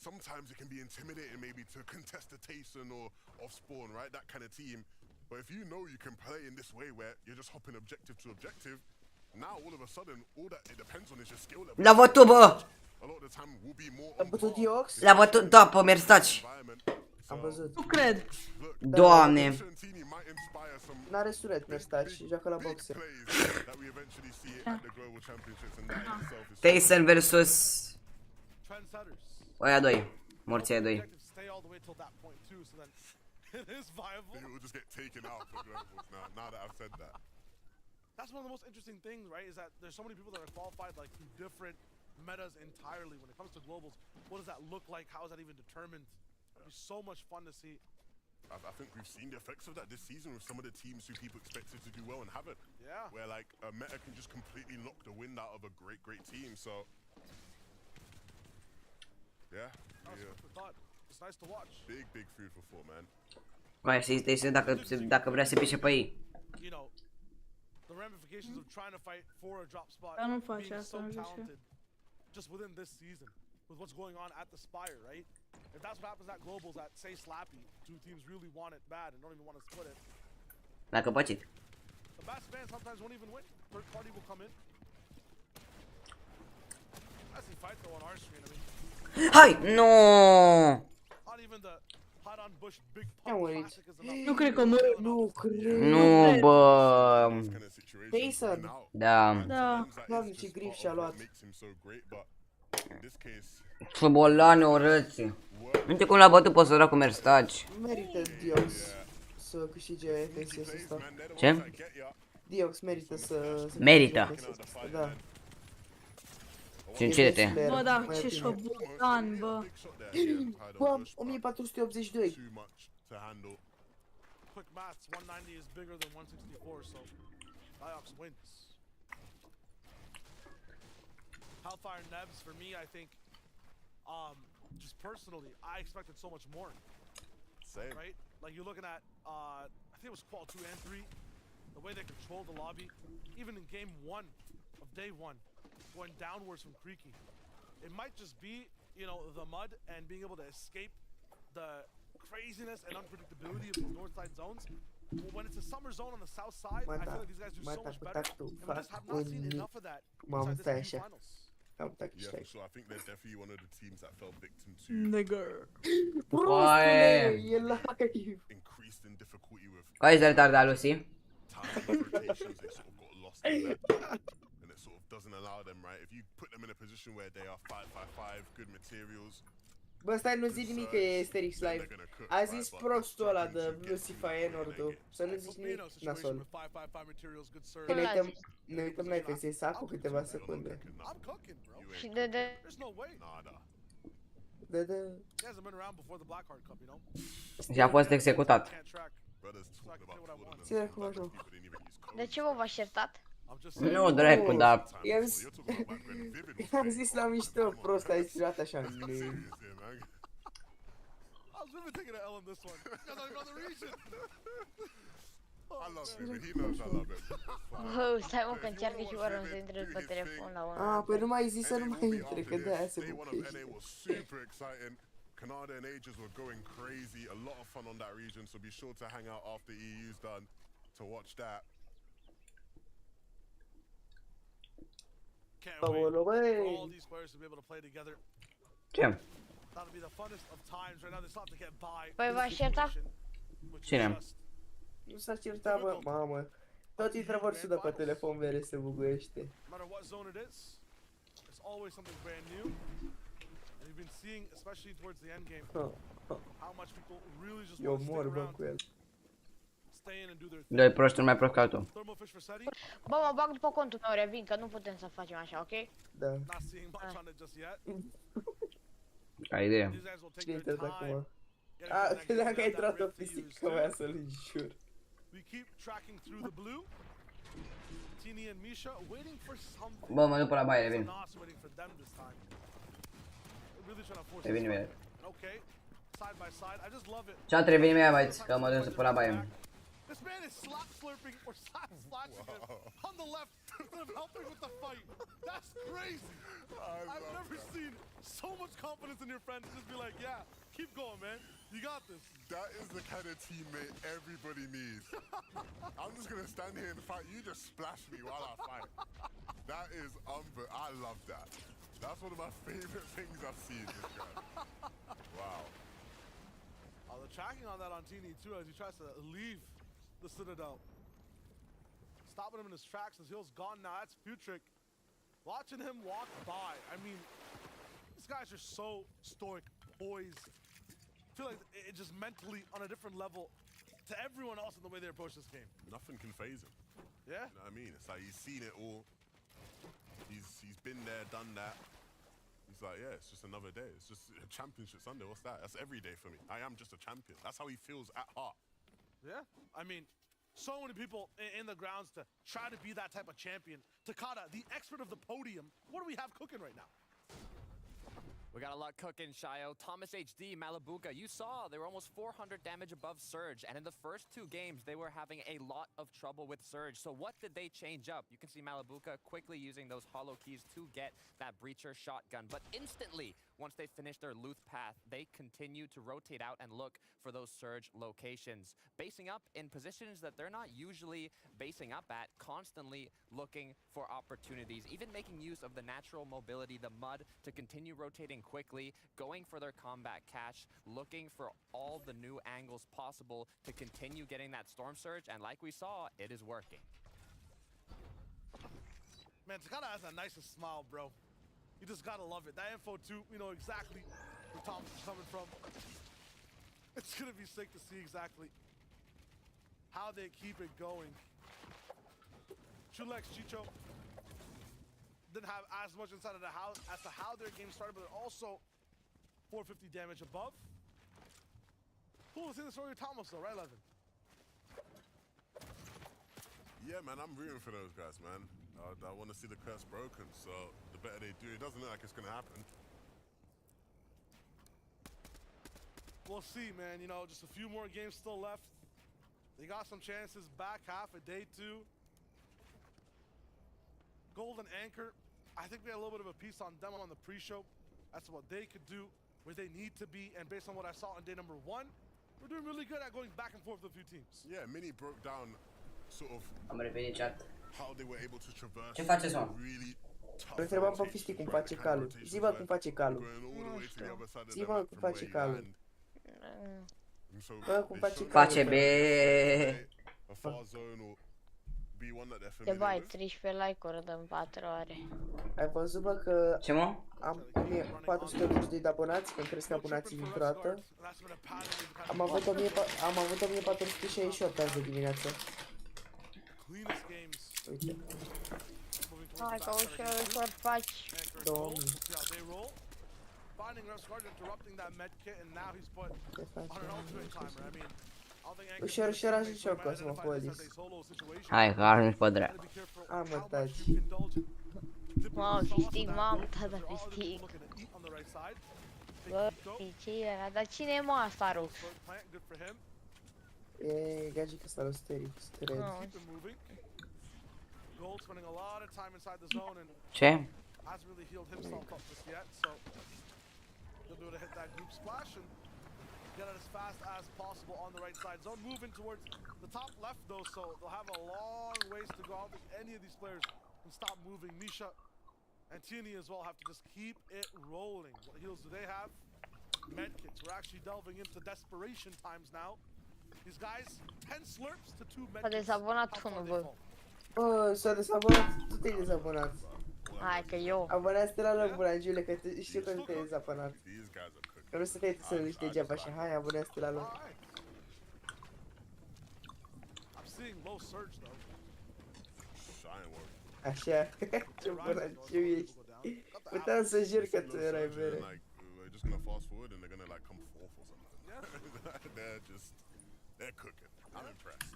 sometimes it can be intimidating maybe to contest a Tayson or off spawn, right? That kind of team. But if you know you can play in this way where you're just hopping objective to objective, now all of a sudden all that it depends on is your skill level. L-a bătut, bă! A lot of the time will be more. Am bătut Diox? L-a bătut, da, pe Merstaci. Am văzut. Nu cred. Doamne. N-are sunet Merstaci, joacă la boxer. Tayson versus ăia doi. Morții aia doi. That's one of the most interesting things, right? Is that there's so many people that are qualified like through different metas entirely. When it comes to globals, what does that look like? How is that even determined? It'll be so much fun to see. I think we've seen the effects of that this season with some of the teams who people expected to do well and haven't. Yeah. Where like a meta can just completely knock the wind out of a great team. So yeah. It's nice to watch. Big food for thought, man. Mai să Tayson dacă vrea să pișe pe ei. You know, the ramifications of trying to fight for a drop spot, Nu face being asta, so nu știu. talented just within this season with what's going on at the Spire, right? If that's what happens at globals that say Slappy, two teams really want it bad and don't even want to split it. Dacă păcit. The best man sometimes won't even win. Third party will come in. I see fight though on our screen. I mean, Hai, nu. not even the hot on bush big pump classic is enough. Nu cred că mă... Nu cred. Nu, bă. Tayson. Da. Da. Doamne, ce grif și-a luat. Șobolane orăți. Uite cum l-a bătut pe săracul Merstaci. Merită Diox să câștige FNCS ăsta. Ce? Diox merită să Merită. Da. Cincide-te. Bă, da, ce șobolan, bă. Bă, 1482. Quick maths, 190 is bigger than 164, so Diox wins. Hellfire Nebs, for me, I think, just personally, I expected so much more. Same. Right? Like you're looking at, I think it was Qual 2 and 3, the way they controlled the lobby, even in game 1 of day 1, going downwards from Creaky. It might just be, you know, the mud and being able to escape the craziness and unpredictability of these north side zones. When it's a summer zone on the south side, I feel like these guys do so much better. And we just have not seen enough of that inside this finals. Yeah, for sure. I think they're definitely one of the teams that fell victim to increased in difficulty with Care is retardat, Lucy? time rotations. They sort of got lost in that, and it sort of doesn't allow them, right? If you put them in a position where they are 5-5-5, good materials. Bă, stai, nu zic nimic că e Sterix Live. A zis prostul ăla de Lucifer Nord-ul. Să nu zici nimic nasol. Că ne uităm la FSS acum câteva secunde. Și de... Și a fost executat. Ține cum așa. De ce v-a certat? Nu, dracu, dar... I-am zis la mișto, prost, ai striat așa. I was really taking an L on this one. Because I'm on the region. I love him. He knows I love him. Bă, stai mă că încearcă și voră să intre pe telefon la una. Ah, păi nu mai zis să nu mai intre, că de-aia se buchește. Canada and Ages were going crazy. A lot of fun on that region, so be sure to hang out after EU's done to watch that. Can't wait for all these players to be able to play together. Ce? That'll be the funnest of times right now. They still have to get by. Păi v-aș certa? Cine? Nu s-a certat, bă, mamă. Tot intraversul de pe telefon mere se buguiește. No matter what zone it is, it's always something brand new. And you've been seeing, especially towards the end game, how much people really just want to stick around, stay in and do their thing. Doi proști, mai prost ca altul. Bă, mă bag după contul meu, revin, că nu putem să facem așa, ok? Da. Not seeing much on it just yet. Ca idee. Cine-i intrat acum? A, credeam că ai intrat o pisică mea să-l înjur. We keep tracking through the blue. Tini and Misha waiting for something. Bă, mă duc pe la baie, revin. Not waiting for them this time. Really trying to force Revin this imediat. fight. Okay, side by side. I just love it. Ce-a revin imediat, băieți, că mă duc pe la baie. This man is slap slurping or slap slashing it on the left instead of helping with the fight. That's crazy. I've never seen so much confidence in your friend to just be like, yeah, keep going, man. You got this. That is the kind of teammate everybody needs. I'm just gonna stand here and fight. You just splash me while I fight. That is I love that. That's one of my favorite things I've seen this guy. Wow. The tracking on that on Tini too as he tries to leave the Citadel. Stopping him in his tracks. His heel's gone now. That's Futric. Watching him walk by. I mean, these guys are so stoic, poised. I feel like it just mentally on a different level to everyone else in the way they approach this game. Nothing can faze him. Yeah? You know what I mean? It's like he's seen it all. He's been there, done that. He's like, yeah, it's just another day. It's just a championship Sunday. What's that? That's every day for me. I am just a champion. That's how he feels at heart. Yeah, I mean, so many people in the grounds to try to be that type of champion. Takada, the expert of the podium. What do we have cooking right now? We got a lot cooking, Shayo. Thomas HD, Malabuka, you saw they were almost 400 damage above Surge, and in the first 2 games, they were having a lot of trouble with Surge. So what did they change up? You can see Malabuka quickly using those hollow keys to get that Breacher shotgun, but instantly, once they finish their Luth path, they continue to rotate out and look for those Surge locations, basing up in positions that they're not usually basing up at, constantly looking for opportunities, even making use of the natural mobility, the mud, to continue rotating quickly, going for their combat cache, looking for all the new angles possible to continue getting that Storm Surge, and like we saw, it is working. Man, Takada has the nicest smile, bro. You just gotta love it. That info too, you know exactly where Thomas is coming from. It's gonna be sick to see exactly how they keep it going. Chulex, Chicho didn't have as much inside of the house as to how their game started, but they're also 450 damage above. Cool to see the story of Thomas though, right, Levin? Yeah, man, I'm rooting for those guys, man. I want to see the curse broken, so the better they do, it doesn't look like it's going to happen. We'll see, man. You know, just a few more games still left. They got some chances back half of day 2. Golden Anchor, I think we had a little bit of a piece on them on the pre-show. That's what they could do, where they need to be, and based on what I saw on day number 1, we're doing really good at going back and forth with a few teams. Yeah, Mini broke down sort of Am revenit, chat. how they were able to traverse. Ce faceți, mă? Really tough Îl întrebam pe Fisti cum face calul. Zi-mă cum face calul. Zi-mă cum face calul. Bă, cum face calul. Face be. Te bai, 13 like-uri dăm 4 ore. Ai văzut, bă, că Ce, mă? am 1482 de abonați, când cresc abonații dintr-o dată. Am avut 1468 azi de dimineață. Uite. Hai că ușor faci. 2000. Ușor ajung și eu Cosmopolis. Hai că ajungi pe dreapta. Am mă, taci. Mamă, fistic, mamă, tata, fistic. Bă, ce era? Dar cine e mă asta, Rux? E gagica asta la SCRII. Ce? They'll be able to hit that group splash and get it as fast as possible on the right side zone. Moving towards the top left though, so they'll have a long ways to go. I don't think any of these players can stop moving. Misha and Tini as well have to just keep it rolling. What heals do they have? Medkits. We're actually delving into desperation times now. These guys, 10 slurps to 2 medkits. S-a dezabonat unul, bă. Bă, s-a dezabonat, tu te-ai dezabonat. Hai că eu. Abonează-te la locul, Giule, că știu că nu te-ai dezabonat. Că nu să te-ai să nu știi degeaba așa, hai, abonează-te la loc. Așa, ce bănaciu ești. Puteam să jur că tu erai mere. We're just gonna fast forward and they're gonna like come forth or something. They're cooking. I'm impressed.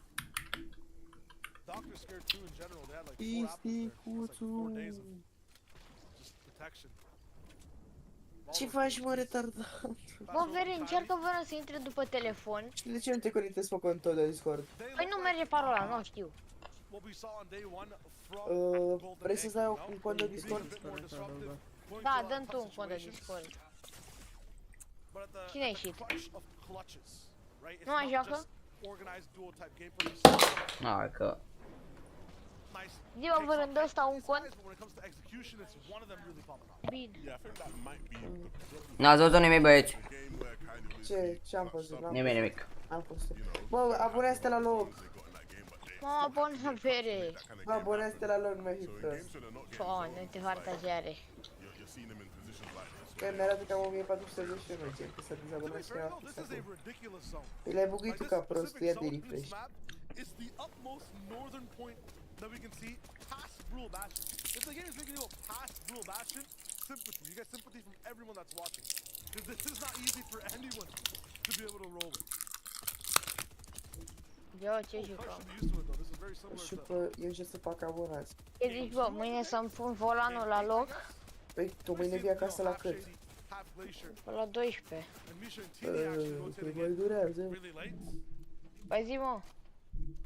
Doctor scared too in general. They had like 4 apples there. It's like 4 days of just protection. Ce faci, mă, retardat? Bă, Veri, încearcă vără să intre după telefon. Și de ce nu te conectezi pe contul de Discord? Păi nu merge parola, nu știu. Vrei să-ți dai un cont de Discord? Da, dă-mi tu un cont de Discord. Cine a ieșit? Nu mai joacă? Hai că... Zi-mă, vărând ăsta un cont? Bine. N-ați văzut nimic, băieți? Ce-am văzut? Nimic. Am fost. Bă, abonează-te la loc! Mă abonă, Vere! Bă, abonează-te la loc, nu mai fi prost. Doamne, te partajare. Că mi-arată cam 1461, ce că s-a dezabonat și mi-a fix acum. Le-ai buguit tu ca prost, ia de refresh. That we can see past Brutal Bastion. If the game is making you a past Brutal Bastion, sympathy. You get sympathy from everyone that's watching. Because this is not easy for anyone to be able to roll it. Eu ce jucăm? Și că eu ce să fac abonați. Ce zici, bă, mâine să-mi pun volanul la loc? Păi, tu mâine vii acasă la cât? La 12. Păi mai durează. Păi zi, mă.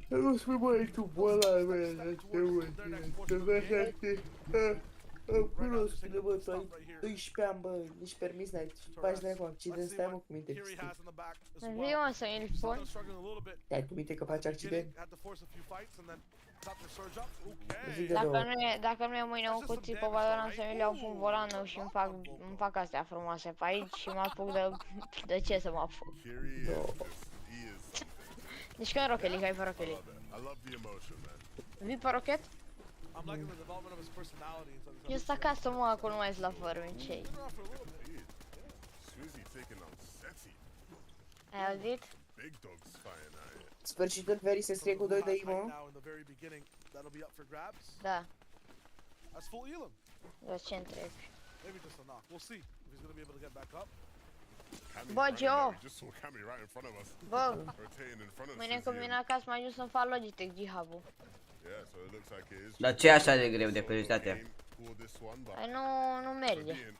Nu spui mai tu boala mea, te uite, te vezi așa. Am cunosc, bă, tu ai 12 ani, bă, nici permis n-ai, faci n-ai cu accident, stai mă cu minte că știi. Zi, mă, să mi-l pun. Stai cu minte că faci accident? Dacă nu e mâine un cuțit pe Valorant să mi-l iau cu volanul și îmi fac astea frumoase pe aici și mă apuc de ce să mă apuc? Deci când Rocket League, hai pe Rocket League. Vii pe Rocket? Eu sunt acasă, mă, acolo nu mai sunt la Fortnite. Ai auzit? Sfârșitul verii se scrie cu 2 de imo? Da. Da, ce întrebi? Bă, Gio! Bă! Mâine când vin acasă m-a ajuns să-mi fac Logitech G-Hub-ul. Dar ce e așa de greu de prioritate? Păi nu merge.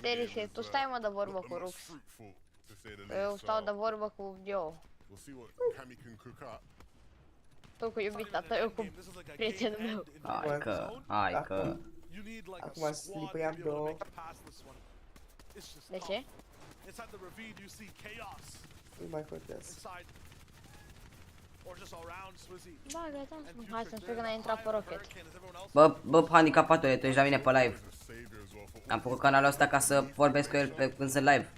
Terife, tu stai mă de vorbă cu Rux. Eu stau de vorbă cu Gio. Tu cu iubita ta, eu cu prietenul meu. Hai că... Acum să slipuiam două. De ce? Nu mai contează. Da, gata, hai să-mi spui când ai intrat pe Rocket. Bă, handicapatule, tu ești la mine pe live. Am făcut canalul ăsta ca să vorbesc cu el când sunt live.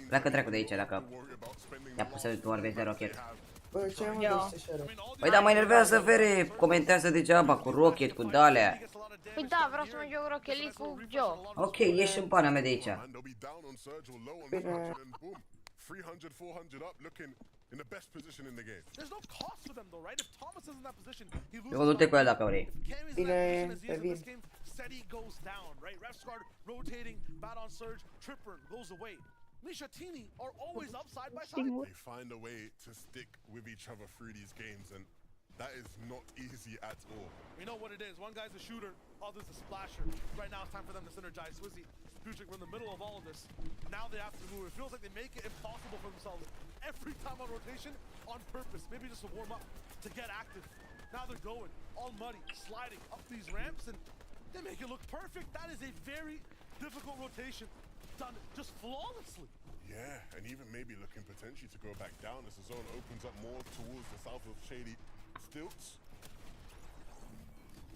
Pleacă trecu de aici, dacă i-a pus să vorbești de Rocket. Bă, ce mă găsești așa rău? Păi da, mă enervează, Vere, comentează degeaba cu Rocket, cu d-alea. Păi da, vreau să mă joc Rocket League cu Joe. Ok, ieși în pana mea de aici. Bine. 300, 400 up, looking in the best position in the game. There's no cost for them though, right? If Thomas is in that position, he loses. Eu du-te cu el dacă vrei. Bine, te vin. SCRII goes down, right? Refsguard rotating, bat on surge, tripper goes away. Misha Tini are always up side by side. They find a way to stick with each other through these games, and that is not easy at all. We know what it is. One guy's a shooter, other's a splasher. Right now it's time for them to synergize. Swizzy, Futric, we're in the middle of all of this. Now they have to move. It feels like they make it impossible for themselves every time on rotation on purpose. Maybe just to warm up, to get active. Now they're going, all muddy, sliding up these ramps, and they make it look perfect. That is a very difficult rotation, done just flawlessly. Yeah, and even maybe looking potentially to go back down as the zone opens up more towards the south of Shady Stilts.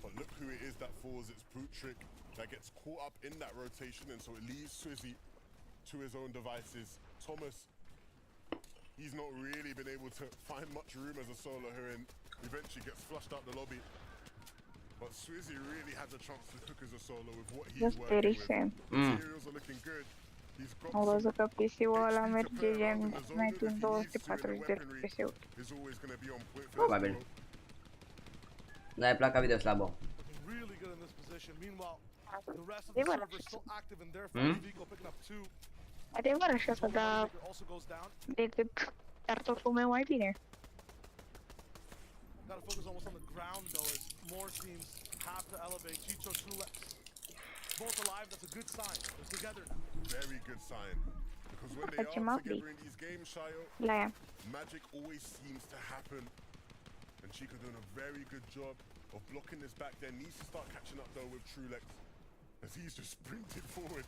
But look who it is that falls. It's Putrick that gets caught up in that rotation, and so it leaves Swizzy to his own devices. Thomas, he's not really been able to find much room as a solo here, and eventually gets flushed out the lobby. But Swizzy really has a chance to cook as a solo with what he's working with. Materials are looking good. Am văzut că PC-ul ăla merge gen mai în 240 de FPS-uri. Probabil. Dar îi placa video slabo. Adevăr adevăr așa că, dar decât dar tot lumea mai bine. Gotta focus almost on the ground though, as more teams have to elevate. Chicho, Trulex, both alive. That's a good sign. They're together now. Very good sign. Because when they are together in these games, Shayo, magic always seems to happen. And Chico doing a very good job of blocking this back there. Needs to start catching up though with Trulex, as he's just sprinted forward.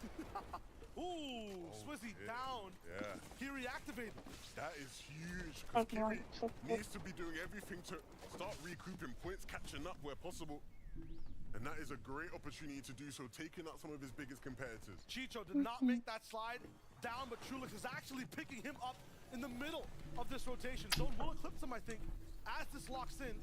Ooh, Swizzy down. Yeah. Kiri activated. That is huge, because Kiri needs to be doing everything to start recouping points, catching up where possible. And that is a great opportunity to do so, taking out some of his biggest competitors. Chicho did not make that slide down, but Trulex is actually picking him up in the middle of this rotation. Zone will eclipse him, I think, as this locks in.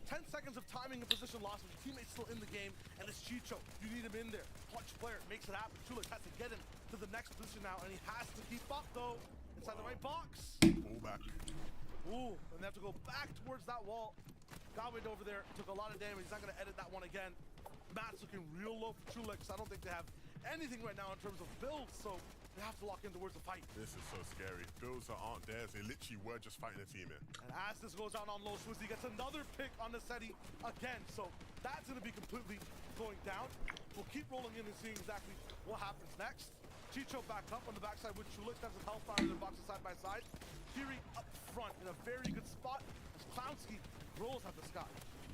10 seconds of timing and position loss with your teammates still in the game, and it's Chicho. You need him in there. Clutch player makes it happen. Trulex has to get him to the next position now, and he has to keep up though. Inside the right box. Pull back. Ooh, and they have to go back towards that wall. Godwin over there took a lot of damage. He's not going to edit that one again. Matt's looking real low for Trulex. I don't think they have anything right now in terms of builds, so they have to lock in towards the fight. This is so scary. Builds that aren't theirs. They literally were just fighting a team in. And as this goes down on low, Swizzy gets another pick on the SETI again. So that's going to be completely going down. We'll keep rolling in and seeing exactly what happens next. Chicho back up on the backside with Trulex. That's a hellfire in the boxes side by side. Kiri up front in a very good spot as Clownski rolls at the sky.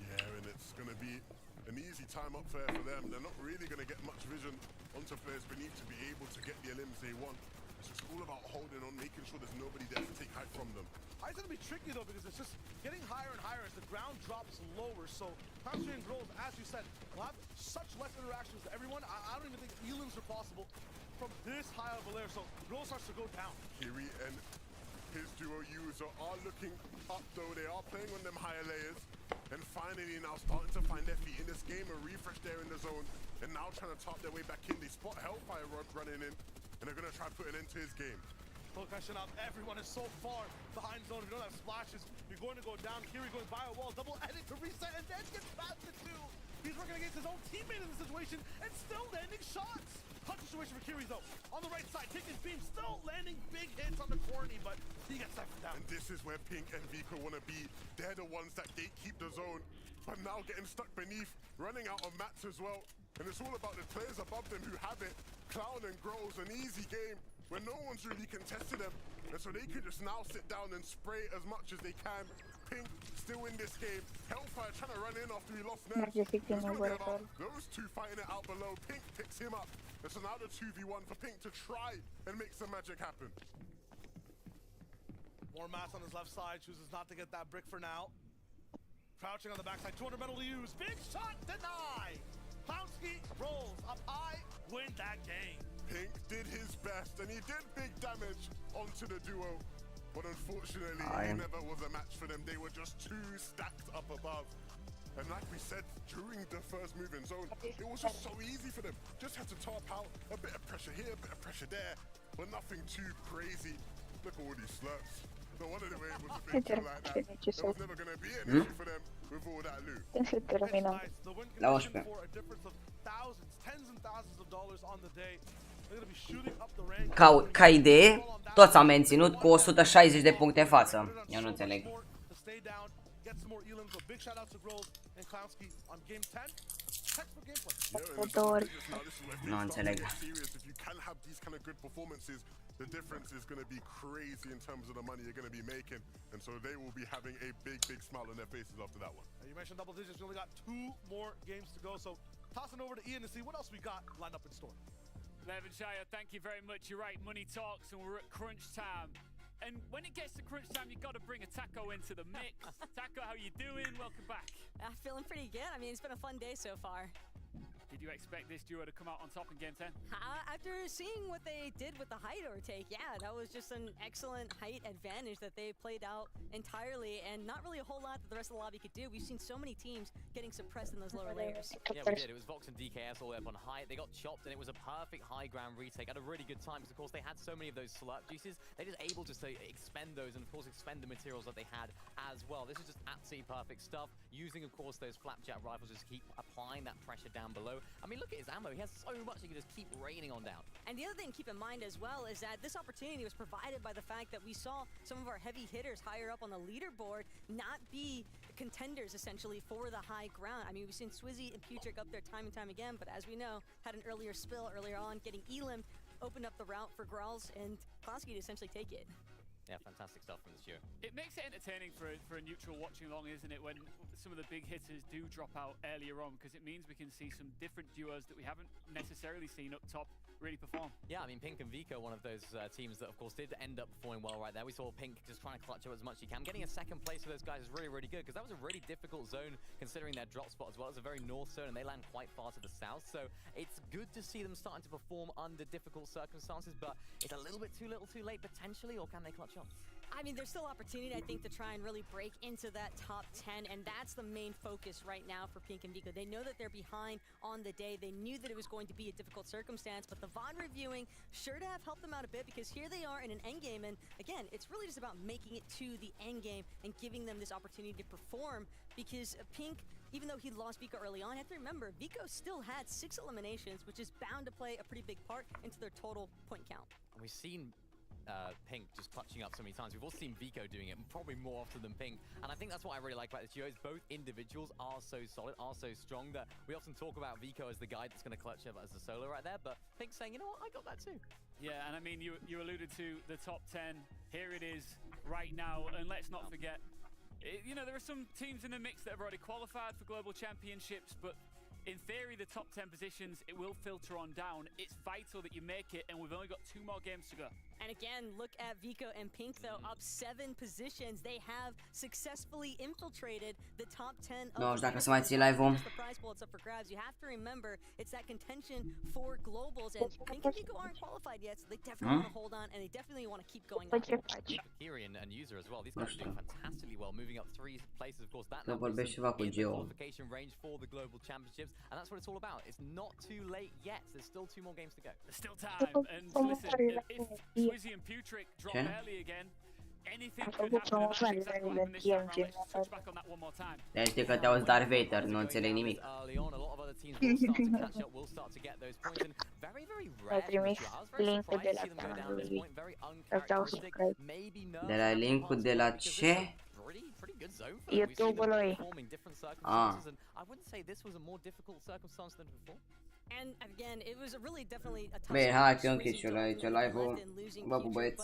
Yeah, and it's going to be an easy time up there for them. They're not really going to get much vision onto players beneath to be able to get the elims they want. It's just all about holding on, making sure there's nobody there to take height from them. It's going to be tricky though, because it's just getting higher and higher as the ground drops lower. So Clownski and Groves, as you said, will have such less interactions with everyone. I don't even think elims are possible from this high of a layer. So Groves starts to go down. Kiri and his duo user are looking up though. They are playing on them higher layers. And finally now starting to find their feet in this game. A refresh there in the zone. And now trying to top their way back in. They spot Hellfire running in. And they're going to try to put an end to his game. Look, up. Everyone is so far behind zone. If you don't have splashes, you're going to go down. Kiri going by a wall. Double edit to reset. And then gets past the two. He's working against his own teammate in this situation. And still landing shots. Clutch situation for Kiri though. On the right side, taking beam, still landing big hits on the corny, but he gets that down. And this is where Pink and Vico want to be. They're the ones that gatekeep the zone, but now getting stuck beneath, running out of mats as well. And it's all about the players above them who have it. Clown and Grows, an easy game where no one's really contested them. And so they can just now sit down and spray as much as they can. Pink still in this game. Hellfire trying to run in after he lost nerves. Those two fighting it out below. Pink picks him up. And so now the 2v1 for Pink to try and make some magic happen. More mass on his left side. Chooses not to get that brick for now. Crouching on the backside. 200 metal to use. Big shot denied. Clownski rolls up high. Win that game. Pink did his best and he did big damage onto the duo. But unfortunately, he never was a match for them. They were just too stacked up above. And like we said, during the first move in zone, it was just so easy for them. Just had to top out, a bit of pressure here, a bit of pressure there, but nothing too crazy. Look at all these slurps. No wonder they were able to finish it like that. There was never going to be an issue for them with all that loot. The win condition for a difference of thousands, tens and thousands of dollars on the day. They're going to be shooting up the rank. Ca idee, toți am menținut cu 160 de puncte în față. Eu nu înțeleg. Nu înțeleg. The difference is going to be crazy in terms of the money you're going to be making, and so they will be having a big smile on their faces after that one. You mentioned double digits. We only got 2 more games to go, so tossing over to Ian to see what else we got lined up in store. Levin Shire, thank you very much. You're right, money talks, and we're at crunch time. And when it gets to crunch time, you've got to bring a Taco into the mix. Taco, how you doing? Welcome back. Feeling pretty good. I mean, it's been a fun day so far. Did you expect this duo to come out on top in Game 10? After seeing what they did with the height overtake, yeah, that was just an excellent height advantage that they played out entirely, and not really a whole lot that the rest of the lobby could do. We've seen so many teams getting suppressed in those lower layers. Yeah, we did. It was Vox and DKS all the way up on height. They got chopped, and it was a perfect high ground retake at a really good time, because of course they had so many of those slurp juices. They're just able just to expend those, and of course expend the materials that they had as well. This is just absolutely perfect stuff. Using, of course, those flapjack rifles just keep applying that pressure down below. I mean, look at his ammo. He has so much he can just keep raining on down. And the other thing to keep in mind as well is that this opportunity was provided by the fact that we saw some of our heavy hitters higher up on the leaderboard not be contenders essentially for the high ground. I mean, we've seen Swizzy and Putrick up there time and time again, but as we know, had an earlier spill earlier on, getting Elim opened up the route for Growls and Klasky to essentially take it. Yeah, fantastic stuff from this duo. It makes it entertaining for a neutral watching along, isn't it, when some of the big hitters do drop out earlier on, because it means we can see some different duos that we haven't necessarily seen up top really perform. Yeah, I mean, Pink and Vico, one of those teams that, of course, did end up performing well right there. We saw Pink just trying to clutch up as much as he can. Getting a second place for those guys is really, really good, because that was a really difficult zone, considering their drop spot as well. It's a very north zone, and they land quite far to the south, so it's good to see them starting to perform under difficult circumstances, but it's a little bit too little too late, potentially, or can they clutch up? I mean, there's still opportunity, I think, to try and really break into that top 10, and that's the main focus right now for Pink and Vico. They know that they're behind on the day. They knew that it was going to be a difficult circumstance, but the VOD reviewing sure to have helped them out a bit, because here they are in an endgame, and again, it's really just about making it to the endgame and giving them this opportunity to perform, because Pink, even though he lost Vico early on, you have to remember, Vico still had 6 eliminations, which is bound to play a pretty big part into their total point count. And we've seen Pink just clutching up so many times. We've also seen Vico doing it probably more often than Pink, and I think that's what I really like about this duo, is both individuals are so solid, are so strong, that we often talk about Vico as the guy that's going to clutch up as a solo right there, but Pink's saying, you know what, I got that too. Yeah, and I mean, you alluded to the top 10. Here it is right now, and let's not forget, you know, there are some teams in the mix that have already qualified for global championships, but in theory, the top 10 positions, it will filter on down. It's vital that you make it, and we've only got 2 more games to go. And again, look at Vico and Pink, though, up 7 positions. They have successfully infiltrated the top 10 of No, dacă se mai ții live-ul. the prize pool. It's up for grabs. You have to remember, it's that contention for globals, and Pink and Vico aren't qualified yet, so they definitely want to hold on, and they definitely want to keep going on. Kieran and User as well. These guys are doing fantastically well, moving up 3 places. Of course, that Să vorbesc ceva cu in the Geo. qualification range for the global championships, and that's what it's all about. It's not too late yet. There's still 2 more games to go. There's still time, and listen, if Swizzy and Putrick drop early again, anything could happen, and that's exactly what happened this time round. Let's touch back on that one more time. Deci știi că te auzi Darth Vader, nu înțeleg nimic. Early on, a lot of other teams will start to catch up, will start to get those points, and very, very rare. I was very surprised to see them go down this point. Very uncharacteristic. Maybe nervous. De la linkul de la ce? Pretty good zone for them. We've seen them performing different circumstances, and I wouldn't say this was a more difficult circumstance than before. And again, it was really definitely a tough Bine, hai că închid și eu la aici live-ul. Vă pup, băieți.